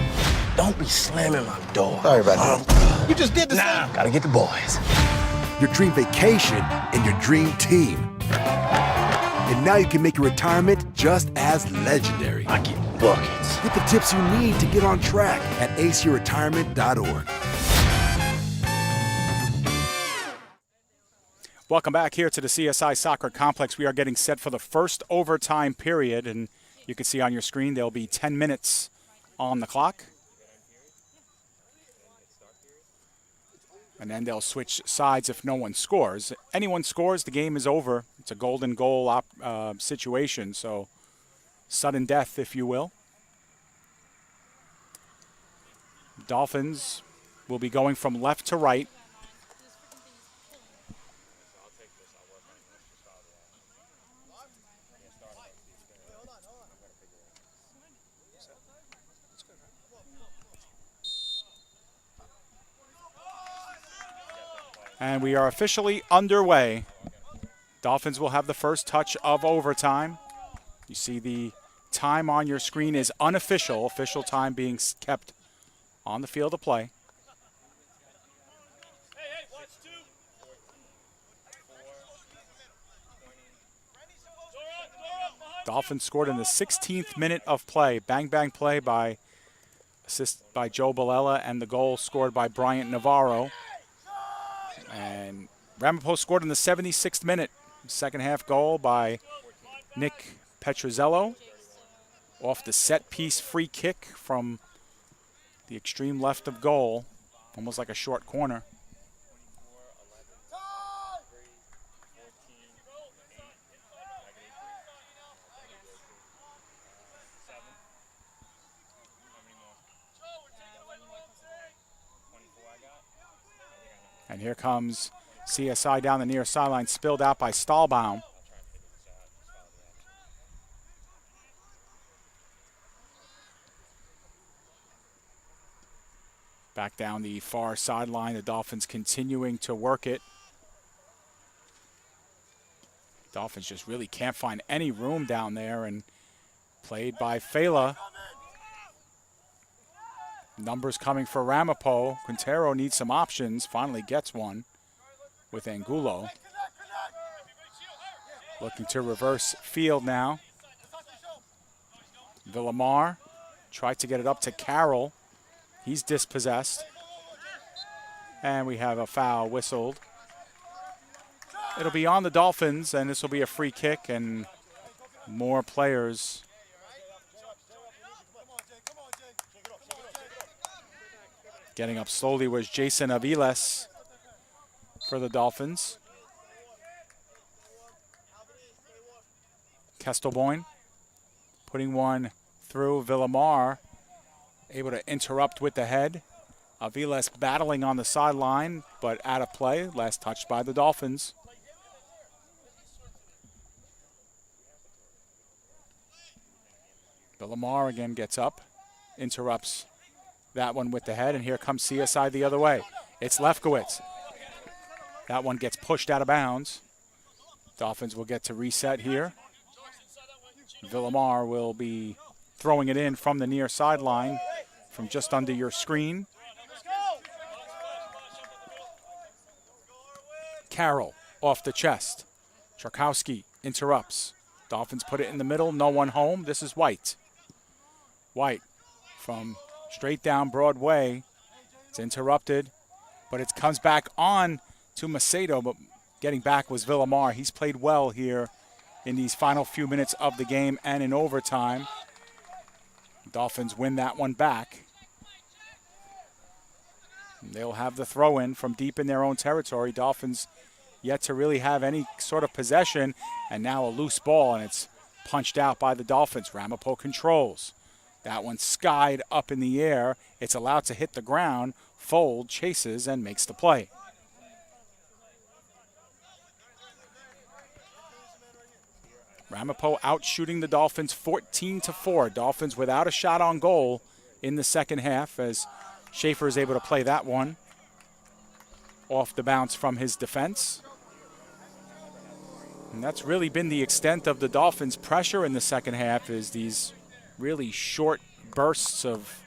Don't be slamming my door. Sorry about that. You just did the same. Gotta get the boys. Your dream vacation and your dream team. And now you can make your retirement just as legendary. I get buckets. Get the tips you need to get on track at aceyourretirement.org. Welcome back here to the CSI Soccer Complex. We are getting set for the first overtime period, and you can see on your screen there'll be 10 minutes on the clock. And then they'll switch sides if no one scores. Anyone scores, the game is over. It's a golden goal situation, so sudden death, if you will. Dolphins will be going from left to right. And we are officially underway. Dolphins will have the first touch of overtime. You see the time on your screen is unofficial, official time being kept on the field of play. Dolphins scored in the 16th minute of play. Bang, bang play by assist by Joe Balella, and the goal scored by Bryant Navarro. And Ramapo scored in the 76th minute. Second half goal by Nick Petrozello off the set piece free kick from the extreme left of goal, almost like a short corner. And here comes CSI down the near sideline, spilled out by Stahlbaum. Back down the far sideline, the Dolphins continuing to work it. Dolphins just really can't find any room down there, and played by Fela. Numbers coming for Ramapo. Quintero needs some options, finally gets one with Angulo. Looking to reverse field now. Villamar tried to get it up to Carroll. He's dispossessed. And we have a foul whistled. It'll be on the Dolphins, and this will be a free kick, and more players. Getting up slowly was Jason Aviles for the Dolphins. Kestelboyne putting one through. Villamar able to interrupt with the head. Aviles battling on the sideline, but out of play. Last touch by the Dolphins. Villamar again gets up, interrupts that one with the head, and here comes CSI the other way. It's Lefkowitz. That one gets pushed out of bounds. Dolphins will get to reset here. Villamar will be throwing it in from the near sideline, from just under your screen. Carroll off the chest. Charkowski interrupts. Dolphins put it in the middle, no one home. This is White. White from straight down Broadway. It's interrupted, but it comes back on to Macedo, but getting back was Villamar. He's played well here in these final few minutes of the game and in overtime. Dolphins win that one back. And they'll have the throw-in from deep in their own territory. Dolphins yet to really have any sort of possession, and now a loose ball, and it's punched out by the Dolphins. Ramapo controls. That one skied up in the air. It's allowed to hit the ground. Fold chases and makes the play. Ramapo out shooting the Dolphins 14-4. Dolphins without a shot on goal in the second half, as Schaefer is able to play that one off the bounce from his defense. And that's really been the extent of the Dolphins' pressure in the second half, is these really short bursts of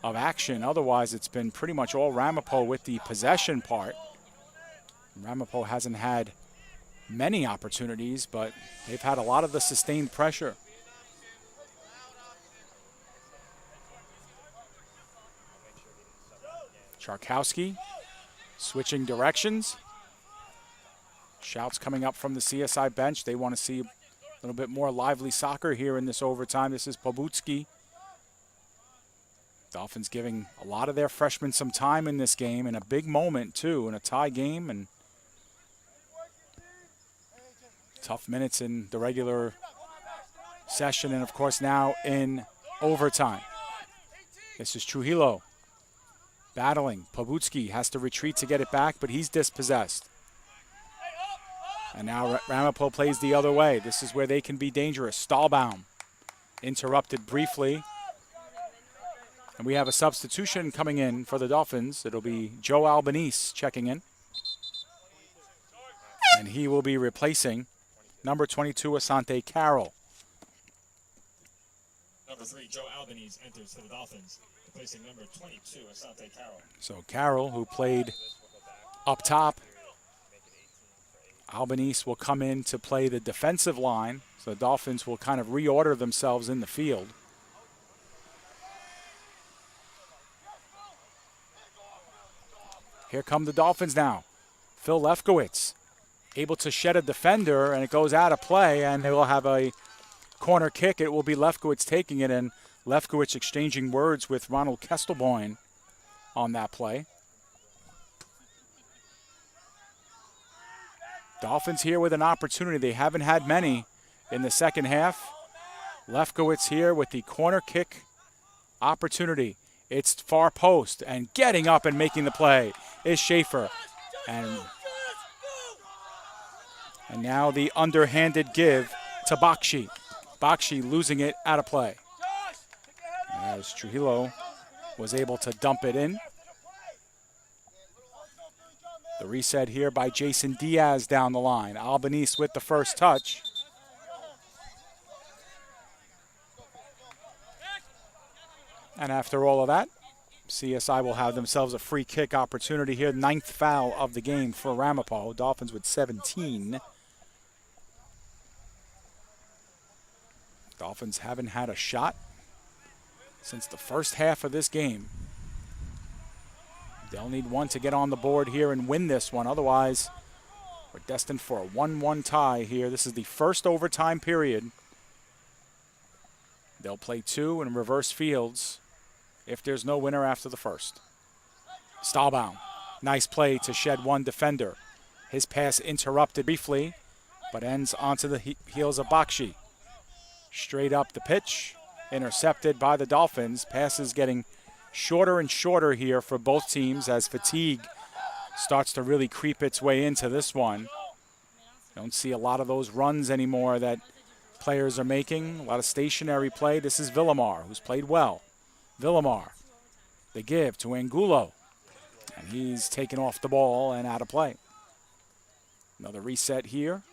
action. Otherwise, it's been pretty much all Ramapo with the possession part. Ramapo hasn't had many opportunities, but they've had a lot of the sustained pressure. Charkowski switching directions. Shouts coming up from the CSI bench. They want to see a little bit more lively soccer here in this overtime. This is Pobutski. Dolphins giving a lot of their freshmen some time in this game, and a big moment too, in a tie game, and tough minutes in the regular session, and of course now in overtime. This is Trujillo battling. Pobutski has to retreat to get it back, but he's dispossessed. And now Ramapo plays the other way. This is where they can be dangerous. Stahlbaum interrupted briefly. And we have a substitution coming in for the Dolphins. It'll be Joe Albanese checking in. And he will be replacing number 22, Asante Carroll. Number 3, Joe Albanese enters for the Dolphins, replacing number 22, Asante Carroll. So Carroll, who played up top, Albanese will come in to play the defensive line. So the Dolphins will kind of reorder themselves in the field. Here come the Dolphins now. Phil Lefkowitz able to shed a defender, and it goes out of play, and they will have a corner kick. It will be Lefkowitz taking it, and Lefkowitz exchanging words with Ronald Kestelboyne on that play. Dolphins here with an opportunity. They haven't had many in the second half. Lefkowitz here with the corner kick opportunity. It's far post, and getting up and making the play is Schaefer. And now the underhanded give to Bakshi. Bakshi losing it out of play. As Trujillo was able to dump it in. The reset here by Jason Diaz down the line. Albanese with the first touch. And after all of that, CSI will have themselves a free kick opportunity here. 9th foul of the game for Ramapo. Dolphins with 17. Dolphins haven't had a shot since the first half of this game. They'll need one to get on the board here and win this one. Otherwise, we're destined for a 1-1 tie here. This is the first overtime period. They'll play 2 in reverse fields if there's no winner after the first. Stahlbaum, nice play to shed one defender. His pass interrupted briefly, but ends onto the heels of Bakshi. Straight up the pitch, intercepted by the Dolphins. Passes getting shorter and shorter here for both teams as fatigue starts to really creep its way into this one. Don't see a lot of those runs anymore that players are making. A lot of stationary play. This is Villamar, who's played well. Villamar, the give to Angulo. And he's taken off the ball and out of play. Another reset here.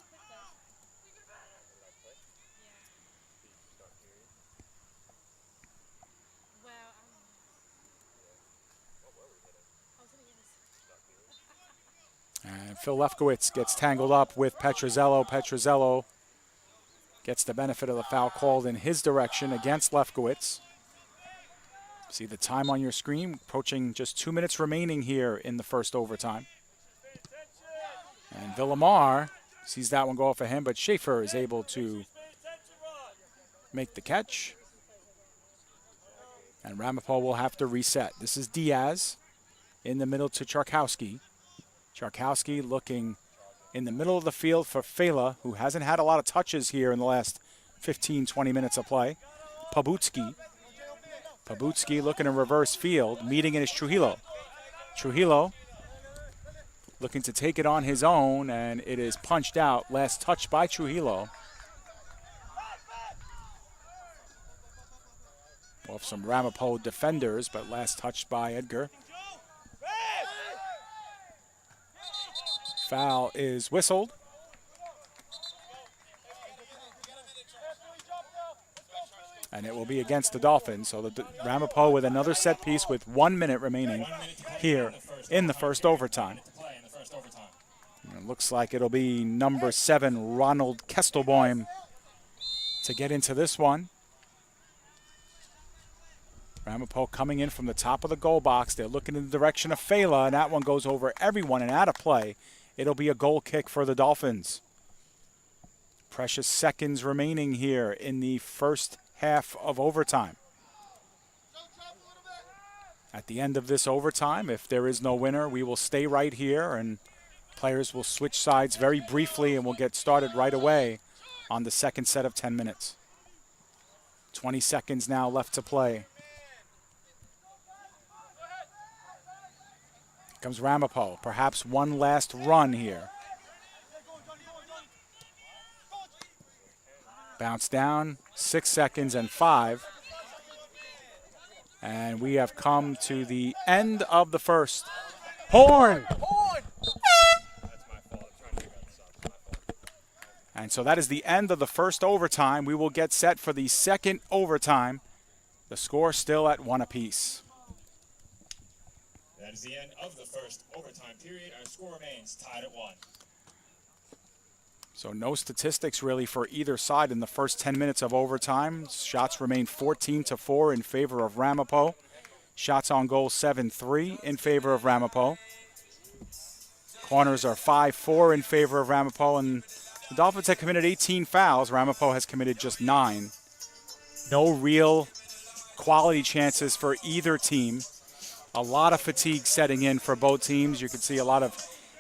And Phil Lefkowitz gets tangled up with Petrozello. Petrozello gets the benefit of the foul called in his direction against Lefkowitz. See the time on your screen, approaching just 2 minutes remaining here in the first overtime. And Villamar sees that one go off of him, but Schaefer is able to make the catch. And Ramapo will have to reset. This is Diaz in the middle to Charkowski. Charkowski looking in the middle of the field for Fela, who hasn't had a lot of touches here in the last 15, 20 minutes of play. Pabutski looking in reverse field. Meeting it is Trujillo. Trujillo looking to take it on his own, and it is punched out. Last touch by Trujillo. Off some Ramapo defenders, but last touch by Edgar. Foul is whistled. And it will be against the Dolphins. So the Ramapo with another set piece with 1 minute remaining here in the first overtime. And it looks like it'll be number 7, Ronald Kestelboyne, to get into this one. Ramapo coming in from the top of the goal box. They're looking in the direction of Fela, and that one goes over everyone and out of play. It'll be a goal kick for the Dolphins. Precious seconds remaining here in the first half of overtime. At the end of this overtime, if there is no winner, we will stay right here and players will switch sides very briefly and we'll get started right away on the second set of 10 minutes. 20 seconds now left to play. Comes Ramapo, perhaps one last run here. Bounce down, 6 seconds and 5. And we have come to the end of the first. Horn! And so that is the end of the first overtime. We will get set for the second overtime. The score still at 1 apiece. That is the end of the first overtime period. Our score remains tied at 1. So no statistics really for either side in the first 10 minutes of overtime. Shots remain 14-4 in favor of Ramapo. Shots on goal 7-3 in favor of Ramapo. Corners are 5-4 in favor of Ramapo, and the Dolphins have committed 18 fouls. Ramapo has committed just 9. No real quality chances for either team. A lot of fatigue setting in for both teams. You can see a lot of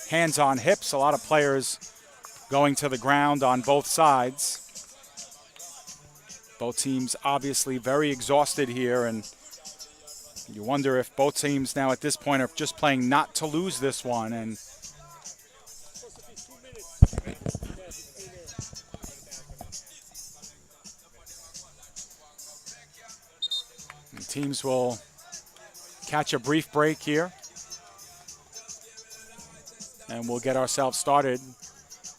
hands on hips, a lot of players going to the ground on both sides. Both teams obviously very exhausted here, and you wonder if both teams now at this point are just playing not to lose this one. And teams will catch a brief break here, and we'll get ourselves started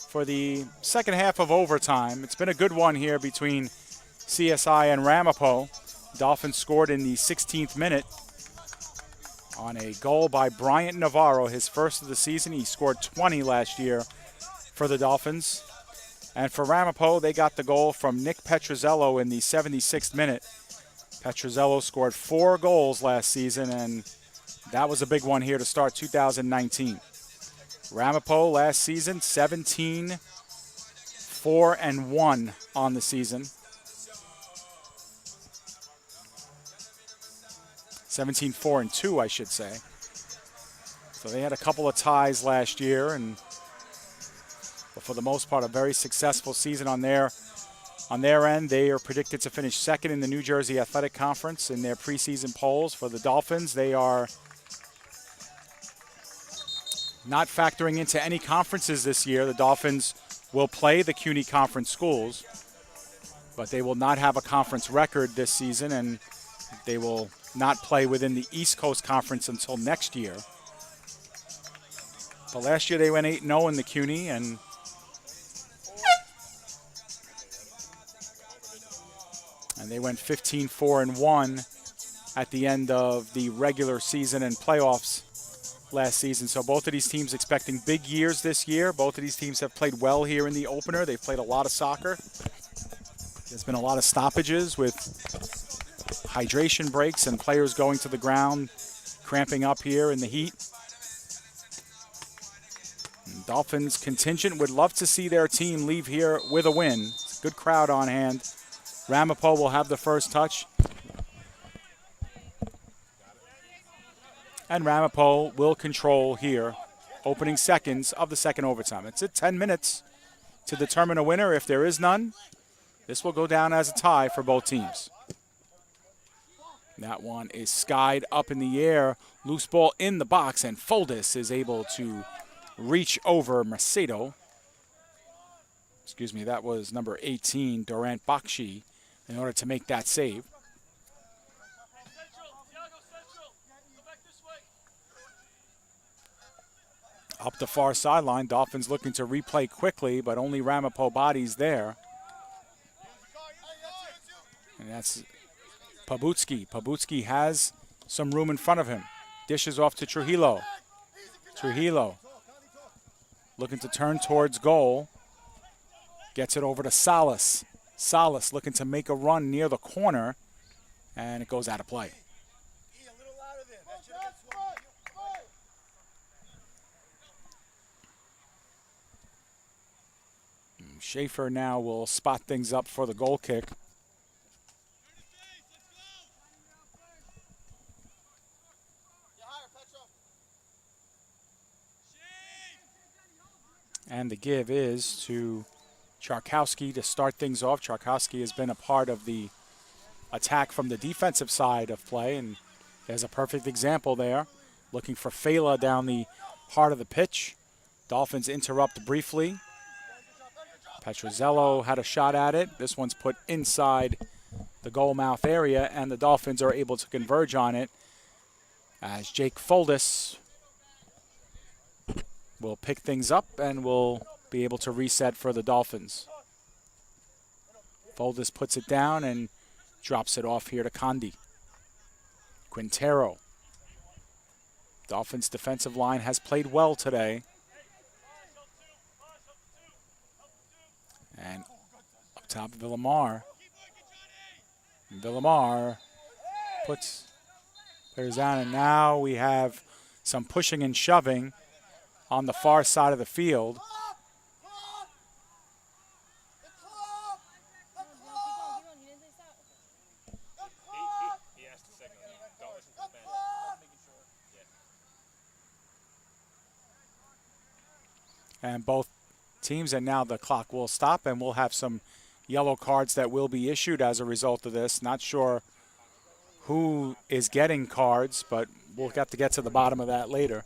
for the second half of overtime. It's been a good one here between CSI and Ramapo. Dolphins scored in the 16th minute on a goal by Bryant Navarro, his first of the season. He scored 20 last year for the Dolphins. And for Ramapo, they got the goal from Nick Petrozello in the 76th minute. Petrozello scored 4 goals last season, and that was a big one here to start 2019. Ramapo last season, 17-4-1 on the season. 17-4-2, I should say. So they had a couple of ties last year, but for the most part, a very successful season on their end. They are predicted to finish second in the New Jersey Athletic Conference in their preseason polls. For the Dolphins, they are not factoring into any conferences this year. The Dolphins will play the CUNY Conference schools, but they will not have a conference record this season, and they will not play within the East Coast Conference until next year. But last year they went 8-0 in the CUNY, and they went 15-4-1 at the end of the regular season and playoffs last season. So both of these teams expecting big years this year. Both of these teams have played well here in the opener. They've played a lot of soccer. There's been a lot of stoppages with hydration breaks and players going to the ground, cramping up here in the heat. And Dolphins contingent would love to see their team leave here with a win. It's a good crowd on hand. Ramapo will have the first touch. And Ramapo will control here, opening seconds of the second overtime. It's at 10 minutes to determine a winner. If there is none, this will go down as a tie for both teams. That one is skied up in the air. Loose ball in the box, and Foldis is able to reach over Macedo. Excuse me, that was number 18, Durant Bakshi, in order to make that save. Up the far sideline, Dolphins looking to replay quickly, but only Ramapo bodies there. And that's Pabutsky. Pabutsky has some room in front of him. Dishes off to Trujillo. Trujillo looking to turn towards goal. Gets it over to Salas. Salas looking to make a run near the corner, and it goes out of play. Schaefer now will spot things up for the goal kick. And the give is to Charkowski to start things off. Charkowski has been a part of the attack from the defensive side of play, and there's a perfect example there. Looking for Fela down the heart of the pitch. Dolphins interrupt briefly. Petrozello had a shot at it. This one's put inside the goal mouth area, and the Dolphins are able to converge on it as Jake Foldis will pick things up and will be able to reset for the Dolphins. Foldis puts it down and drops it off here to Condi. Quintero. Dolphins defensive line has played well today. And up top, Villamar. Villamar puts players down, and now we have some pushing and shoving on the far side of the field. And both teams, and now the clock will stop, and we'll have some yellow cards that will be issued as a result of this. Not sure who is getting cards, but we'll have to get to the bottom of that later.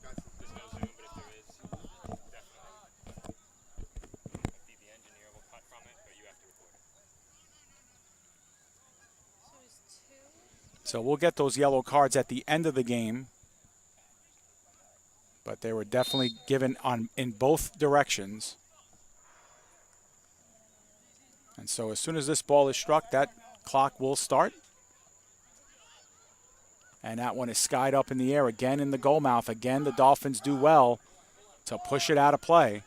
So we'll get those yellow cards at the end of the game. But they were definitely given in both directions. And so as soon as this ball is struck, that clock will start. And that one is skied up in the air again in the goal mouth. Again, the Dolphins do well to push it out of play.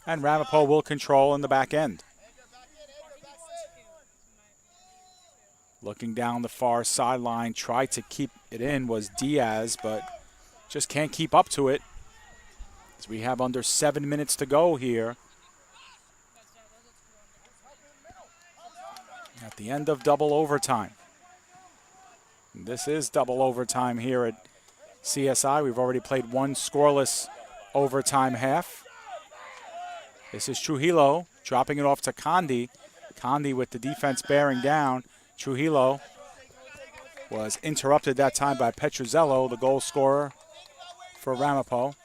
And Ramapo will control in the back end. Looking down the far sideline, tried to keep it in was Diaz, but just can't keep up to it. As we have under 7 minutes to go here. At the end of double overtime. And this is double overtime here at CSI. We've already played one scoreless overtime half. This is Trujillo dropping it off to Condi. Condi with the defense bearing down. Trujillo was interrupted that time by Petruzzello, the goal scorer for Ramapo.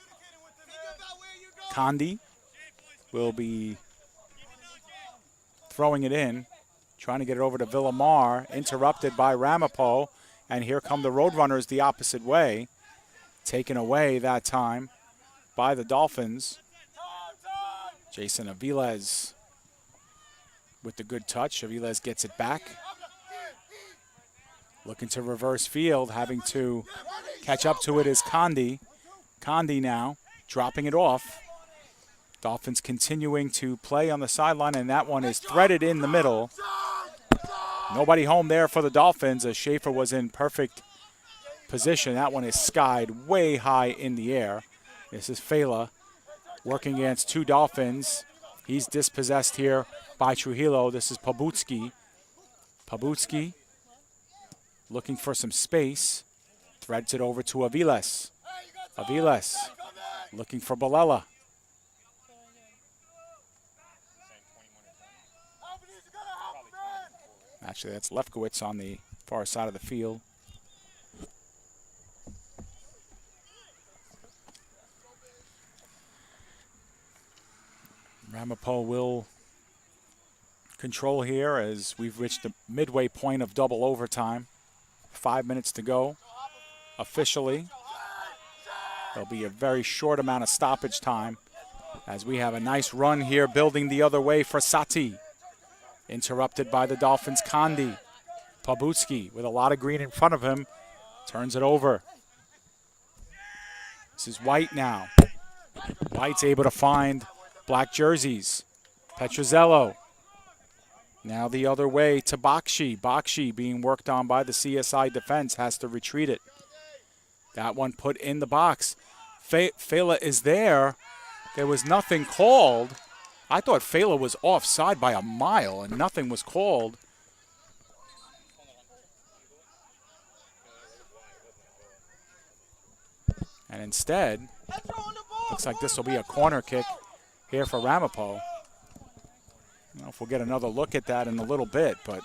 Condi will be throwing it in, trying to get it over to Villamar, interrupted by Ramapo, and here come the Roadrunners the opposite way, taken away that time by the Dolphins. Jason Aviles with the good touch. Aviles gets it back. Looking to reverse field, having to catch up to it is Condi. Condi now dropping it off. Dolphins continuing to play on the sideline, and that one is threaded in the middle. Nobody home there for the Dolphins as Schaefer was in perfect position. That one is skied way high in the air. This is Fela working against two Dolphins. He's dispossessed here by Trujillo. This is Pabutski. Pabutski looking for some space. Threads it over to Aviles. Aviles looking for Balela. Actually, that's Lefkowitz on the far side of the field. Ramapo will control here as we've reached the midway point of double overtime. 5 minutes to go officially. There'll be a very short amount of stoppage time as we have a nice run here building the other way for Sati. Interrupted by the Dolphins, Condi. Pabutski with a lot of green in front of him. Turns it over. This is White now. White's able to find black jerseys. Petruzzello. Now the other way to Bakshi. Bakshi being worked on by the CSI defense, has to retreat it. That one put in the box. Fela is there. There was nothing called. I thought Fela was offside by a mile and nothing was called. And instead, looks like this will be a corner kick here for Ramapo. I don't know if we'll get another look at that in a little bit, but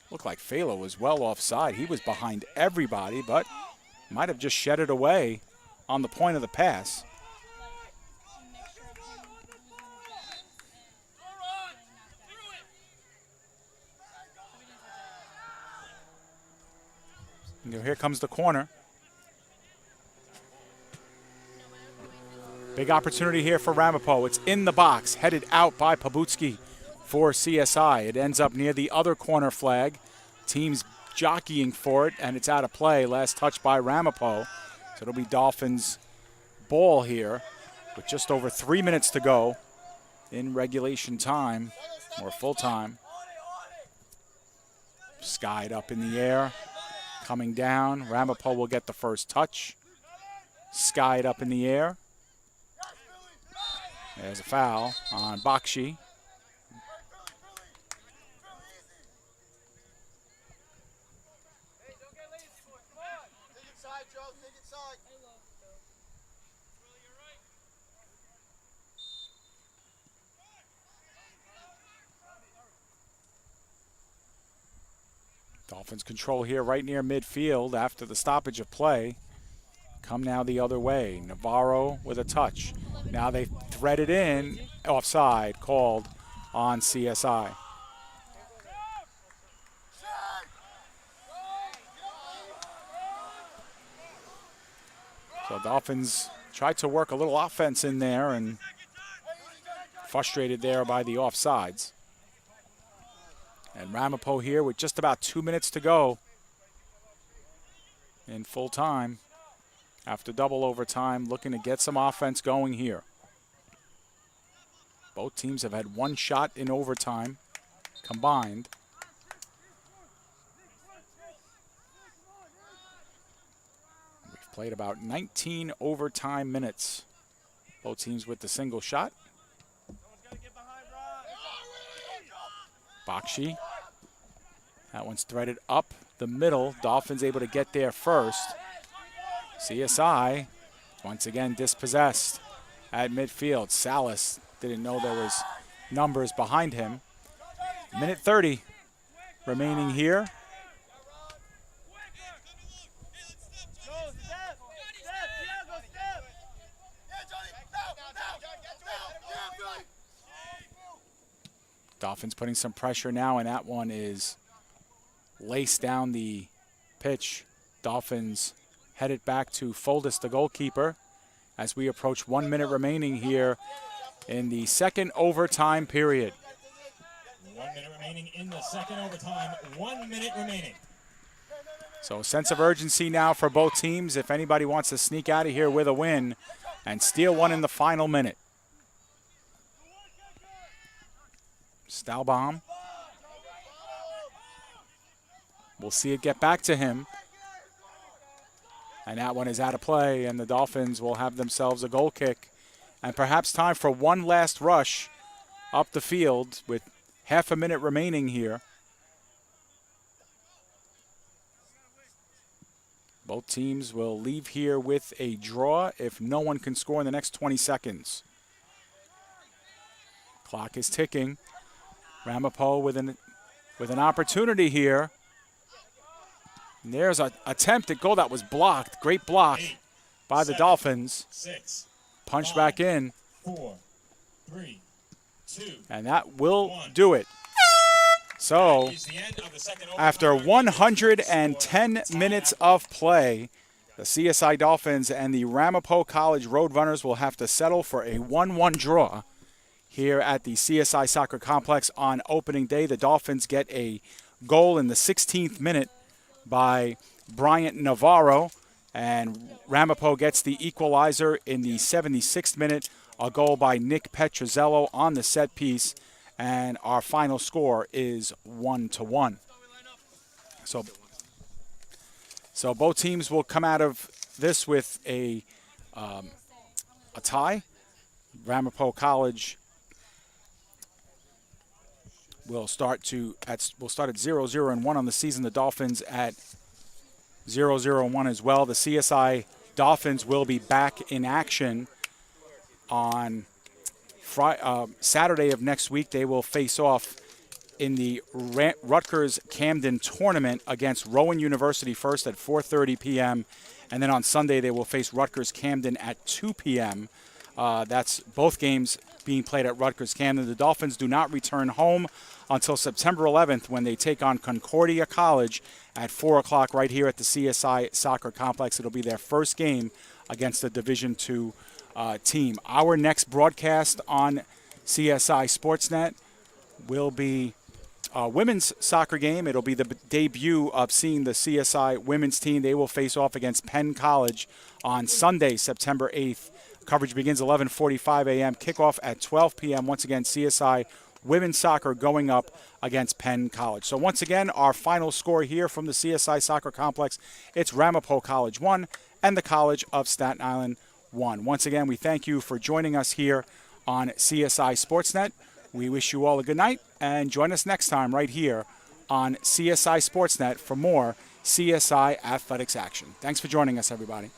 looked like Fela was well offside. He was behind everybody, but might have just shed it away on the point of the pass. Here comes the corner. Big opportunity here for Ramapo. It's in the box, headed out by Pabutsky for CSI. It ends up near the other corner flag. Team's jockeying for it, and it's out of play. Last touch by Ramapo. So it'll be Dolphins ball here with just over 3 minutes to go in regulation time, or full time. Skied up in the air, coming down. Ramapo will get the first touch. Skied up in the air. There's a foul on Bakshi. Dolphins control here right near midfield after the stoppage of play. Come now the other way. Navarro with a touch. Now they thread it in. Offside called on CSI. So Dolphins tried to work a little offense in there and frustrated there by the offsides. And Ramapo here with just about 2 minutes to go in full time. After double overtime, looking to get some offense going here. Both teams have had one shot in overtime combined. We've played about 19 overtime minutes. Both teams with the single shot. Bakshi. That one's threaded up the middle. Dolphins able to get there first. CSI once again dispossessed at midfield. Salas didn't know there was numbers behind him. Minute 30 remaining here. Dolphins putting some pressure now, and that one is laced down the pitch. Dolphins headed back to Foldis, the goalkeeper, as we approach 1 minute remaining here in the second overtime period. 1 minute remaining in the second overtime. 1 minute remaining. So a sense of urgency now for both teams if anybody wants to sneak out of here with a win and steal one in the final minute. Stahlbaum. We'll see it get back to him. And that one is out of play, and the Dolphins will have themselves a goal kick. And perhaps time for one last rush up the field with half a minute remaining here. Both teams will leave here with a draw if no one can score in the next 20 seconds. Clock is ticking. Ramapo with an opportunity here. And there's an attempted goal that was blocked. Great block by the Dolphins. 6, Punch 5, back in. 4, 3, 2. And that will do it. So, after 110 minutes of play, the CSI Dolphins and the Ramapo College Roadrunners will have to settle for a 1-1 draw here at the CSI Soccer Complex on opening day. The Dolphins get a goal in the 16th minute by Bryant Navarro, and Ramapo gets the equalizer in the 76th minute, a goal by Nick Petrozello on the set piece, and our final score is 1-1. So both teams will come out of this with a tie. Ramapo College will start at 0-0-1 on the season. The Dolphins at 0-0-1 as well. The CSI Dolphins will be back in action on Saturday of next week. They will face off in the Rutgers Camden tournament against Rowan University first at 4:30 p.m. And then on Sunday they will face Rutgers Camden at 2 p.m. That's both games being played at Rutgers Camden. The Dolphins do not return home until September 11th when they take on Concordia College at 4 o'clock right here at the CSI Soccer Complex. It'll be their first game against a Division II team. Our next broadcast on CSI Sportsnet will be a women's soccer game. It'll be the debut of seeing the CSI women's team. They will face off against Penn College on Sunday, September 8th. Coverage begins 11:45 a.m. Kickoff at 12 p.m. Once again, CSI women's soccer going up against Penn College. So once again, our final score here from the CSI Soccer Complex, it's Ramapo College 1 and the College of Staten Island 1. Once again, we thank you for joining us here on CSI Sportsnet. We wish you all a good night, and join us next time right here on CSI Sportsnet for more CSI athletics action. Thanks for joining us, everybody.